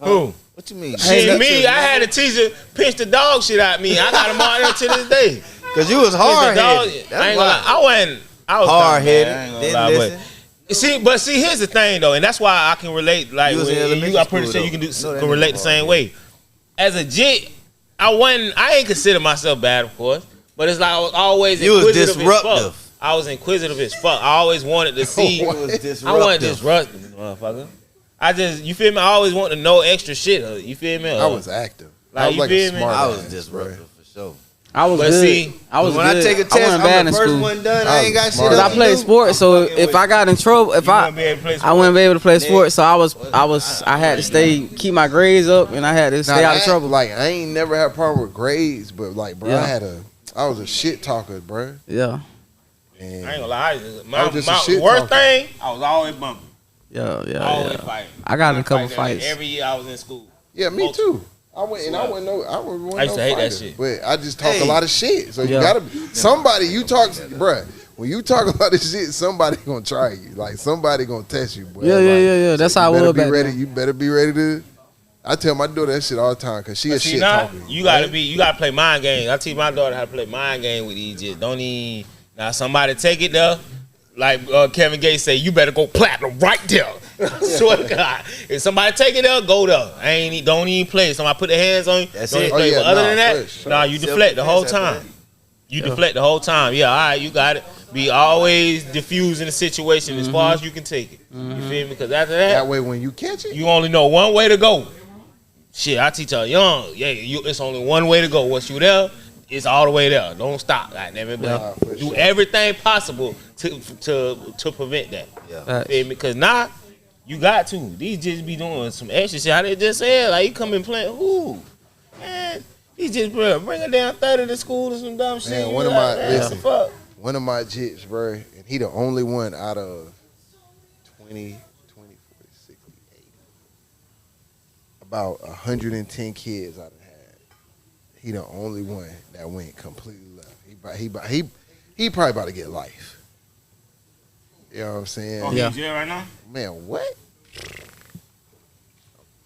Who? What you mean? Shit, me, I had a teacher pinch the dog shit out me. I got him on there to this day. Cause you was hard I headed. ain't gonna lie. I was Hard headed. I ain't gonna Didn't lie, listen. See, here's the thing though, and that's why I can relate. Like, You was in when elementary I'm pretty school, sure you can though. No, that can nigga relate the was same hard. way. As a jit, I ain't consider myself bad, of course, but it's like I was always You was inquisitive as disruptive. fuck. I was inquisitive as fuck. I always wanted to see. You was I disruptive. wasn't disruptive, motherfucker. You feel me? I always wanted to know extra shit. You feel me? I was active. Like, I was you like a feel me? smart I man, was disruptive for sure. I was But good. see, I was When good. I take a test, wasn't bad I'm the in first school. one done. I I ain't got was shit smart. else Cause I to played do. sports, so Fucking if with I got in trouble, if You I wouldn't be able to play I wouldn't be able to play sports, so I had to keep my grades up, and I had to stay out of trouble. Like I ain't never had a problem with grades, but like, bro, Yeah. I was a shit talker, bro. Yeah, And I ain't gonna lie. I was just a My shit worst talker. thing, I was always bumping. yeah. Always fighting. I got in a couple Fighting fights. every year I was in school. yeah, me Most- too. I wasn't I no used to hate that fighter, shit. but I just talk Hey. a lot of shit. So you Yeah. gotta be somebody. You talk, bruh. When you talk a lot of shit, somebody gonna try you. Like somebody gonna test you, boy. Yeah. That's how I you better was be back ready. then. You better be ready to. I tell my daughter that shit all the time because she a See, shit now, talker. you gotta play mind games. I teach my daughter how to play mind game with these just don't even now somebody take it there. Like Kevin Gates say, you better go platinum right there. Swear to God. If somebody take it there, go there. Don't even play. Somebody put their hands on you. That's don't it. even play. Oh, yeah, But other nah, than that, for sure. nah, you deflect the whole Self-defense after time. You deflect the whole time. Yeah, all right, you got it. Be always diffusing the situation as far as you can take it. You feel me? Because after That way, when you catch it, you only know one way to go. Shit, I teach her young. Yeah, it's only one way to go. Once you there, it's all the way there. Don't stop. Like, never do sure. everything possible to prevent that. Yeah. You feel me? Because now you got to. These just be doing some extra shit. How they just said, like, you come and play. Ooh, man, he just bring a damn 30 to school or some dumb shit. Man, You one of like, my- man, listen. fuck. one of my jits, bro, and he the only one out of 20, 40, 60, 80. About 110 kids I done had. He the only one that went completely left. He probably about to get life. You know what I'm saying? Oh, he in jail right now? Man, what?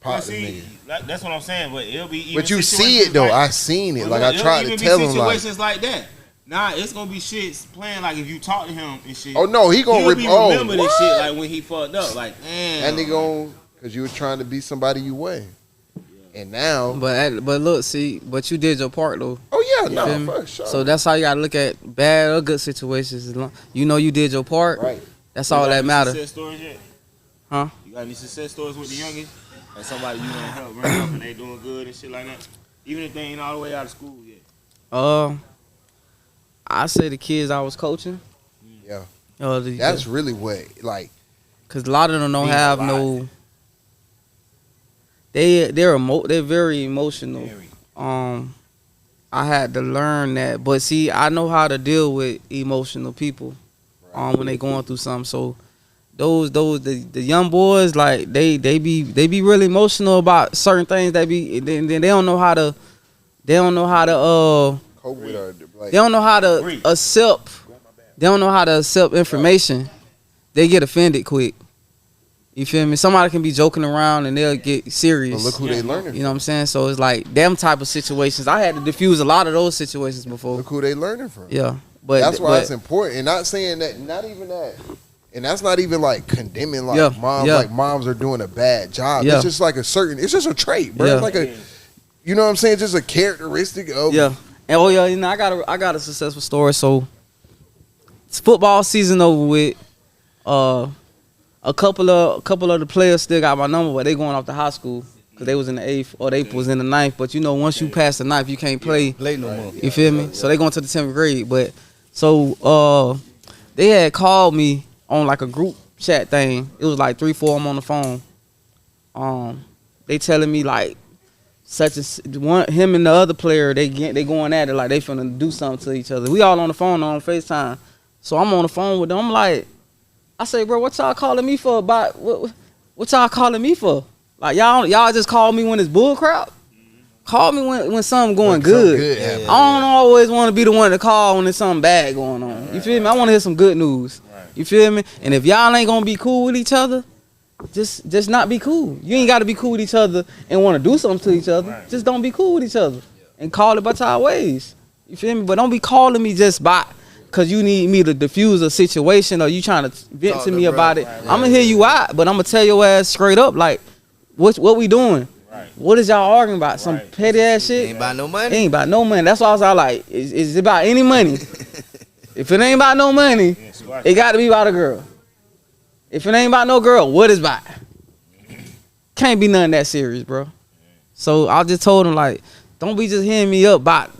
Well, Pop see, that's what I'm saying. But it'll be. Even but you see it though. like, I seen it. Well, Like look, I tried it'll to even tell be him. Like, situations like that. Nah, it's gonna be shit playing like if you talk to him and shit. oh no, he gonna he'll be remember this what? shit like when he fucked up. Like, damn. And they gon' cause you was trying to be somebody you weren't. And now, But look, see, but you did your part though. oh yeah, You no, feel me? for sure. So that's how you gotta look at bad or good situations. As long- You know you did your part. right. That's You all got that any matters. Success stories yet? Huh? You got any success stories with the youngest? Like somebody you done help bring up and they doing good and shit like that? Even if they ain't all the way out of school yet. I say the kids I was coaching. Yeah. That's Really what, like, because a lot of them don't Means have a lot. no. They're very emotional. Very. I had to learn that, but see, I know how to deal with emotional people. When they going through something. So the young boys, like they be really emotional about certain things. Then they don't know how to cope with her. Like, they don't know how to Agree. accept. They don't know how to accept information. They get offended quick. You feel me? Somebody can be joking around and they'll get serious. but look who they learning You know what I'm saying? So it's like them type of situations. I had to diffuse a lot of those situations from. before. Look who they learning from. Yeah, but That's why but- it's important. And not saying that, not even that. And that's not even like condemning like Yeah, moms, yeah. like moms are doing a bad job. Yeah. It's just like it's just a trait, bro. Yeah. It's like you know what I'm saying? Just a characteristic of Yeah. And you know, I got a successful story. So it's football season over with. A couple of the players still got my number, but they going off to high school because they was in the 8th or they was in the 9th. But you know, once you pass the 9th, you can't play. Play no more. You feel me? So they going to the 10th grade. But so they had called me on like a group chat thing. It was like 3-4 of them on the phone. They telling me like such as one him and the other player they going at it like they finna do something to each other. We all on the phone on FaceTime. So I'm on the phone with them. I'm like, I say, bro, what y'all calling me for about what y'all calling me for? Like y'all just call me when it's bull crap? Call me when something going good. Yeah. I don't always want to be the one to call when there's something bad going on. You feel me? I want to hear some good news. You feel me? And if y'all ain't gonna be cool with each other, just not be cool. You ain't got to be cool with each other and want to do something to each other. Just don't be cool with each other and call it by our ways. You feel me? But don't be calling me just by because you need me to diffuse a situation or you trying to vent Talk to to me bro. about it. Right. I'm gonna hear you out, but I'm gonna tell your ass straight up like, what we doing? Right. What is y'all arguing about? Some Right. petty ass shit? Ain't buy no It money. ain't about no money. That's why I was all like, it's about any money. If it ain't about no money, Yeah, squash it got to be about a girl. If it ain't about no girl, what is about? Can't be nothing that serious, bro. So I just told him like, don't be just hitting me up about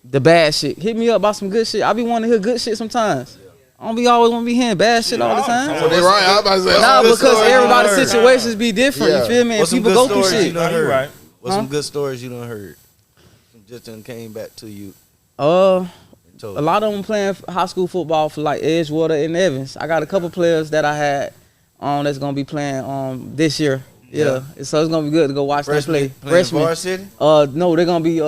the bad shit. Hit me up about some good shit. I be wanting to hear good shit sometimes. I don't be always want to be hearing bad shit all the time. So they right. I'm about to say, Nah, good because story you everybody's heard? situations be different. Yeah. You feel me? And What's some people good go through stories you shit. done No, you heard? right. What's Huh? some good stories you done heard? Just done came back to you. Uh, and told A you. lot of them playing high school football for like Edgewater and Evans. I got a couple players that I had that's gonna be playing this year. Yeah. So it's gonna be good to go watch them play. Playing varsity? No, they're gonna be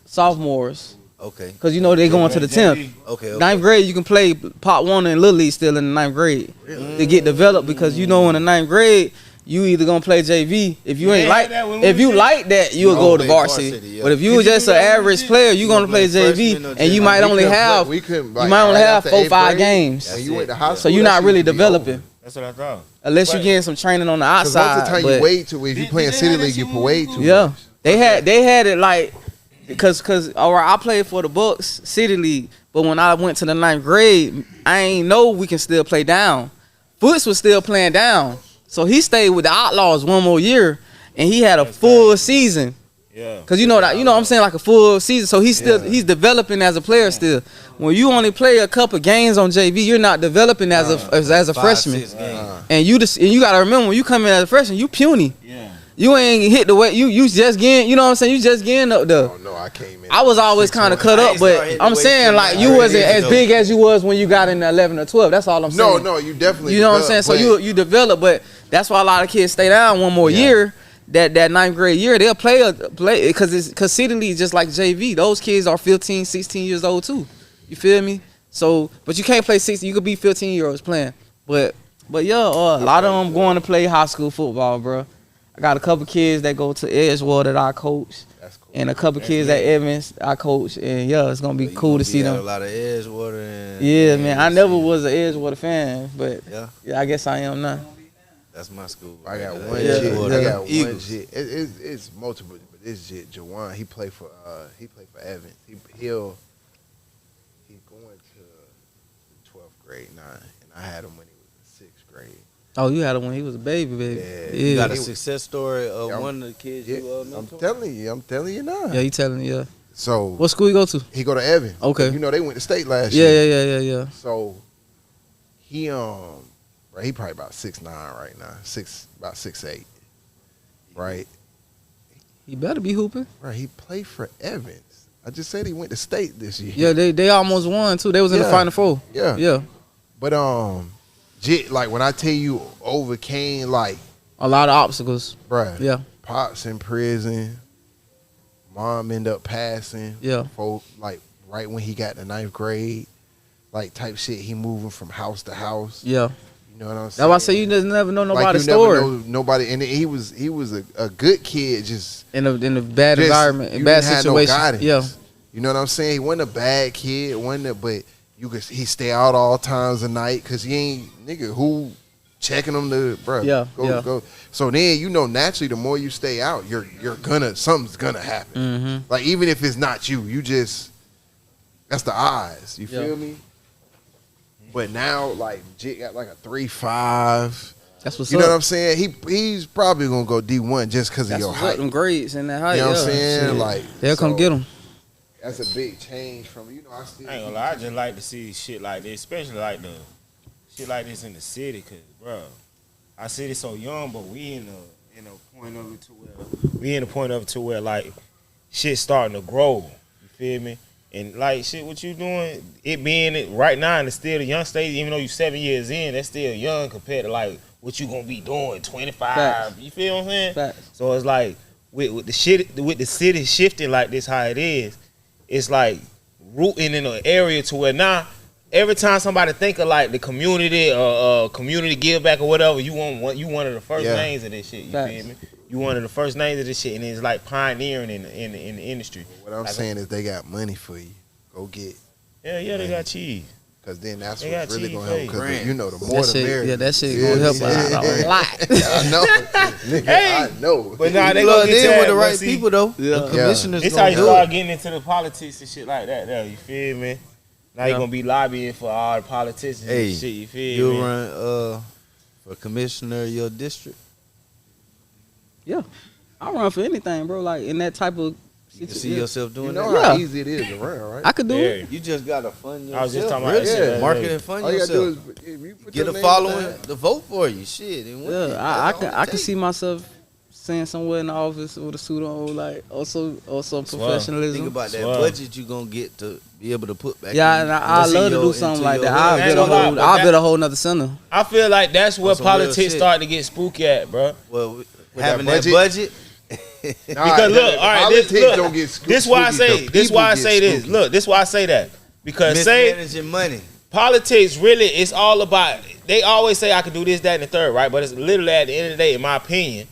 sophomores Okay. because you know they going to the 10th. Okay. Ninth grade, you can play Pop 1 and Little League still in the 9th grade to get developed because you know in the 9th grade you either gonna play JV. If you ain't Yeah, like that when we if you was like that, you'll You go gonna to play varsity. varsity, yeah. But if you Did was you just do an that when average you player, you gonna play play JV freshman or and you JV? might only have we couldn't. you might only have 4-5 games. And you went to high school. So you're not really developing That's what I thought. unless you're getting some training on the Because outside. most of the time but- you wait too. If you Did playing they city have that league, you shit can wait when too. we Yeah, much. they had it like because all right, I played for the Bucks City League, But when I went to the 9th grade, I ain't know we can still play down. Foots was still playing down. So he stayed with the Outlaws one more year, and he had a full season. Yeah. Cause you know what I'm saying, like a full season. So he's developing as a player still. When you only play a couple games on JV, you're not developing as a freshman. And you gotta remember, when you come in as a freshman, you puny. Yeah. You ain't hit the way you just getting. You know what I'm saying? You just getting up there. Oh no, I came in. I was always kind of cut up, but I'm saying like you wasn't as big as you was when you got in the 11 or 12. That's all I'm saying. No, you definitely. You know what I'm saying? So you develop, but that's why a lot of kids stay down one more year. That 9th grade year, they'll play because it's considerably just like JV. Those kids are 15, 16 years old too. You feel me? So, but you can't play 16. You could be 15-year-olds playing. But yeah, a lot of them going to play high school football, bro. I got a couple kids that go to Edgewater that I coach. That's cool. And a couple kids at Evans I coach. And yeah, it's gonna be cool to see them. A lot of Edgewater. Yeah, man. I never was an Edgewater fan, but yeah, I guess I am now. That's my school. I got one jit. I got one jit. It's multiple, but this jit, Jawan, he played for Evans. He's going to 12th grade now, and I had him when he was in 6th grade. Oh, you had him when he was a baby. Yeah. You got a success story of one of the kids you mentored? I'm telling you now. Yeah, you telling me, yeah. So what school you go to? He go to Evans. Okay. You know they went to state last year. Yeah. So he he probably about 6'9" right now. About 6'8". Right? He better be hooping. Right, he played for Evans. I just said he went to state this year. Yeah, they almost won too. They was in the Final Four. Yeah. But like when I tell you overcame like a lot of obstacles. Bruh. Yeah. Pops in prison. Mom ended up passing. Yeah. Like right when he got to 9th grade. Like type shit. He moving from house to house. Yeah. You know what I'm saying? That's why I say you just never know nobody's like story. Never know nobody, and he was a good kid, just in a bad environment, in bad situation. No yeah, you know what I'm saying? He wasn't a bad kid, but he stay out all times of night because he ain't nigga who checking him to go. So then naturally the more you stay out, something's gonna happen. Mm-hmm. Like even if it's not you just that's the odds. You feel me? But now, like, Jit got like a 3.5. That's what's you up. know what I'm saying? He's probably gonna go D1 just because of your height. Them grades and that height. You know what I'm saying? Shit. Like they'll come get him. That's a big change from I still. I ain't gonna lie. I just like to see shit like this, especially like the shit like this in the city, cause bro, our city's so young, but we in a point of it to where like shit starting to grow. You feel me? And like shit, what you doing? It being right now in the still the young stage, even though you 7 years in, that's still young compared to like what you gonna be doing 25. Facts. You feel what I'm saying? Facts. So it's like with the city shifting like this, how it is, it's like rooting in an area to where now every time somebody think of like the community or community give back or whatever, you one of the first names of this shit. You feel me? You one of the first names of this shit, and it's like pioneering in the industry. What I'm saying is they got money for you. Go get. Yeah, they got cheese. Cause then that's what's really gonna help. Cause the more that the merrier. Yeah, that shit gonna help a lot. I know, nigga. Hey, I know. But now they gonna get with the right people though. Yeah. The commissioners. It's how you start getting into the politics and shit like that. Though, you feel me? Now you gonna be lobbying for all the politicians and shit. You feel me? You run for commissioner of your district. Yeah, I run for anything, bro. Like in that type of You can see yourself doing you know that. how easy it is to run, right? I could do it. You just gotta fund yourself. I was just talking about really? Market and fund All you yourself. gotta do is you put Get your a name following down. to vote for you. Shit. And I can see myself staying somewhere in the office with a suit on, like also professionalism. Think about that Swell. budget you gonna get to be able to put back. Yeah, in and I love to do into something like your that. hood. I'll build a whole nother center. I feel like that's where some real politics shit. start to get spooky at, bro. Well, that having that budget? budget. Because look, all right, politics look, don't get this why I spooky, say the this. Why I people say get this. spooky. Look, this why I say that. Because say Mismanaging money. politics really it's all about. They always say I can do this, that, and the third, right? But it's literally at the end of the day, in my opinion,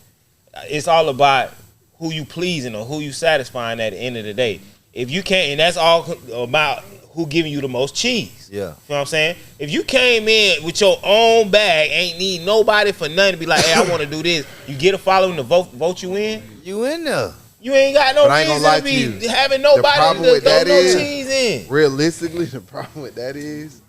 it's all about who you pleasing or who you satisfying at the end of the day. If you can't, and that's all about who giving you the most cheese. Yeah. You know what I'm saying? If you came in with your own bag, ain't need nobody for nothing to be like, hey, I want to do this. You get a following to vote you in. You in there. You ain't got no But I ain't reason gonna lie to to be you. having nobody problem to with throw that no is- cheese in. Realistically, the problem with that is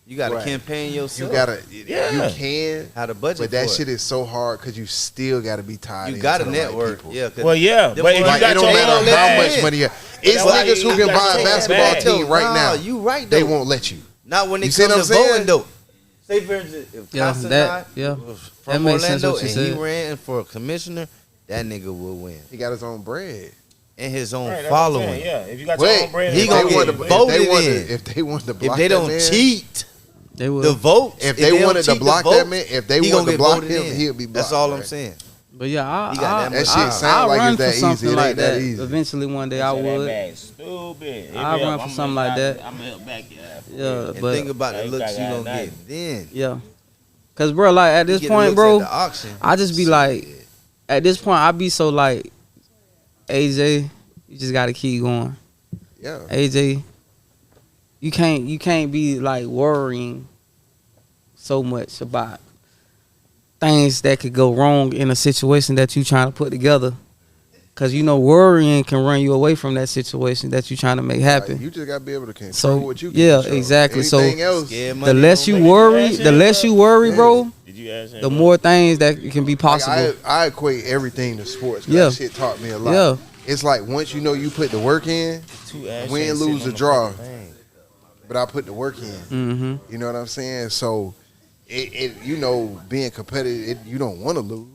You got to Right. campaign yourself. you gotta, Yeah. you can, how to budget but that for shit is so hard because you still gotta be tied. You into got to the right network. people. Yeah. 'cause Well, yeah, them but if you boys- Like, got it don't your matter own how bag, much money you have. It's That's why niggas who you can gotta buy a take basketball that team Nah, right now. You right They though. won't let you. Not when You it see comes what to I'm saying? voting though. Say for instance, if Yeah, Constantine that- yeah. was That from makes sense Orlando what you and he said. ran for a commissioner, that nigga will win. He got his own bread. And his own Right, that's what I'm saying, following. Yeah, if you got your Wait, own brand, he if gonna they get wanted to- voted if they wanted to If block they that don't man, cheat They will. the votes, if they don't wanted to cheat the block that votes, man, if they he gonna wanted to get block voted him, in. he'll be blocked. That's all I'm right? saying. But yeah, He got that much shit time. sound like run it's for that something easy. It like ain't that that. easy. Eventually, one day I That would. bag stupid. I'll run for something like that. I'm gonna help back you. Yeah, And but think about the Like, looks you you got gonna nothing. get then. yeah, cause bro, like at this You get the point, looks bro, at the auction. I just be like, at this point, I be so like, AJ, you just gotta keep going. Yeah. AJ, you can't be like worrying so much about things that could go wrong in a situation that you trying to put together. Cause you know worrying can run you away from that situation that you trying to make happen. Like, you just gotta be able to control So, what you can yeah, control. exactly. So, Anything else, Scared The money less don't you make worry, bro, Did you ask him? the more things that can be like, possible. I equate everything to sports. 'Cause Yeah. That shit taught me a lot. Yeah. It's like once you know you put the work in, Two ass win, checks lose, sitting or on draw. the fucking thing. but I put the work in. Mm-hmm. You know what I'm saying? So, you know, being competitive, you don't want to lose,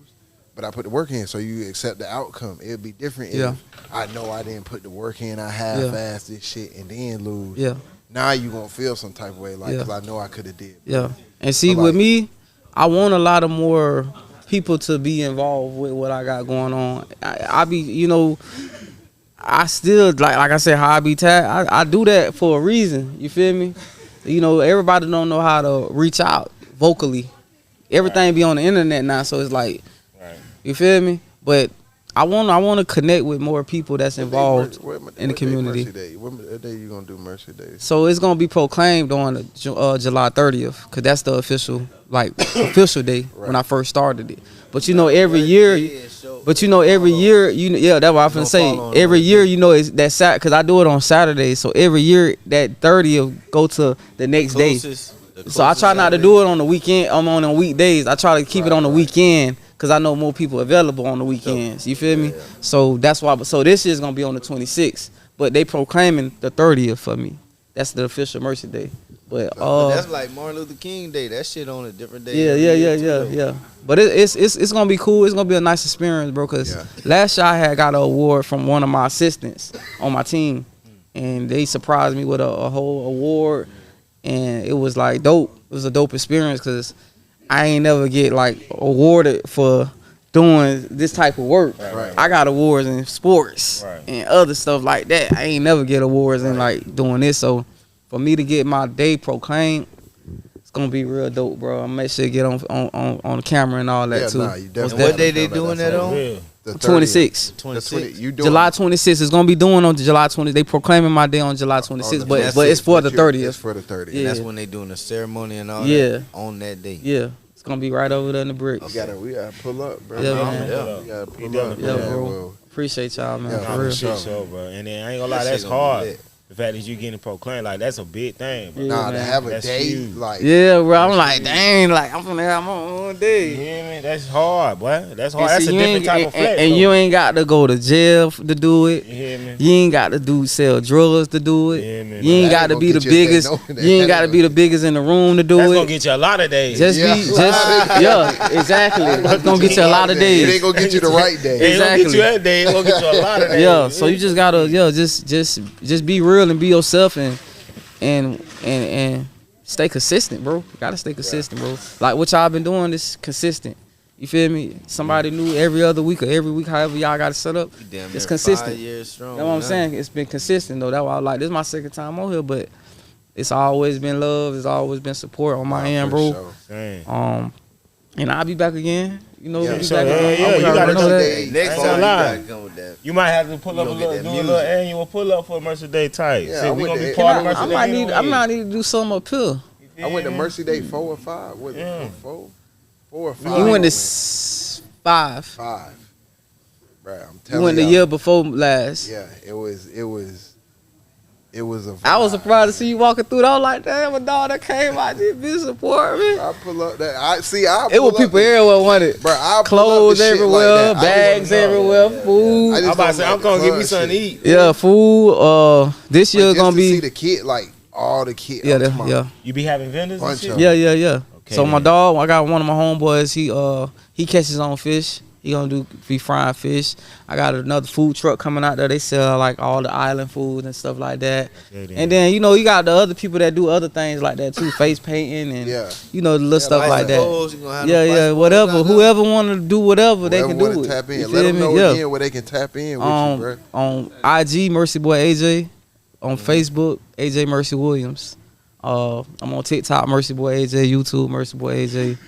but I put the work in, so you accept the outcome. It'd be different Yeah. if I know I didn't put the work in, I half-assed this shit, and then lose. Yeah. Now you gonna feel some type of way, like, Yeah. because I know I could have did. Yeah. And see, So, with like- me, I want a lot of more people to be involved with what I got going on. I be, you know, I still like I said, how I be tagged. I do that for a reason. You feel me? You know, everybody don't know how to reach out vocally. Everything be on the internet now, so it's like, Right. you feel me? But I want to connect with more people that's involved in the community. Mercy Day? What day you gonna do Mercy Day? So it's gonna be proclaimed on July 30th, cause that's the official official day when I first started it. But you know, every year, that's what I'm finna say. Every year, you know, it's that Sat, cause I do it on Saturdays. So every year that 30th go to the next day. So I try not to do it on the weekend. I'm on weekdays. I try to keep it on the weekend because I know more people available on the weekends. You feel me? So that's why. So this year's gonna be on the 26th, but they proclaiming the 30th for me. That's the official Mercy Day. But that's like Martin Luther King Day. That shit on a different day. yeah. But it's gonna be cool. It's gonna be a nice experience, bro. Cause last year I got an award from one of my assistants on my team, and they surprised me with a whole award, and it was like dope. It was a dope experience because I ain't never get like awarded for doing this type of work. Right. I got awards in sports Right. and other stuff like that. I ain't never get awards in like doing this. So for me to get my day proclaimed, it's gonna be real dope, bro. I'm make sure to get on the camera and all that Yeah, too. nah, you And definitely what day gotta they feel doing that's that all. on? Real. The 30th. 26. The 20. You doing July 26th is gonna be doing on July 20th. They proclaiming my day on July 26th, on but the- it's for the It's 30th. for the 30th. Yeah. And that's when they doing the ceremony and all Yeah. that on that day. Yeah, it's gonna be right over there in the bricks. We gotta pull up, bro. Yeah, man. We gotta pull Yeah, up. yeah, man. bro. Well, Appreciate y'all, man. Yeah, for for real. sure. So, bro, and then I ain't gonna lie, That that's shit gonna be hard. lit. The fact that you getting proclaimed, like that's a big thing, bro. Yeah, nah, to man. have a That's day huge. like Yeah, bro. I'm like, dang, like I'm gonna have my own You day. hear me? That's hard, boy. That's hard. And That's see, a you different ain't- type of flex. and you ain't got to go to jail to do it. You hear me? You ain't got to sell drugs to do it. Yeah, man. You ain't That got ain't to gonna be the get you if they biggest. know that. You ain't got to be the biggest in the room to do That's gonna it. get you a lot of days. Just Yeah. exactly. It's gonna get you a lot of It days. ain't gonna get you the right day. It ain't gonna get Exactly. you that day. It's gonna get you a lot of days. Yeah, so you just gotta just be real and be yourself and stay consistent, bro. You gotta stay consistent, bro. Like what y'all been doing is consistent. You feel me? Somebody new every other week or every week, however y'all got it set up. You damn It's near consistent. 5 years strong. That's what I'm now. saying. It's been consistent though. That's why I like this is my second time on here, but it's always been love. It's always been support on my end, For bro. sure. Dang. And I'll be back again. You know, Yeah, be so, back yeah, again. yeah, you gotta know know that. that. Next I ain't time gonna you lie. gotta come with that. You might have to pull You up a gonna get little, that do a little music. annual pull up for Mercy Day tight. Yeah, See, I we went gonna to- be part of I Mercy Day. might anyway. need to do something up here. I went to Mercy Day 4 or 5. Was it Yeah. 4? 4 or 5? You went to 5. 5. Bruh, I'm You telling went the y'all. year before last. Yeah, it was a vibe. I was surprised to see you walking through. I was like, damn, a dog that came out this bitch support me. I pull up that. It was people everywhere wanted. Bro, I Clothes everywhere, bags everywhere, food. I'm about to say, I'm gonna give me something to eat. Yeah, food. This year Just gonna to be. see the kid, like all the kids. Yeah. You be having vendors and Bunch shit? of- Yeah. Okay, So my then. dog, I got one of my homeboys. He catches his own fish. He gonna be frying fish. I got another food truck coming out there. They sell like all the island food and stuff like that. Okay, then. And then you got the other people that do other things like that too, face painting and Yeah. the little stuff like that. Yeah, Yeah, whatever. Whoever want to do whatever, they can Whoever do wanna it. tap in. You Let feel them know me? Yeah. again where they can tap in with you, bro. On IG, Mercy Boy AJ. On Facebook, AJ Mercy Williams. I'm on TikTok, Mercy Boy AJ. YouTube, Mercy Boy AJ.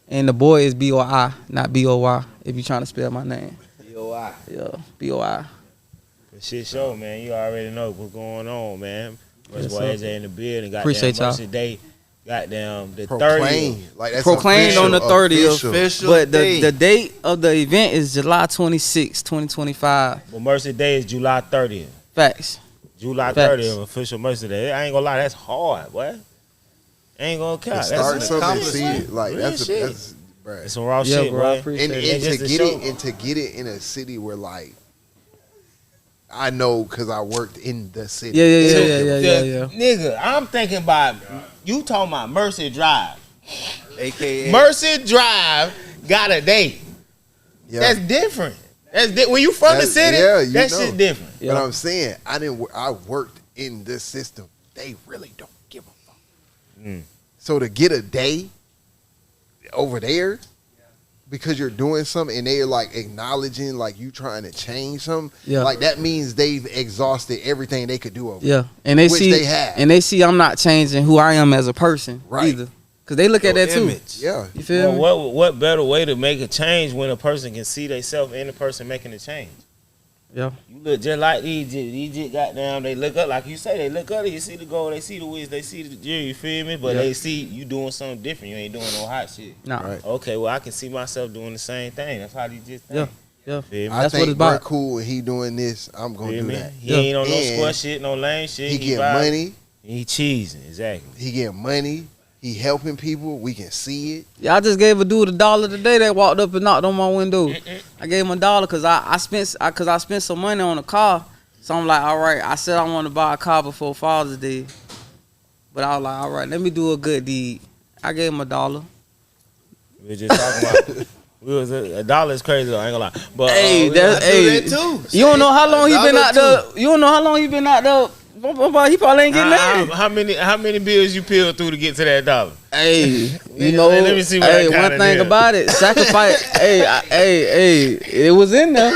And the boy is BOI, not BOY. If you trying to spell my name. BOI. Yeah, BOI. For shit show, man. You already know what's going on, man. First Yes, boy sir. AJ in the building. Goddamn Appreciate y'all. Mercy Day. Goddamn the 30th. Proclaim. Like that's Proclaimed on the 30th. Official But day. the date of the event is July 26, 2025. Well, Mercy Day is July 30th. Facts. July Facts. 30th, official Mercy Day. I ain't gonna lie, that's hard, boy. Ain't gonna To count. start That's something, see it, like Real that's shit. bro. It's some raw Yeah, shit, bro. I boy. appreciate And it. just to to get show. it and to get it in a city where like I know because I worked in the city. Yeah. Nigga, I'm thinking about you talking about Mercy Drive. AKA. Mercy Drive got a date. Yeah. That's different. When you from the That's- city, yeah, you that know. shit different. Yeah. But I'm saying I worked in this system. They really don't give a fuck. Mm. So to get a day over there because you're doing something and they're like acknowledging like you trying to change something, Yeah. like that means they've exhausted everything they could do over Yeah. And they Which see they have. and they see I'm not changing who I am as a person Right. either. Cause they look at that too. Image. Yeah. You feel me? Well, what better way to make a change when a person can see themselves in the person making the change? Yeah. You look just like these just goddamn, they look up, like you say, they look up, you see the goal, they see the wiz, they see the jury, you feel me? But Yeah. they see you doing something different, you ain't doing no hot shit. Nah. Right. Okay, well, I can see myself doing the same thing. That's how you just think. Yeah. Feel me? I That's what think it's about. we're cool and he doing this. I'm gonna Feel do me? that. He Yeah. ain't on no And square shit, no lame shit. He get vibe. money. He cheesing, exactly. He get money. He helping people. We can see it. Yeah, I just gave a dude $1 today that walked up and knocked on my window. I gave him $1 because I spent some money on a car. So I'm like, all right. I said I want to buy a car before Father's Day, but I was like, all right, let me do a good deed. I gave him $1. We were just talking about. $1 is crazy though, I ain't gonna lie. But Hey, I that's do that too. You don't know how long he been $1 out there. You don't know how long he been out there. He probably ain't getting married. how many bills you peeled through to get to that $1? Hey, you know. Let me see what I hey, got one in thing there. about it, sacrifice. hey, it was in there.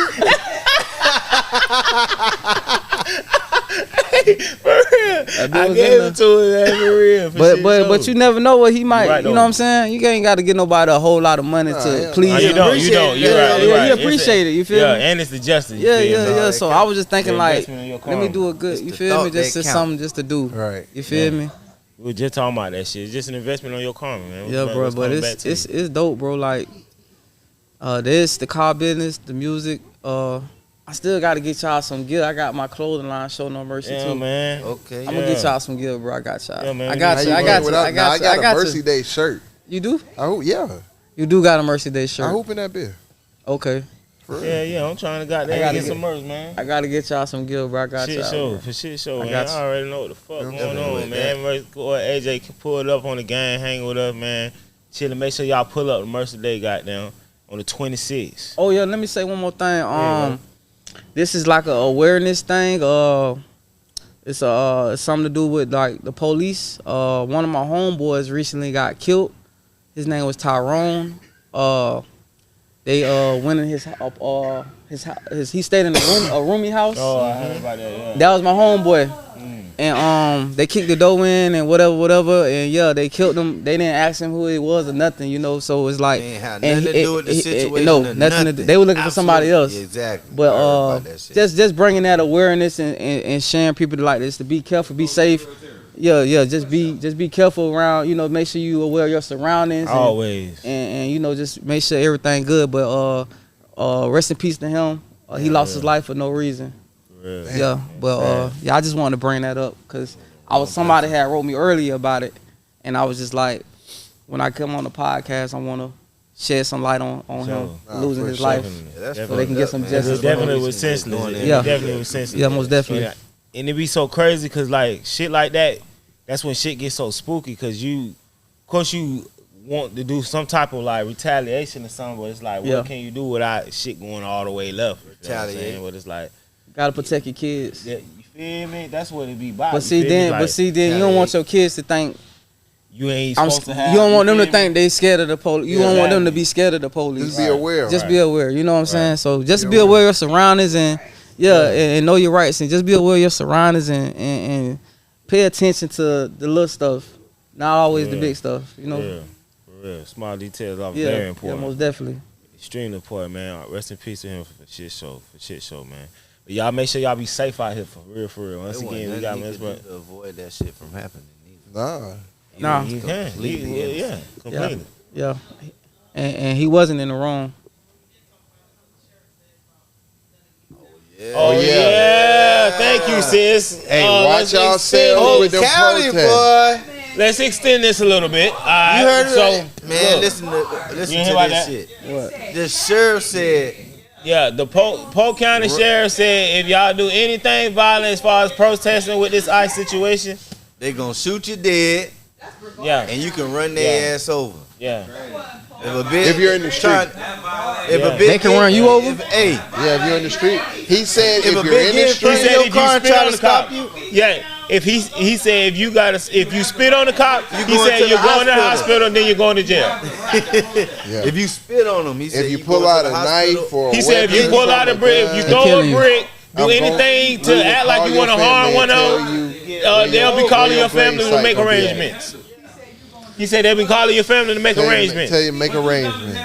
For real, That I was gave in it to him, man, for real. But you never know what he might. right, You know though. what I'm saying? You ain't got to get nobody a whole lot of money Nah, to yeah. please No, him. you don't. You're right. You're right. You It's appreciate it. You feel yeah, me? and it's the justice. you Yeah, feel me? yeah. So I was just thinking The like, investment in your let me karma. do a good. It's You the feel me? thought Just that count. something just to do. Right. You feel Yeah. me? We were just talking about that shit. It's just an investment on your karma, man. Yeah, bro. What's But coming back it's to you? it's dope, bro. Like, the car business, the music. I still got to get y'all some gear. I got my clothing line, Show No Mercy yeah, too. man. Okay. I'm gonna get y'all some gear, bro. I got y'all. Yeah, man, I we got need you. to I see got you you. I got you. I a got Mercy you. Day shirt. You do? I hope, yeah. You do got a Mercy Day I shirt. hope in that beer. Okay. For real. Yeah, I'm trying to I gotta get get- some merch, man. I gotta get y'all some gear, bro. I got Shit y'all. show, bro. for shit show, I man. got you. I already know what the fuck Yeah, going definitely on, with man. Boy, AJ can pull it up on the gang, hang with us, man. Chillin', make sure y'all pull up the Mercy Day, goddamn, on the 26th. Oh yeah, let me say one more thing. Yeah, This is like a awareness thing. It's something to do with like the police. One of my homeboys recently got killed. His name was Tyrone. They went in his he stayed in a roomie house. Oh, I heard about that, yeah. That was my homeboy. And they kicked the door in and whatever, and yeah, they killed him. They didn't ask him who he was or nothing, you know. So it's like, They ain't had and nothing to do with the situation. no, or nothing to do. They were looking for somebody else. Absolutely. Exactly. I But heard about that shit. just bringing that awareness and sharing people like this to be careful, be safe. Yeah, just be careful around. You know, make sure you aware of your surroundings. Always. And you know, just make sure everything good. But rest in peace to him. He lost his life for no reason. Real. Yeah, but yeah, I just wanted to bring that up because somebody had wrote me earlier about it, and I was just like, when I come on the podcast, I want to shed some light on him losing his life, so they can get some justice. It definitely was senseless. Yeah. It definitely was senseless. Yeah, most definitely. And it be so crazy because like shit like that, that's when shit gets so spooky because of course you want to do some type of like retaliation or something, but it's like what can you do without shit going all the way left? You know what I'm saying? But it's like gotta protect your kids. you feel me? That's what it be about. But see then you don't want your kids to think you ain't supposed to have. You don't want them to think they scared of the police. You don't want them to be scared of the police. Just be aware. Just be aware. You know what I'm saying? So just be aware of your surroundings and and know your rights and just be aware of your surroundings and pay attention to the little stuff, not always the big stuff. You know. Yeah. For real. Small details are very important. Yeah, most definitely. Extremely important, man. Rest in peace to him for shit show, man. But y'all make sure y'all be safe out here for real. Once again, we got to avoid that shit from happening. Nah. You can. Completely. Yeah. And he wasn't in the wrong. Oh yeah. Thank you, sis. Hey, watch yourselves with them County protests. boy. Let's extend this a little bit. All right. You heard so, man, look, listen to hear this about that? shit. What? The sheriff said, yeah, the Polk County Sheriff said if y'all do anything violent as far as protesting with this ICE situation, they gonna shoot you dead, and you can run their ass over. Yeah. If you're in the street. They can run you over? If you're in the street. He said if a you're in the big street. He said if you spit on the stop cop, you. yeah. If he said if you spit on the cop, he going said to you're the going to the hospital. hospital and then you're going to jail. If you spit on them, he said If you pull out a knife or He said if you pull out a brick, if you throw a brick, do anything to act like you want to harm one of them, they'll be calling your family to make arrangements. He said they'll be calling your family to make arrangements. Tell you make arrangements.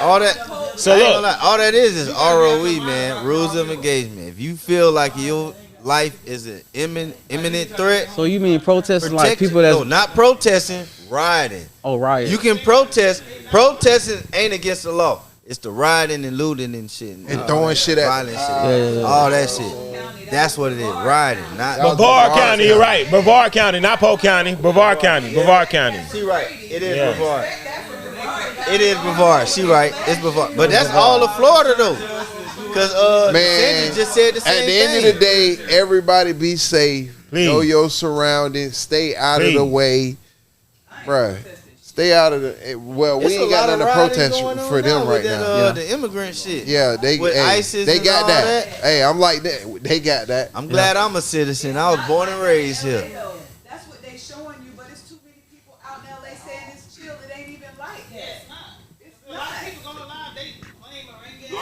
All that. So look, all that is ROE, man. Rules of engagement. If you feel like your life is an imminent threat, So you mean protesting like protect people you. that's No, not protesting, rioting. riot? You can protest. Protesting ain't against the law. It's the rioting and looting and shit. And throwing shit at violent shit. All that shit. That's what it is. Rioting. Not Brevard County, you're right. Brevard County, not Polk County. Brevard County. She right. It is Brevard. It is Brevard. She right. It's Brevard. But that's all of Florida though. Cause Man, Sandy just said the same at the end of the day, everybody be safe. Please. Know your surroundings. Stay out of the way. Bruh. Stay out of the. Well, we ain't got nothing to protest for them right now. The immigrant shit. Yeah, they ISIS they and got all that. that. Hey, I'm like that. They got that. I'm glad I'm a citizen. I was born and raised here. That's what they showing you, but it's too many people out in LA saying it's chill. It ain't even like that. It's not. People gonna lie, they claim it. All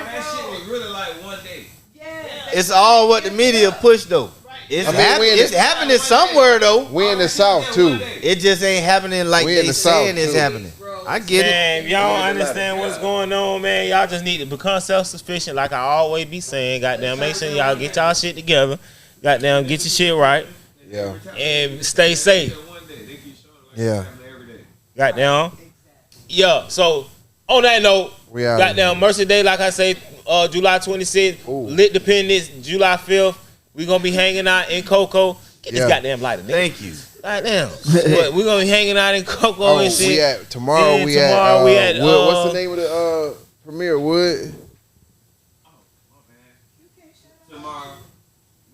that shit was really like one day. Yeah. It's all what the media push though. It's, it's happening somewhere though. We in the South too. It just ain't happening like We in they the saying South, it's too. happening. I get it. Man, if y'all don't understand what's going on, man, y'all just need to become self-sufficient like I always be saying. Goddamn, make sure y'all get y'all shit together. Goddamn, get your shit right. Yeah. And stay safe. Yeah. Goddamn. Yeah, so on that note, We out. goddamn Mercy Day, like I say, July 26th, Ooh. Lit Dependence, July 5th. We gonna be hanging out in Cocoa. Get this Yeah. goddamn lighter, nigga. Thank you. Goddamn. We gonna be hanging out in Cocoa Oh, and shit. we at tomorrow. Yeah, we tomorrow at. we at, Wood. What's the name of the premiere? Wood. Tomorrow,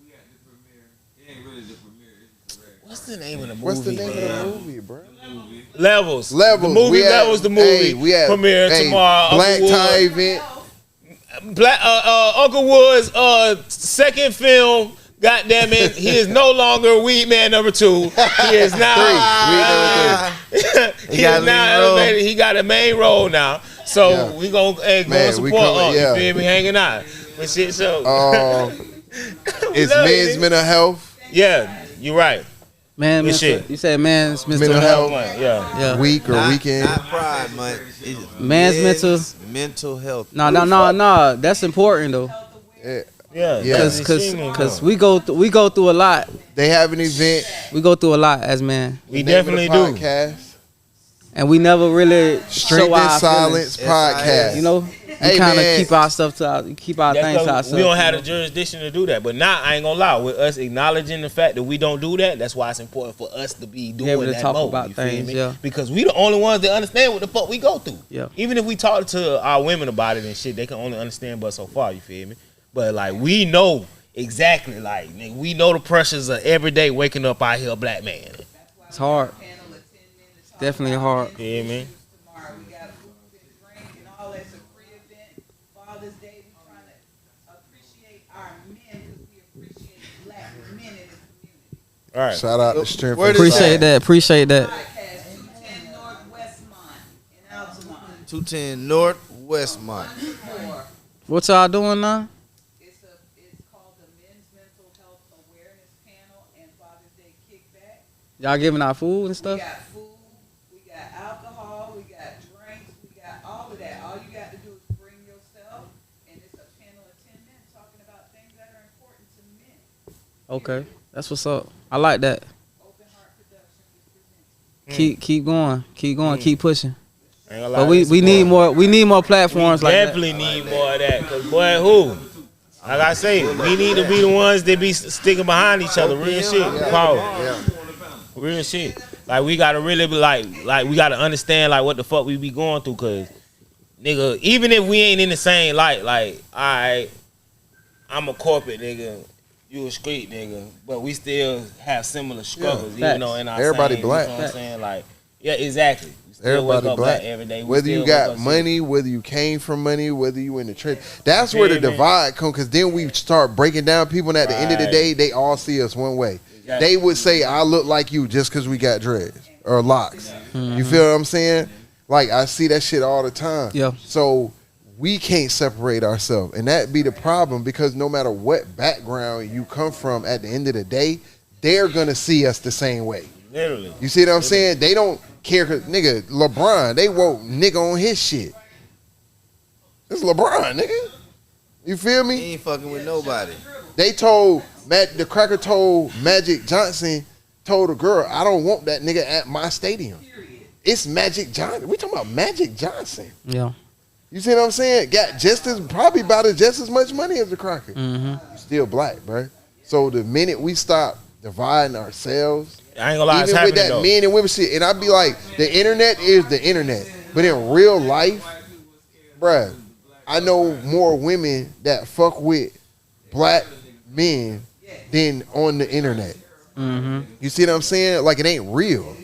we got the premiere. It ain't really the premiere. It's the premiere. What's the name of the movie? What's the name man? of the movie, bro? Levels. Levels. The movie We at- Levels. The movie Hey, we at premiere tomorrow. Black Uncle tie Wood. event. Black Uncle Wood's second film. Goddamn it, he is no longer Weed Man number 2. He is now. he got is a now lead role. elevated. He got a main role now. So Yeah. we gonna go Man, support we coming, Unc. yeah. You feel me? Hanging out. But shit, so It's love men's it. mental health yeah, you're right. Man, Good mental, shit. you said man's mental Mental health. health. Yeah. Yeah. week or Not, weekend. not Pride Month. It's Man's mental health. No. That's important though, Yeah. Yeah. Yeah. That's extremely cause important. we go through a lot. They have an event. We go through a lot as men, we The name of the definitely do. podcast. and we never really Strength show in our Silence feelings, podcast. you know. Hey, kind of man. keep our stuff to keep our That's things to 'cause ourselves. we don't have the jurisdiction to do that. But now I ain't gonna lie, with us acknowledging the fact that we don't do that, that's why it's important for us to be doing able to that talk more, about you feel things, me? yeah. Because we the only ones that understand what the fuck we go through. Yeah. Even if we talk to our women about it and shit, they can only understand but so far, you feel me? But like we know exactly, like nigga, we know the pressures of every day waking up out here a black man. It's hard. Definitely hard. You hear me? Tomorrow we got food and drink and all that's a free event. Father's Day, we trying to appreciate our men because we appreciate black men in the community. All right. Shout out to Strength. Where and does Appreciate that. Appreciate that. Podcast 210 North Westmont in Altamont. 210 North Westmont. 4. What y'all doing now? It's called the Men's Mental Health Awareness Panel and Father's Day Kickback. Y'all giving out food and We stuff? got food, we got alcohol, we got drinks, we got all of that. All you got to do is bring yourself, and it's a panel of 10 men talking about things that are important to men. Okay, that's what's up. I like that. Open Heart Productions is presenting. Keep going, keep pushing. Ain't gonna lie, But we it's need important. more platforms like that. Definitely need more of that. Cause boy, who? Like I say, we need to be the ones that be sticking behind each other. Real shit, Paul. Real shit. Like we gotta really be like we gotta understand like what the fuck we be going through. Cause nigga, even if we ain't in the same light, like alright, I'm a corporate nigga, you a street nigga, but we still have similar struggles, even facts. though in our Everybody same, black. You know what I'm saying? Like, yeah, exactly. We still Everybody wake up black. every day. We Whether still you wake got up money, whether you came from money, whether you in the trade. That's where the Yeah, man. divide comes, because then we start breaking down people, and at the end of the Right. day, they all see us one way. Exactly. They would say, I look like you just because we got dreads or locks. You feel what I'm saying? Like, I see that shit all the time. Yeah. So we can't separate ourselves. And that be the problem, because no matter what background you come from, at the end of the day, they're going to see us the same way. Literally. You see what I'm saying? They don't care, cause nigga, LeBron, they woke nigga on his shit. It's LeBron, nigga. You feel He me? ain't fucking with nobody. They told the cracker told Magic Johnson, told a girl, I don't want that nigga at my stadium. It's Magic Johnson. We talking about Magic Johnson. Yeah. You see what I'm saying? Got probably about just as much money as the cracker. Mm-hmm. Still black, bro. So the minute we stop dividing ourselves, I ain't gonna lie, it's even with happening that though. men and women shit, and I be like, the internet is the internet, but in real life, bruh, I know more women that fuck with black men than on the internet. Mm-hmm. You see what I'm saying? Like, it ain't real,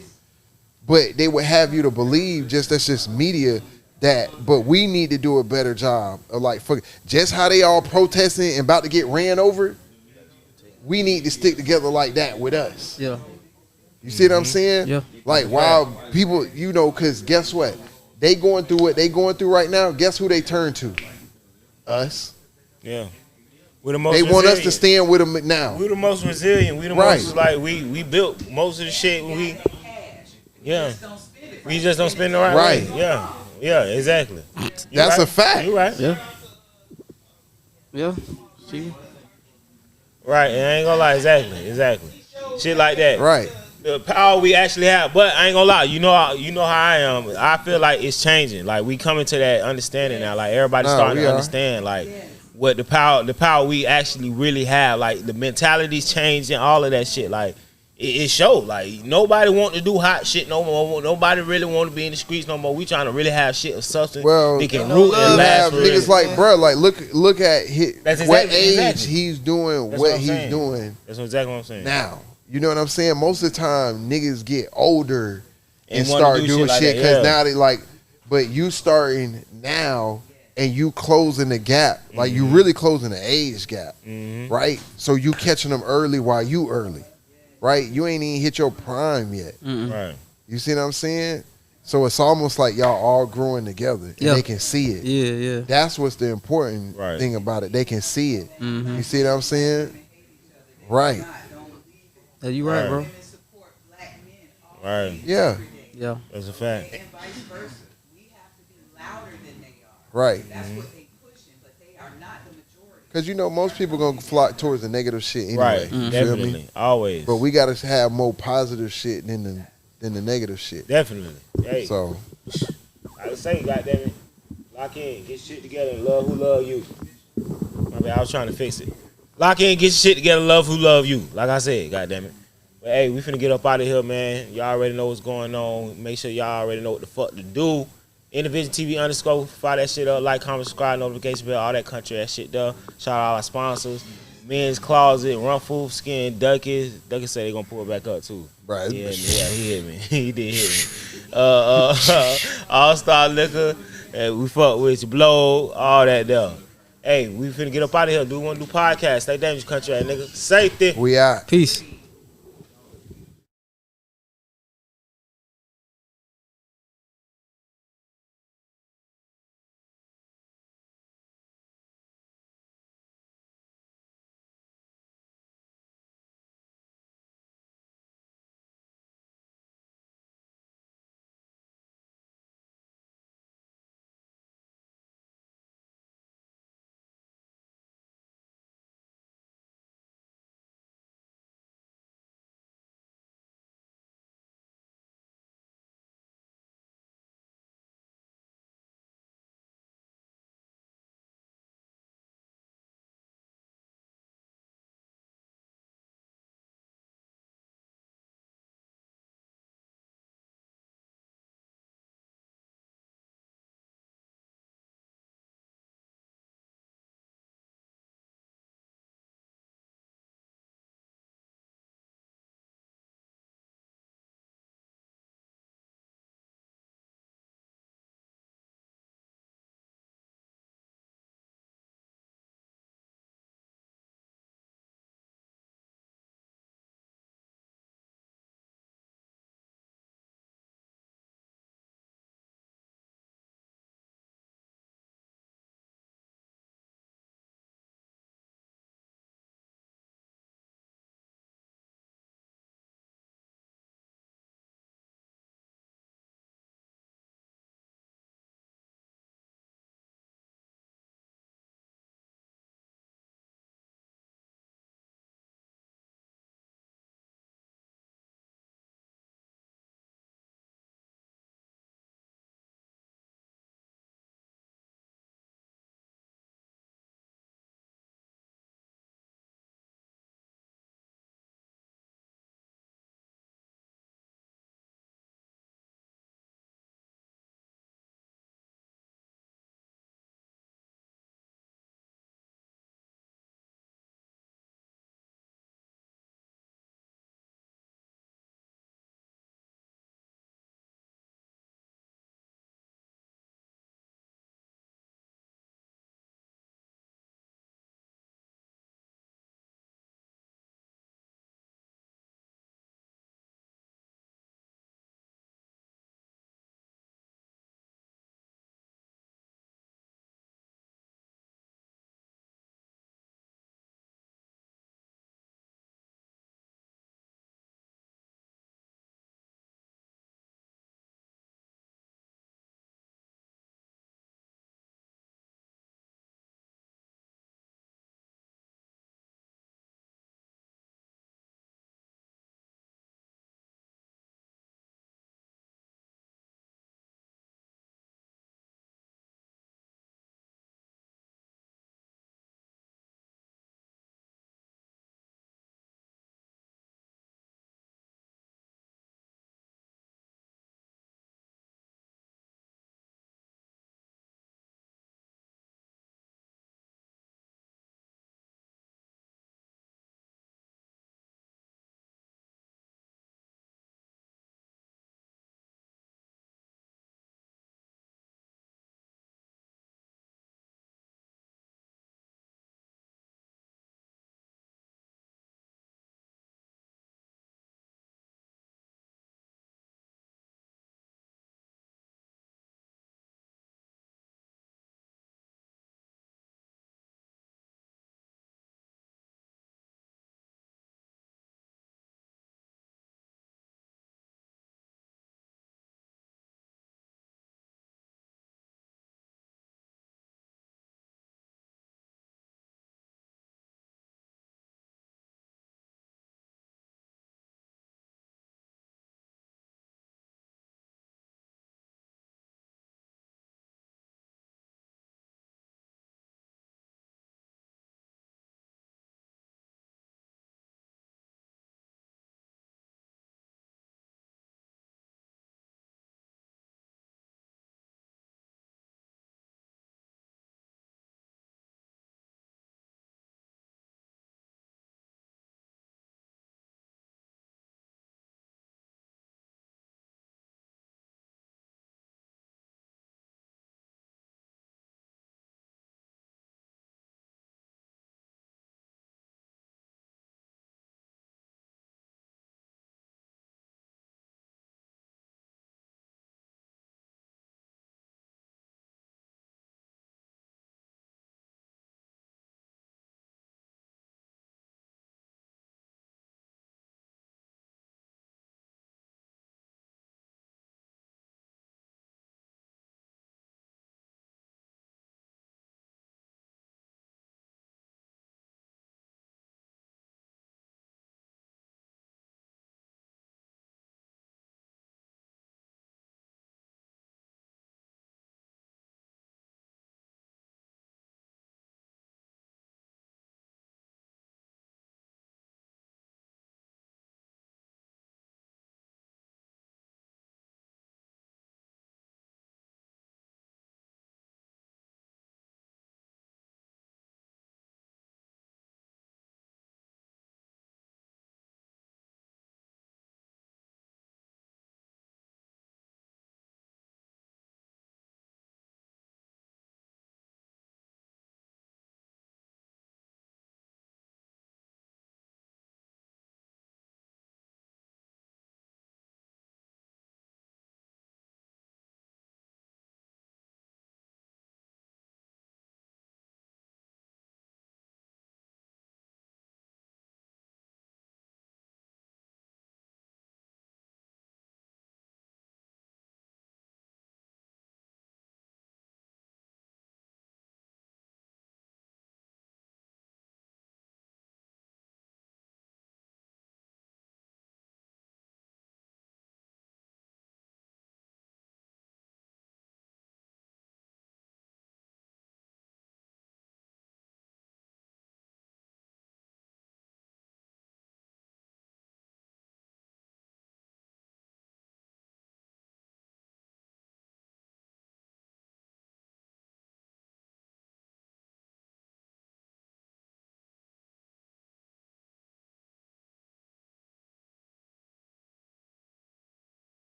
but they would have you to believe that's just media. But we need to do a better job of like, fuck, just how they all protesting and about to get ran over. We need to stick together like that with us. Yeah. You see what I'm saying? Yeah. Like, while people, because guess what? They going through what they going through right now. Guess who they turn to? Us. Yeah. We're the most They want us to resilient. stand with them now. We the most resilient. We the Right. most like we built most of the shit. Yeah. We just don't spend the right Right. way. Yeah. Yeah. Exactly. You That's right. a fact. You right. Yeah. Yeah. See? Right. And I ain't gonna lie. Exactly. Shit like that. Right. The power we actually have, but I ain't gonna lie. You know how I am. I feel like it's changing. Like we coming to that understanding now. Like everybody's Nah, starting we to are. understand. Like what the power we actually really have. Like the mentality's changing. All of that shit. Like it showed. Like nobody want to do hot shit no more. Nobody really want to be in the streets no more. We trying to really have shit of substance. Well, that can you root and last have forever. niggas like, bro, like look at That's what exactly- age exactly. he's doing, That's what I'm he's saying. doing That's exactly what I'm saying. now. You know what I'm saying? Most of the time, niggas get older and wanna start do doing like shit that, because yeah. now they like, but you starting now and you closing the gap, like you really closing the age gap, right? So you catching them early while you early, right? You ain't even hit your prime yet. Right. You see what I'm saying? So it's almost like y'all all growing together and Yeah. they can see it. Yeah, yeah. That's what's the important Right. thing about it. They can see it. Mm-hmm. You see what I'm saying? Right. Yeah, you right, bro. Women support black men all Right. Yeah. Yeah. That's a fact. and vice versa. We have to be louder than they are. Right. That's what they pushing, but they are not the majority. Because most people going to flock towards the negative shit anyway. Right. You feel Definitely. me? Always. But we got to have more positive shit than the negative shit. Definitely. Hey. So, I would say, goddamn it, a Lock in, get shit together, and love who love you. My bad, I was trying to fix it. Lock in, get shit together, love who love you. Like I said, goddamn it. But hey, we finna get up out of here, man. Y'all already know what's going on. Make sure y'all already know what the fuck to do. InnerVisionTV _ fire that shit up, like, comment, subscribe, notification bell, all that country ass shit there. Shout out our sponsors. Men's Closet, Rumful, Skin, Duckies. Duckies say they gonna pull it back up too. Right. Yeah, he hit me. He did hit me. All Star Liquor, we fuck with you, Blow, all that there. Hey, we finna get up out of here. Do we wanna do podcast? Stay dangerous, country ass nigga. Safety. We out. Peace.